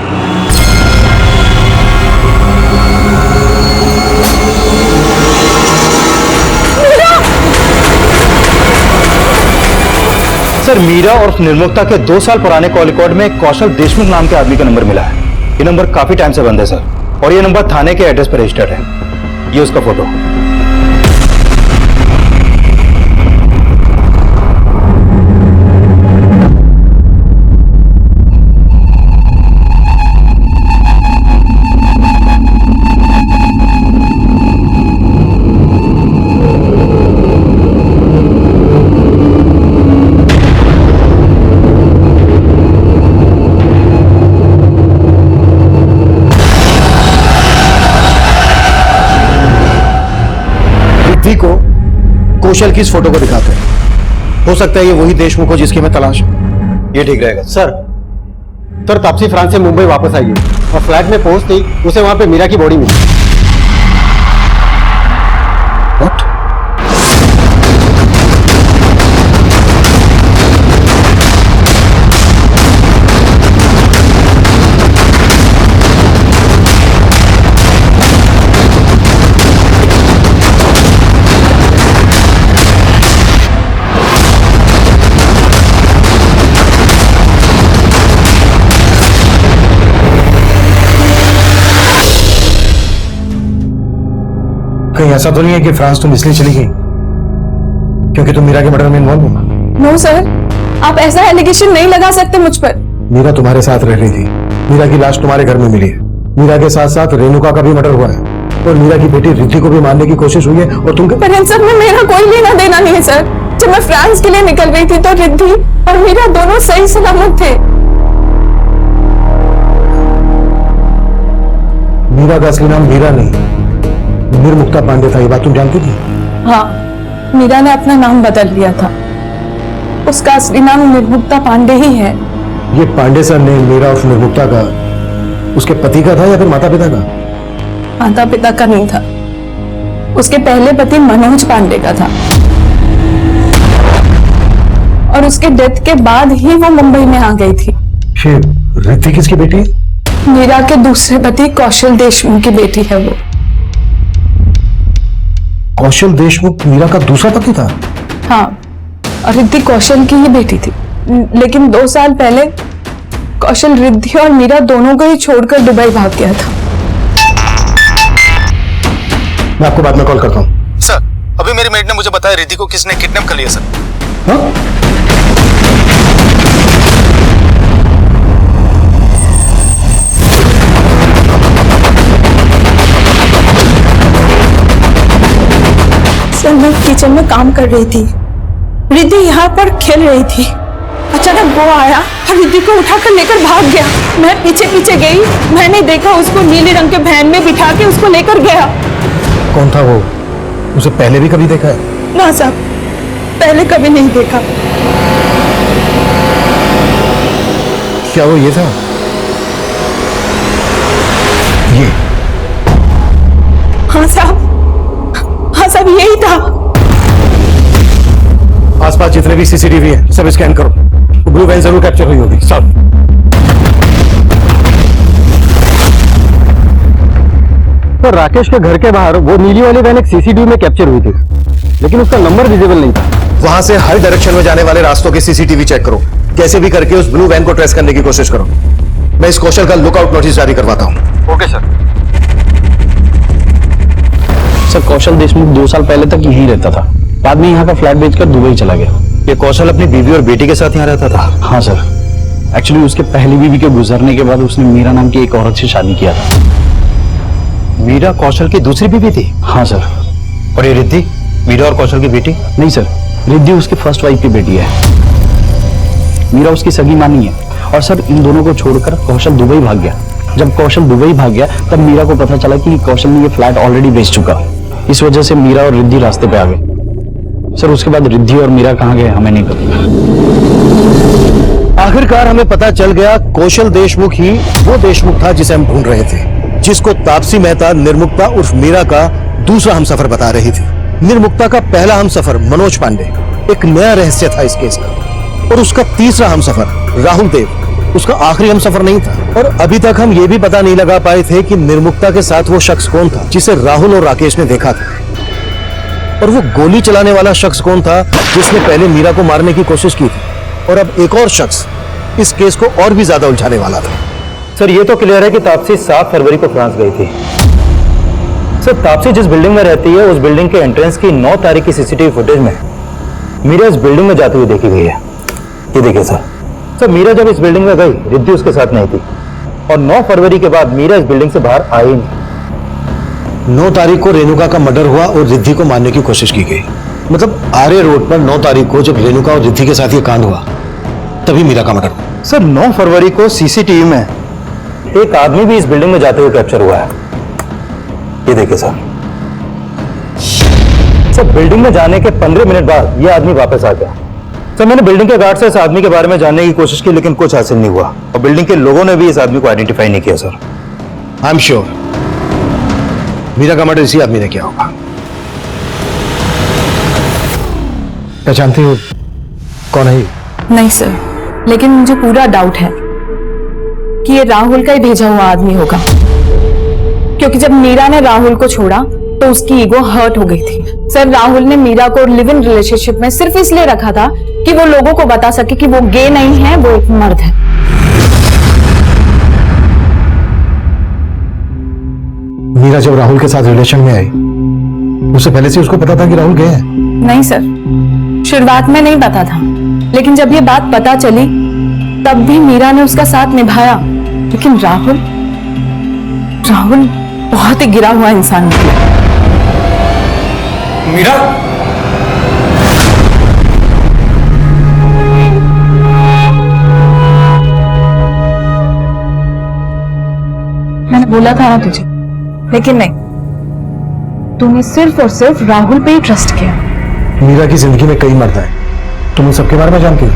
सर, मीरा और निर्मुक्ता के 2 साल पुराने कॉल रिकॉर्ड में कौशल देशमुख नाम के आदमी का नंबर मिला है। ये नंबर काफी टाइम से बंद है सर, और ये नंबर थाने के एड्रेस पर रजिस्टर्ड है। ये उसका फोटो। रिद्धि को कौशल की इस फोटो को दिखाते हैं। हो सकता है ये वही देशमुख हो जिसकी मैं तलाश हूं। ये ठीक रहेगा सर तापसी फ्रांस से मुंबई वापस आई है और फ्लैट में पहुंचते ही उसे वहां पे मीरा की बॉडी मिली। What? कहीं ऐसा तो नहीं है कि फ्रांस तुम इसलिए चली गई क्योंकि तुम मीरा के मर्डर में इन्वॉल्व हो? नो सर, आप ऐसा एलिगेशन नहीं लगा सकते मुझ पर। मीरा तुम्हारे साथ रह रही थी, मीरा की लाश तुम्हारे घर में मिली है, मीरा के साथ साथ रेणुका का भी मर्डर हुआ है, और मीरा की बेटी रिद्धि को भी मारने की कोशिश हुई है, और तुम पर इन सब में मेरा कोई लेना देना नहीं है सर। जब मैं फ्रांस के लिए निकल गई थी तो रिद्धि और मीरा दोनों सही सलामत थे। मीरा का असली नाम मीरा नहीं, निर्मुक्ता पांडे था। ये बात तुम जानती थी? हाँ, मीरा ने अपना नाम बदल लिया था। उसका असली नाम निर्मुक्ता पांडे ही है। ये पांडे सर ने मीरा और निर्मुक्ता का उसके पति का था या फिर माता पिता का? माता पिता का नहीं था, उसके पहले पति मनोज पांडे का था, और उसके डेथ के बाद ही वो मुंबई में आ गई थी। ये रिद्धि किसकी बेटी है? मीरा के दूसरे पति कौशल देशमुख की बेटी है वो। कौशल देशमुख मीरा का दूसरा पति था? हाँ, और रिद्धि कौशल की ही बेटी थी, लेकिन 2 साल पहले कौशल रिद्धि और मीरा दोनों को ही छोड़कर दुबई भाग गया था। मैं आपको बाद में कॉल करता हूँ। सर, अभी मेरी मेड ने मुझे बताया रिद्धि को किसने किडनैप कर लिया सर। हाँ? सर, मैं किचन में काम कर रही थी, रिद्धि यहाँ पर खेल रही थी। अचानक वो आया और रिद्धि को उठाकर लेकर भाग गया। मैं पीछे पीछे गई, मैंने देखा उसको नीले रंग के वैन में बिठा के उसको लेकर गया। कौन था वो? उसे पहले भी कभी देखा है? ना साहब, पहले कभी नहीं देखा। क्या वो ये था? ये हाँ साहब यही था। आसपास जितने भी सीसीटीवी है सब स्कैन करो, ब्लू वैन जरूर कैप्चर हुई होगी। सब तो राकेश के घर के बाहर वो नीली वाली वैन एक सीसीटीवी में कैप्चर हुई थी, लेकिन उसका नंबर विजिबल नहीं था। वहां से हर डायरेक्शन में जाने वाले रास्तों के सीसीटीवी चेक करो, कैसे भी करके उस ब्लू वैन को ट्रेस करने की कोशिश करो। मैं इस कौशल का लुकआउट नोटिस जारी करवाता हूं। Okay sir. सर कौशल देशमुख 2 साल पहले तक यहीं रहता था, बाद में यहाँ का फ्लैट बेचकर दुबई चला गया। ये कौशल अपनी बीवी और बेटी के साथ यहाँ रहता था? हाँ सर, एक्चुअली उसके पहली बीवी के गुजरने के बाद उसने मीरा नाम की एक औरत से शादी किया था। मीरा कौशल की दूसरी बीवी थी? हाँ सर। और ये रिद्धि मीरा और कौशल की बेटी? नहीं सर, रिद्धि उसकी फर्स्ट वाइफ की बेटी है, मीरा उसकी सगी मां नहीं है। और सर इन दोनों को छोड़कर कौशल दुबई भाग गया। जब कौशल दुबई भाग गया तब मीरा को पता चला कि कौशल ने ये फ्लैट ऑलरेडी बेच चुका। इस वजह से मीरा और रिद्धि रास्ते पे आ गए। सर उसके बाद रिद्धि और मीरा कहाँ गए हमें नहीं पता। आखिरकार हमें पता चल गया कौशल देशमुख ही वो देशमुख था जिसे हम ढूंढ रहे थे, जिसको तापसी मेहता निर्मुक्ता उर्फ मीरा का दूसरा हमसफर बता रही थी। निर्मुक्ता का पहला हमसफर मनोज पांडे एक नया रहस्य था इस केस का, और उसका तीसरा हमसफर राहुल देव उसका आखिरी हमसफर नहीं था। और अभी तक हम ये भी पता नहीं लगा पाए थे कि निर्मुक्ता के साथ वो शख्स कौन था जिसे राहुल और राकेश ने देखा था, और वो गोली चलाने वाला शख्स कौन था जिसने पहले मीरा को मारने की कोशिश की थी। और अब एक और शख्स इस केस को और भी ज्यादा उलझाने वाला था। सर ये तो क्लियर है कि तापसी 7 फरवरी को फ्रांस गई थी। सर तापसी जिस बिल्डिंग में रहती है उस बिल्डिंग के एंट्रेंस की 9 तारीख की सीसीटीवी फुटेज में मीरा इस बिल्डिंग में जाती हुई देखी गई है। ये देखिए सर मीरा जब इस बिल्डिंग में गई रिद्धि उसके साथ नहीं थी, और 9 फरवरी के बाद मीरा इस बिल्डिंग से बाहर आई नहीं। 9 तारीख को रेणुका का मर्डर हुआ और रिद्धि को मारने की कोशिश की गई। मतलब आर्य रोड पर 9 तारीख को जब रेणुका और रिद्धि के साथ ये कांड हुआ तभी मीरा का मर्डर हुआ। सर 9 फरवरी को सीसीटीवी में एक आदमी भी इस बिल्डिंग में जाते हुए कैप्चर हुआ है। ये देखिए सर बिल्डिंग में जाने के 15 मिनट बाद ये आदमी वापस आ गया। सर मैंने बिल्डिंग के गार्ड से इस आदमी के बारे में जानने की कोशिश की लेकिन कुछ हासिल नहीं हुआ, और बिल्डिंग के लोगों ने भी इस आदमी को आइडेंटिफाई नहीं किया। Sir I am sure Meera का मर्डर इसी आदमी ने किया होगा। पहचानती हो कौन है? नहीं सर, लेकिन मुझे पूरा डाउट है कि ये राहुल का ही भेजा हुआ आदमी होगा, क्योंकि जब मीरा ने राहुल को छोड़ा तो उसकी ईगो हर्ट हो गई थी। सर राहुल ने मीरा को लिव इन रिलेशनशिप में सिर्फ इसलिए रखा था कि वो लोगों को बता सके कि वो गे नहीं है, वो एक मर्द है। मीरा जब राहुल के साथ रिलेशन में आई उससे पहले से उसको पता था कि राहुल गे है? नहीं सर, शुरुआत में नहीं पता था, लेकिन जब ये बात पता चली तब भी मीरा ने उसका साथ निभाया। लेकिन राहुल बहुत ही गिरा हुआ इंसान है। मीरा मैंने बोला था ना तुझे, लेकिन नहीं, तूने सिर्फ और सिर्फ राहुल पे ही ट्रस्ट किया। मीरा की जिंदगी में कई मर्द हैं, तुम उन सबके बारे में जानती हो?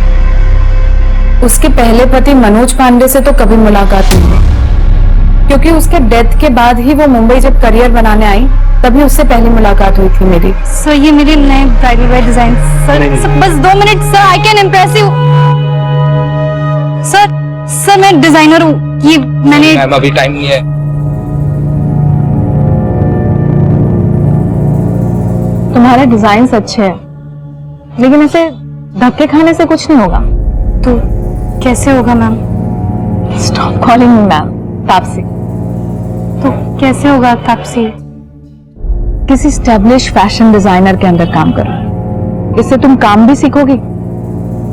उसके पहले पति मनोज पांडे से तो कभी मुलाकात नहीं हुई, क्योंकि उसके डेथ के बाद ही वो मुंबई जब करियर बनाने आई तभी उससे पहली मुलाकात हुई थी मेरी। सर ये मेरे नए ब्राइडल वेयर डिजाइन। सर बस 2 minute sir, I can impress you. Sir मैं डिजाइनर हूँ, ये मैंने अभी टाइम नहीं है। तुम्हारे डिजाइन अच्छे हैं, लेकिन ऐसे धक्के खाने से कुछ नहीं होगा। तो कैसे होगा ma'am? Stop calling me ma'am, Taapsee. तो कैसे होगा तापसी? किसी स्टैब्लिश फैशन डिजाइनर के अंदर काम करो, इससे तुम काम भी सीखोगी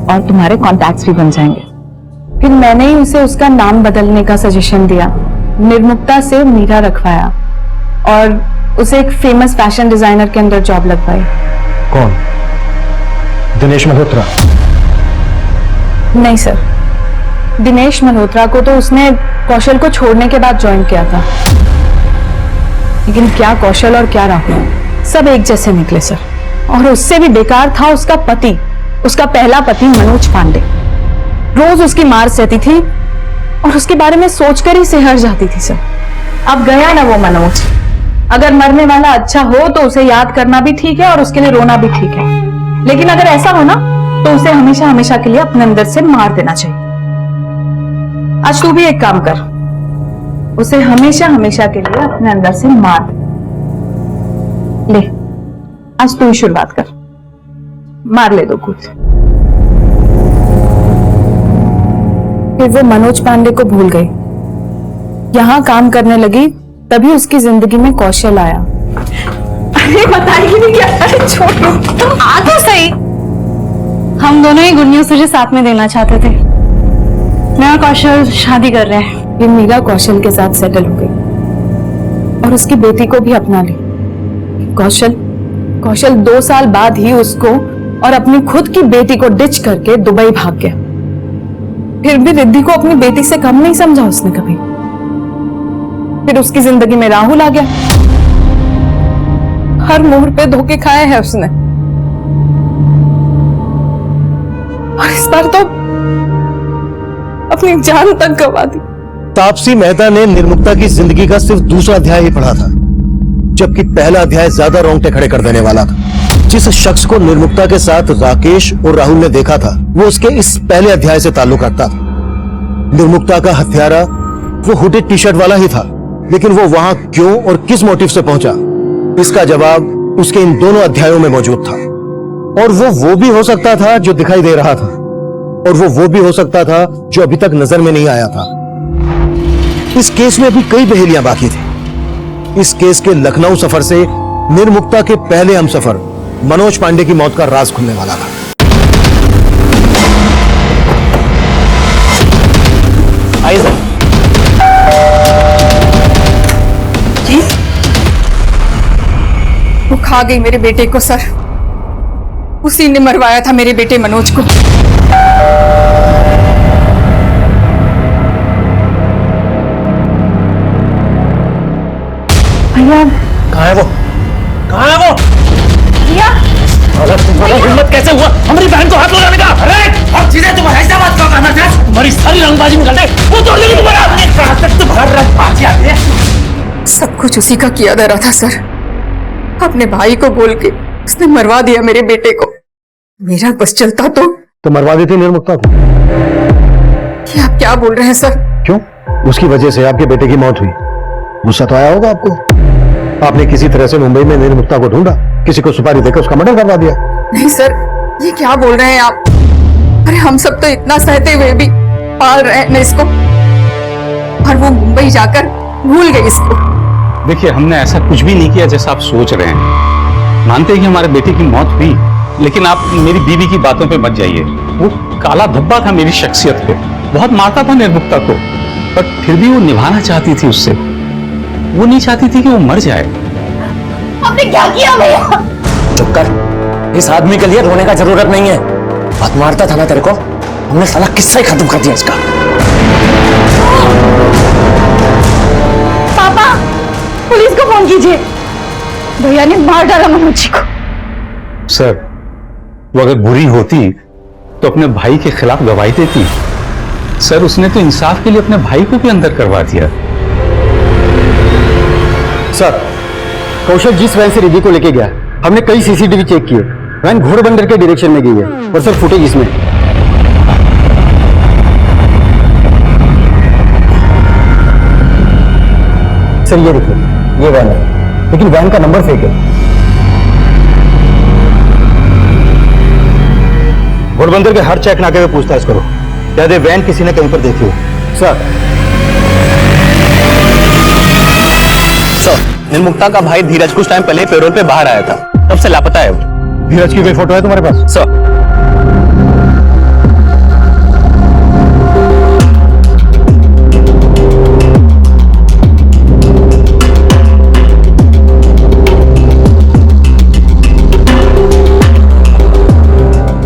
और तुम्हारे कॉन्टैक्ट्स भी बन जाएंगे। फिर मैंने ही उसे उसका नाम बदलने का सजेशन दिया, निर्मुक्ता से मीरा रखवाया और उसे एक फेमस फैशन डिजाइनर के अंदर जॉब लगवाई। कौन? दिनेश मल्होत्रा? नहीं सर, दिनेश मल्होत्रा को तो उसने कौशल को छोड़ने के बाद ज्वाइन किया था, लेकिन क्या कौशल और क्या राहुल सब एक जैसे निकले सर। और उससे भी बेकार था उसका पति, उसका पहला पति मनोज पांडे। रोज उसकी मार सहती थी और उसके बारे में सोचकर ही सिहर जाती थी सर। अब गया ना वो मनोज, अगर मरने वाला अच्छा हो तो उसे याद करना भी ठीक है और उसके लिए रोना भी ठीक है, लेकिन अगर ऐसा हो ना तो उसे हमेशा हमेशा के लिए अपने अंदर से मार देना चाहिए। आज तू भी एक काम कर, उसे हमेशा हमेशा के लिए अपने अंदर से मार ले। आज तू ही शुरुआत कर, मार ले दो कुछ। फिर वो मनोज पांडे को भूल गई, यहां काम करने लगी, तभी उसकी जिंदगी में कौशल आया। अरे बताएगी नहीं क्या? अरे छोड़ो, तुम आ तो सही। हम दोनों ही गुड न्यूज तुझे साथ में देना चाहते थे। मैं और कौशल शादी कर रहे हैं। ये मीरा कौशल के साथ सेटल हो गई और उसकी बेटी को भी अपना ली। कौशल 2 साल बाद ही उसको और अपनी खुद की बेटी को डिच करके दुबई भाग गया। फिर भी रिद्धि को अपनी बेटी से कम नहीं समझा उसने कभी। फिर उसकी जिंदगी में राहुल आ गया। हर मोड़ पे धोखे खाए हैं उसने, और इस बार तो अपनी जान तक गंवा दी। तापसी मेहता ने निर्मुक्ता की जिंदगी का सिर्फ दूसरा अध्याय ही पढ़ा था, जबकि पहला अध्याय ज्यादा रोंगटे खड़े कर देने वाला था। जिस शख्स को निर्मुक्ता के साथ राकेश और राहुल ने देखा था, वो उसके इस पहले अध्याय से ताल्लुक रखता था। निर्मुक्ता का हत्यारा वो हुडेड टी शर्ट वाला ही था, लेकिन वो वहां क्यों और किस मोटिव से पहुंचा, इसका जवाब उसके इन दोनों अध्यायों में मौजूद था। और वो भी हो सकता था जो दिखाई दे रहा था, और वो भी हो सकता था जो अभी तक नजर में नहीं आया था। इस केस में अभी कई पहेलियां बाकी थी। इस केस के लखनऊ सफर से निर्मुक्ता के पहले हमसफर मनोज पांडे की मौत का राज खुलने वाला था। आइए सर। जी, वो खा गई मेरे बेटे को सर। उसी ने मरवाया था मेरे बेटे मनोज को। भैया कहाँ है वो? कहाँ है वो? भैया तुम्हारा हिम्मत कैसे हुआ हमारी बहन को हाथ लगाने का? अरे अब चीजें तुम ऐसा बात क्यों करना चाहते? तुम्हारी सारी रंगबाजी निकल गई, वो तोड़ लेगी तुम्हारा। कहाँ तक तुम्हारा रंगबाजी आती है? सब कुछ उसी का किया धरा था सर। अपने भाई को बोल के उसने मरवा दिया मेरे बेटे को। मेरा बस चलता तो मरवा देती निर्मुक्ता को। ये आप क्या बोल रहे हैं सर? क्यों? उसकी वजह से आपके बेटे की मौत हुई, गुस्सा तो आया होगा आपको। आपने किसी तरह से मुंबई में निर्मुक्ता को ढूंढा, किसी को सुपारी देकर उसका मर्डर करवा दिया। नहीं सर, ये क्या बोल रहे हैं आप? अरे हम सब तो इतना सहते हुए भी पाल रहे हैं इसको, और वो मुंबई जाकर भूल गई इसको। देखिए, हमने ऐसा कुछ भी नहीं किया जैसा आप सोच रहे हैं। मानते हैं कि हमारे बेटे की मौत हुई, लेकिन आप मेरी बीवी की बातों पे मत जाइए। वो काला धब्बा था मेरी शख्सियत पे, बहुत मारता था निर्मुक्ता को, पर फिर भी वो निभाना चाहती थी उससे। वो नहीं चाहती थी कि वो मर जाए। आपने क्या किया भैया? चुप कर, इस आदमी के लिए रोने का जरूरत नहीं है। बहुत मारता था ना तेरे को, हमने साला किस्सा ही खत्म कर दिया इसका। पापा, पुलिस को फोन कीजिए। भैया ने मार डाला मनोज जी को। सर, वो अगर बुरी होती तो अपने भाई के खिलाफ गवाही देती। सर, उसने तो इंसाफ के लिए अपने भाई को भी अंदर करवा दिया। सर, कौशल जिस वैन से रिद्धि को लेके गया, हमने कई सीसीटीवी चेक किए। वैन घोड़बंदर के डायरेक्शन में गई है, और सर फुटेज इसमें। सर ये देखिए, ये वैन है, लेकिन वैन का नंबर फेक है। घोड़बंदर के हर चेक नाके में पूछताछ करो, शायद वैन किसी ने कहीं पर देखी हो। सर निर्मुक्ता का भाई धीरज कुछ टाइम पहले पेरोल पे बाहर आया था, तब से लापता है वो। धीरज की कोई फोटो है तुम्हारे पास? सर,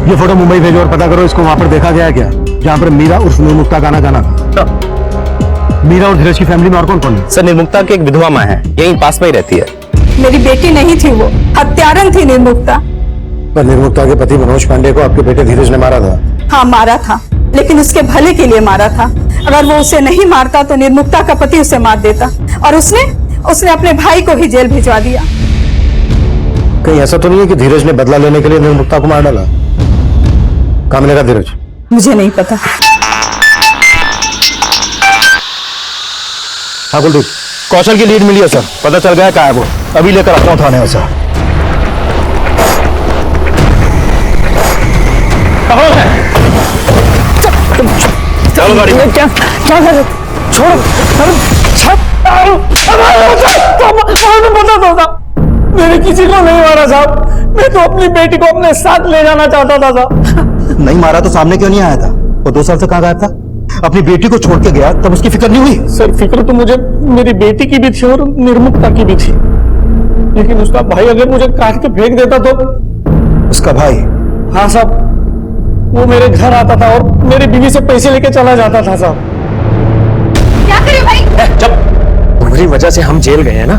ये फोटो मुंबई भेजो और पता करो इसको वहां पर देखा गया क्या, जहां पर मीरा उर्फ निर्मुक्ता का आना जाना था। मीरा और धीरज की फैमिली में और कौन कौन है? सर, निर्मुक्ता की एक विधवा माँ है, यहीं पास में ही रहती है। मेरी बेटी नहीं थी, वो हत्यारन थी निर्मुक्ता। पर निर्मुक्ता के पति मनोज पांडे को आपके बेटे धीरज ने मारा था। हाँ मारा था, लेकिन उसके भले के लिए मारा था। अगर वो उसे नहीं मारता तो निर्मुक्ता का पति उसे मार देता, और उसने अपने भाई को ही जेल भिजवा दिया। कहीं ऐसा तो नहीं है कि धीरज ने बदला लेने के लिए निर्मुक्ता को मार डाला? कहाँ मिलेगा धीरज? मुझे नहीं पता। हाँ कुलदीप, कौशल की लीड मिली है सर, पता चल गया कहाँ है वो। अभी लेकर आता हूँ थाने में सर। चलो गाड़ी में। क्या क्या कर? छोड़ो, बता दो। मैंने किसी को नहीं मारा साहब, मैं तो अपनी बेटी को अपने साथ ले जाना चाहता था साहब। नहीं मारा तो सामने क्यों नहीं आया था? वो 2 साल से कहाँ गायब था? अपनी बेटी को छोड़ के गया तब उसकी फिक्र नहीं हुई? सर फिक्र तो मुझे मेरी बेटी की भी थी और निर्मुक्ता की भी थी, लेकिन उसका भाई अगर मुझे काट के फेंक देता तो। उसका भाई? हाँ साहब, वो मेरे घर आता था और मेरी बीवी से पैसे लेके चला जाता था साहब। क्या करे भाई? जब तुम्हारी वजह से हम जेल गए हैं ना,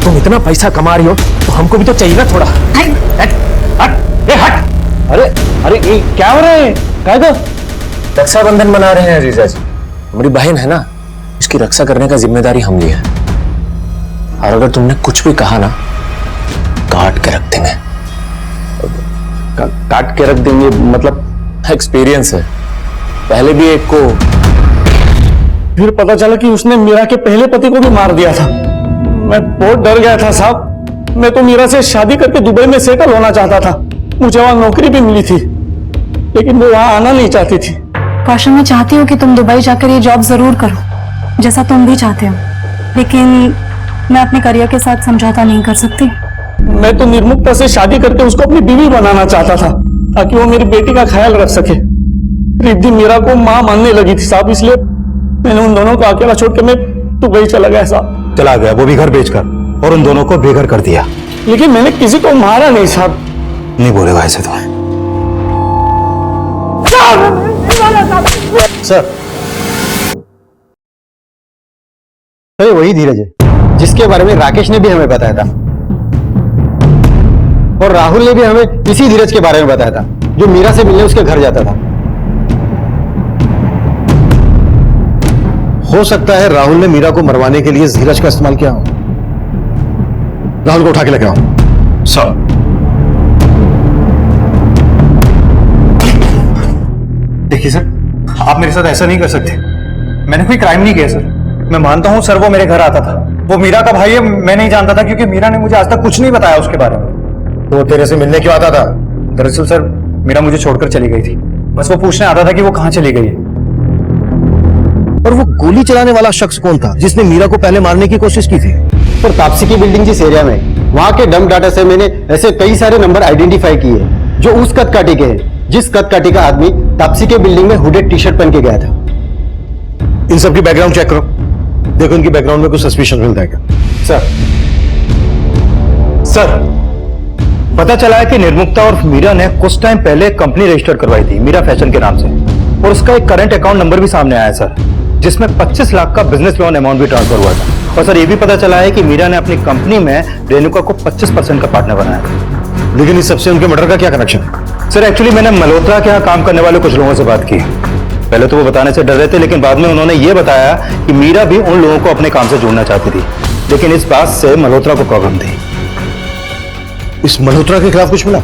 तुम इतना पैसा कमा रही हो तो हमको भी तो चाहिए ना थोड़ा। हट, हट। अरे अरे ये क्या हो रहा है? क्या तो रक्षाबंधन मना रहे हैं जीजा जी। हमारी बहन है ना, उसकी रक्षा करने का जिम्मेदारी हम लिए है। और अगर तुमने कुछ भी कहा ना, काट के रख देंगे। काट के रख देंगे मतलब एक्सपीरियंस है, पहले भी एक को। फिर पता चला कि उसने मीरा के पहले पति को भी मार दिया था। मैं बहुत डर गया था साहब। मैं तो मीरा से शादी करके दुबई में सेटल होना चाहता था, मुझे वहां नौकरी भी मिली थी, लेकिन वो वहां आना नहीं चाहती थी। कौशल, मैं चाहती हूँ कि तुम दुबई जाकर ये जॉब जरूर करो, जैसा तुम भी चाहते हो, लेकिन मैं अपने करियर के साथ समझौता नहीं कर सकती। मैं तो निर्मुक्ता से शादी करके उसको अपनी बीवी बनाना चाहता था, ताकि वो मेरी बेटी का ख्याल रख सके। रिद्धि मीरा को मां मानने लगी थी साहब, इसलिए मैंने उन दोनों को अकेला छोड़ के मैं दुबई चला गया साहब। चला गया, वो भी घर बेचकर, और उन दोनों को बेघर कर दिया। लेकिन मैंने किसी को मारा नहीं साहब। नहीं बोलेगा ऐसे तुम्हें? सर, अरे वही धीरज है जिसके बारे में राकेश ने भी हमें बताया था, और राहुल ने भी हमें इसी धीरज के बारे में बताया था, जो मीरा से मिलने उसके घर जाता था। हो सकता है राहुल ने मीरा को मरवाने के लिए धीरज का इस्तेमाल किया हो। राहुल को उठा के लेके आओ। सर, देखिए सर, आप मेरे साथ ऐसा नहीं कर सकते। मैंने कोई क्राइम नहीं किया सर। मैं मानता हूं सर, वो मेरे घर आता था, वो मीरा का भाई है। मैं नहीं जानता था क्योंकि मीरा ने मुझे आज तक कुछ नहीं बताया उसके बारे में। वो तेरे से मिलने क्यों आता था? दरअसल सर, मीरा मुझे छोड़कर चली गई थी, बस वो पूछने आता था कि वो कहां चली गई है। और वो गोली चलाने वाला शख्स कौन था जिसने मीरा को पहले मारने की कोशिश की थी? और तापसी की बिल्डिंग जिस एरिया में, वहां के डंप डाटा से मैंने ऐसे कई सारे नंबर आइडेंटिफाई किए जो उस कदकाठी के हैं जिस कदकाठी का आदमी तापसी के बिल्डिंग में हुडेड टी शर्ट पहन के गया था। इन सब की बैकग्राउंड चेक करो, देखो इनकी बैकग्राउंड में कुछ सस्पिशन मिलता है क्या? सर, पता चला है कि निर्मुक्ता और मीरा ने कुछ टाइम पहले कंपनी रजिस्टर करवाई थी मीरा फैशन के नाम से, और उसका एक करंट अकाउंट नंबर भी सामने आया सर, जिसमें 25 लाख का बिजनेस लोन अमाउंट भी ट्रांसफर हुआ था। और सर, ये भी पता चला है कि मीरा ने अपनी कंपनी में रेणुका को 25% का पार्टनर बनाया था। लेकिन इस सबसे उनके मर्डर का क्या कनेक्शन है? सर, एक्चुअली मैंने मल्होत्रा के यहाँ काम करने वाले कुछ लोगों से बात की। पहले तो वो बताने से डर रहे थे, लेकिन बाद में उन्होंने ये बताया कि मीरा भी उन लोगों को अपने काम से जोड़ना चाहती थी, लेकिन इस बात से मल्होत्रा को प्रॉब्लम थी। इस मल्होत्रा के खिलाफ कुछ मिला?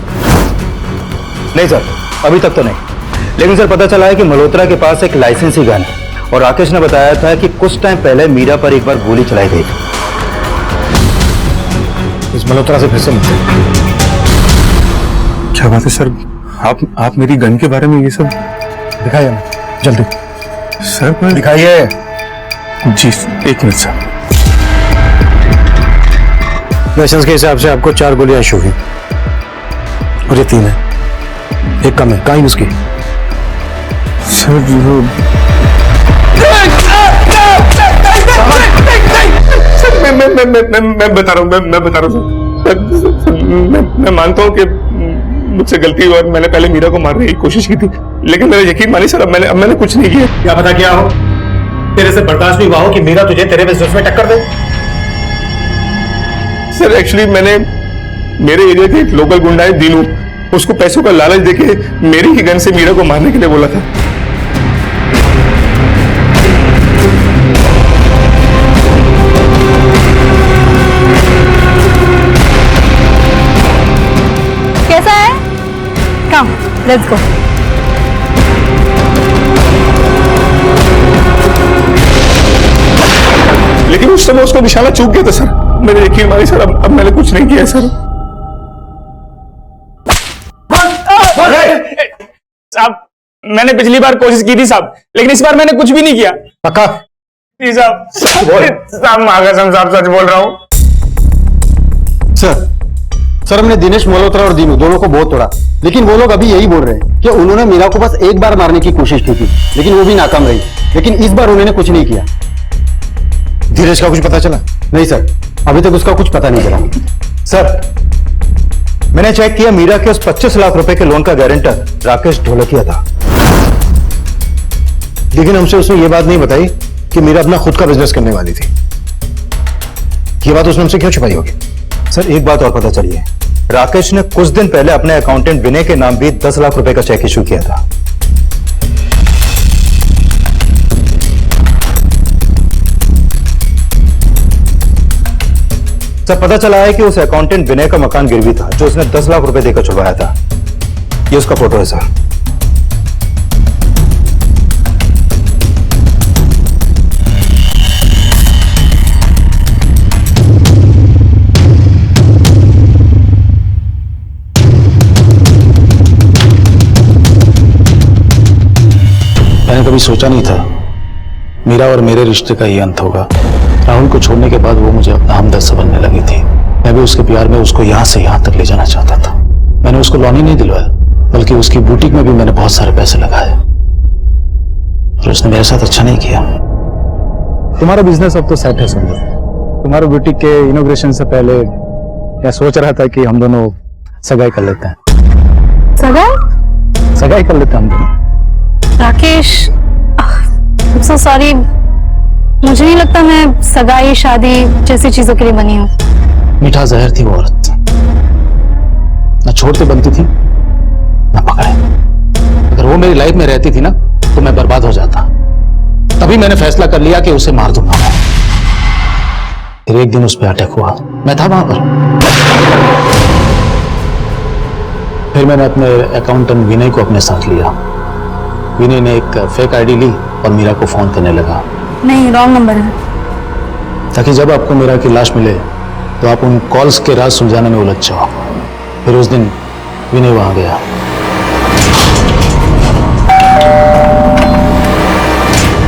नहीं सर, अभी तक तो नहीं, लेकिन सर पता चला है कि मल्होत्रा के पास एक लाइसेंसी गन है, और राकेश ने बताया था कि कुछ टाइम पहले मीरा पर एक बार गोली चलाई गई थी। इस मल्होत्रा से फिर से मिलते। क्या बात है सर, आप मेरी गन के बारे में ये सब दिखाइए हमें जल्दी। सर पर दिखाइए। जी, एक मिनट सर। लाइसेंस के हिसाब से आपको 4 गोलियां इशू हुई, और ये 3 है, एक कम है। कहाँ है उसकी? सर मैं बता रहा हूँ, मैं बता रहा हूँ। मैं मानता हूँ कि मुझसे गलती हुई और मैंने पहले मीरा को मारने की कोशिश की थी, लेकिन मेरा यकीन मानिए सर, अब मैंने कुछ नहीं किया। क्या पता क्या हो, तेरे से बर्दाश्त भी हुआ हो कि मीरा तुझे तेरे बिजनेस में टक्कर दे। सर एक्चुअली मैंने मेरे एरिया के एक लोकल गुंडा है दीनू, उसको पैसों का लालच देके मेरी ही गन से मीरा को मारने के लिए बोला था। कैसा है? कम, लेट्स गो। लेकिन उस समय उसका निशाना चूक गया था सर। मैंने यकीन मानी सर, अब मैंने कुछ नहीं किया सर। साहब मैंने पिछली बार कोशिश की थी साहब, लेकिन इस बार मैंने कुछ भी नहीं किया। पक्का? जी साहब। साहब मागसम साहब सच बोल रहा हूँ। सर हमने दिनेश मल्होत्रा और दीनू दोनों को बहुत तोड़ा, लेकिन वो लोग अभी यही बोल रहे हैं कि उन्होंने मीरा को बस एक बार मारने की कोशिश की थी, लेकिन वो भी नाकाम रही। लेकिन इस बार उन्होंने कुछ नहीं किया। धीरज का कुछ पता चला? नहीं सर, अभी तक उसका कुछ पता नहीं चला। सर मैंने चेक किया, मीरा के उस 25 लाख रुपए के लोन का गारंटर राकेश ढोलकिया था, लेकिन हमसे उसने ये बात नहीं बताई कि मीरा अपना खुद का बिजनेस करने वाली थी। ये बात उसने हमसे क्यों छुपाई होगी? सर एक बात और पता चली है, राकेश ने कुछ दिन पहले अपने अकाउंटेंट विनय के नाम भी 10 लाख रुपए का चेक इशू किया था। सर पता चला है कि उस अकाउंटेंट विनय का मकान गिरवी था जो उसने 10 लाख रुपए देकर छुड़वाया था। ये उसका फोटो है सर। मैंने कभी सोचा नहीं था मीरा और मेरे रिश्ते का ये अंत होगा। राहुल को छोड़ने के बाद वो मुझे अपना हमदर्द समझने लगी थी। मैं भी उसके प्यार में उसको यहाँ से यहाँ तक ले जाना चाहता था। मैंने उसको लोन ही नहीं दिलवाया, बल्कि उसकी बुटीक में भी मैंने बहुत सारे पैसे लगाए, और उसने मेरे साथ अच्छा नहीं किया। तुम्हारा बिजनेस अब तो सेट है सुंदर। तुम्हारे बुटीक के इनॉग्रेशन से पहले मैं सोच रहा था कि हम दोनों सगाई कर लेते हैं। सगाई कर लेते हैं हम दोनों। राकेश, सो सॉरी, मुझे नहीं लगता मैं सगाई शादी जैसी चीजों के लिए बनी हूँ। मीठा जहर थी वो औरत, न छोड़ते बनती थी न पकड़े। अगर वो मेरी लाइफ में रहती थी ना तो मैं बर्बाद हो जाता। तभी मैंने फैसला कर लिया कि उसे मार दूंगा। फिर एक दिन उस पर अटैक हुआ, मैं था वहां पर। फिर मैंने अपने अकाउंटेंट विनय को अपने साथ लिया। विनय ने एक फेक आईडी ली और मीरा को फोन करने लगा। नहीं, रॉन्ग नंबर है। ताकि जब आपको मीरा की लाश मिले तो आप उन कॉल्स के राज सुलझाने में उलझ जाओ। फिर उस दिन विनय वहां गया।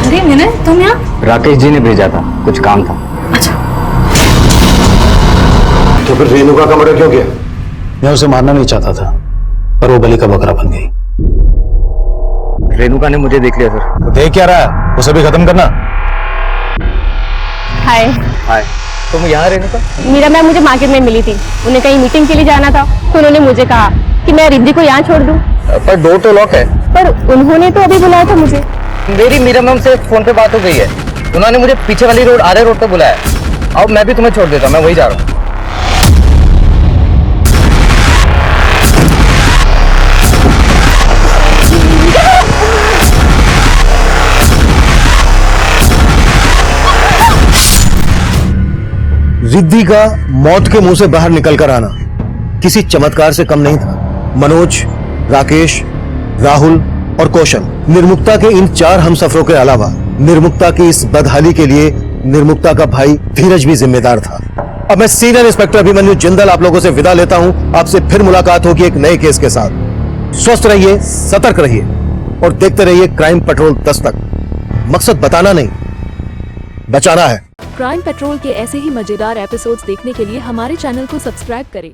अरे विनय, तुम यहाँ? राकेश जी ने भेजा था, कुछ काम था। अच्छा। तो फिर रेणुका का मर्डर क्यों किया? मैं उसे मारना नहीं चाहता था, पर वो बलि का बकरा बन गई। रेणुका ने मुझे देख लिया सर। तो देख क्या रहा है, उसे भी खत्म करना। हाय। हाय। तुम यहाँ रेणुका? मीरा मैम मुझे मार्केट में मिली थी, उन्हें कहीं मीटिंग के लिए जाना था, तो उन्होंने मुझे कहा कि मैं रिद्धि को यहाँ छोड़ दूँ। पर डोर तो लॉक है। पर उन्होंने तो अभी बुलाया था मुझे। मेरी मीरा मैम से फोन पे बात हो गई है, उन्होंने मुझे पीछे वाली रोड, आधे रोड पे बुलाया। अब मैं भी तुम्हें छोड़ देता हूँ, मैं वही जा रहा हूँ। रिद्धि का मौत के मुंह से बाहर निकलकर आना किसी चमत्कार से कम नहीं था। मनोज, राकेश, राहुल और कौशल, निर्मुक्ता के इन 4 हमसफरों के अलावा निर्मुक्ता की इस बदहाली के लिए निर्मुक्ता का भाई धीरज भी जिम्मेदार था। अब मैं सीनियर इंस्पेक्टर अभिमन्यु जिंदल आप लोगों से विदा लेता हूं। आपसे फिर मुलाकात होगी एक नए केस के साथ। स्वस्थ रहिए, सतर्क रहिए और देखते रहिए क्राइम पेट्रोल दस्तक। मकसद बताना नहीं, बचाना है। क्राइम पेट्रोल के ऐसे ही मजेदार एपिसोड्स देखने के लिए हमारे चैनल को सब्सक्राइब करें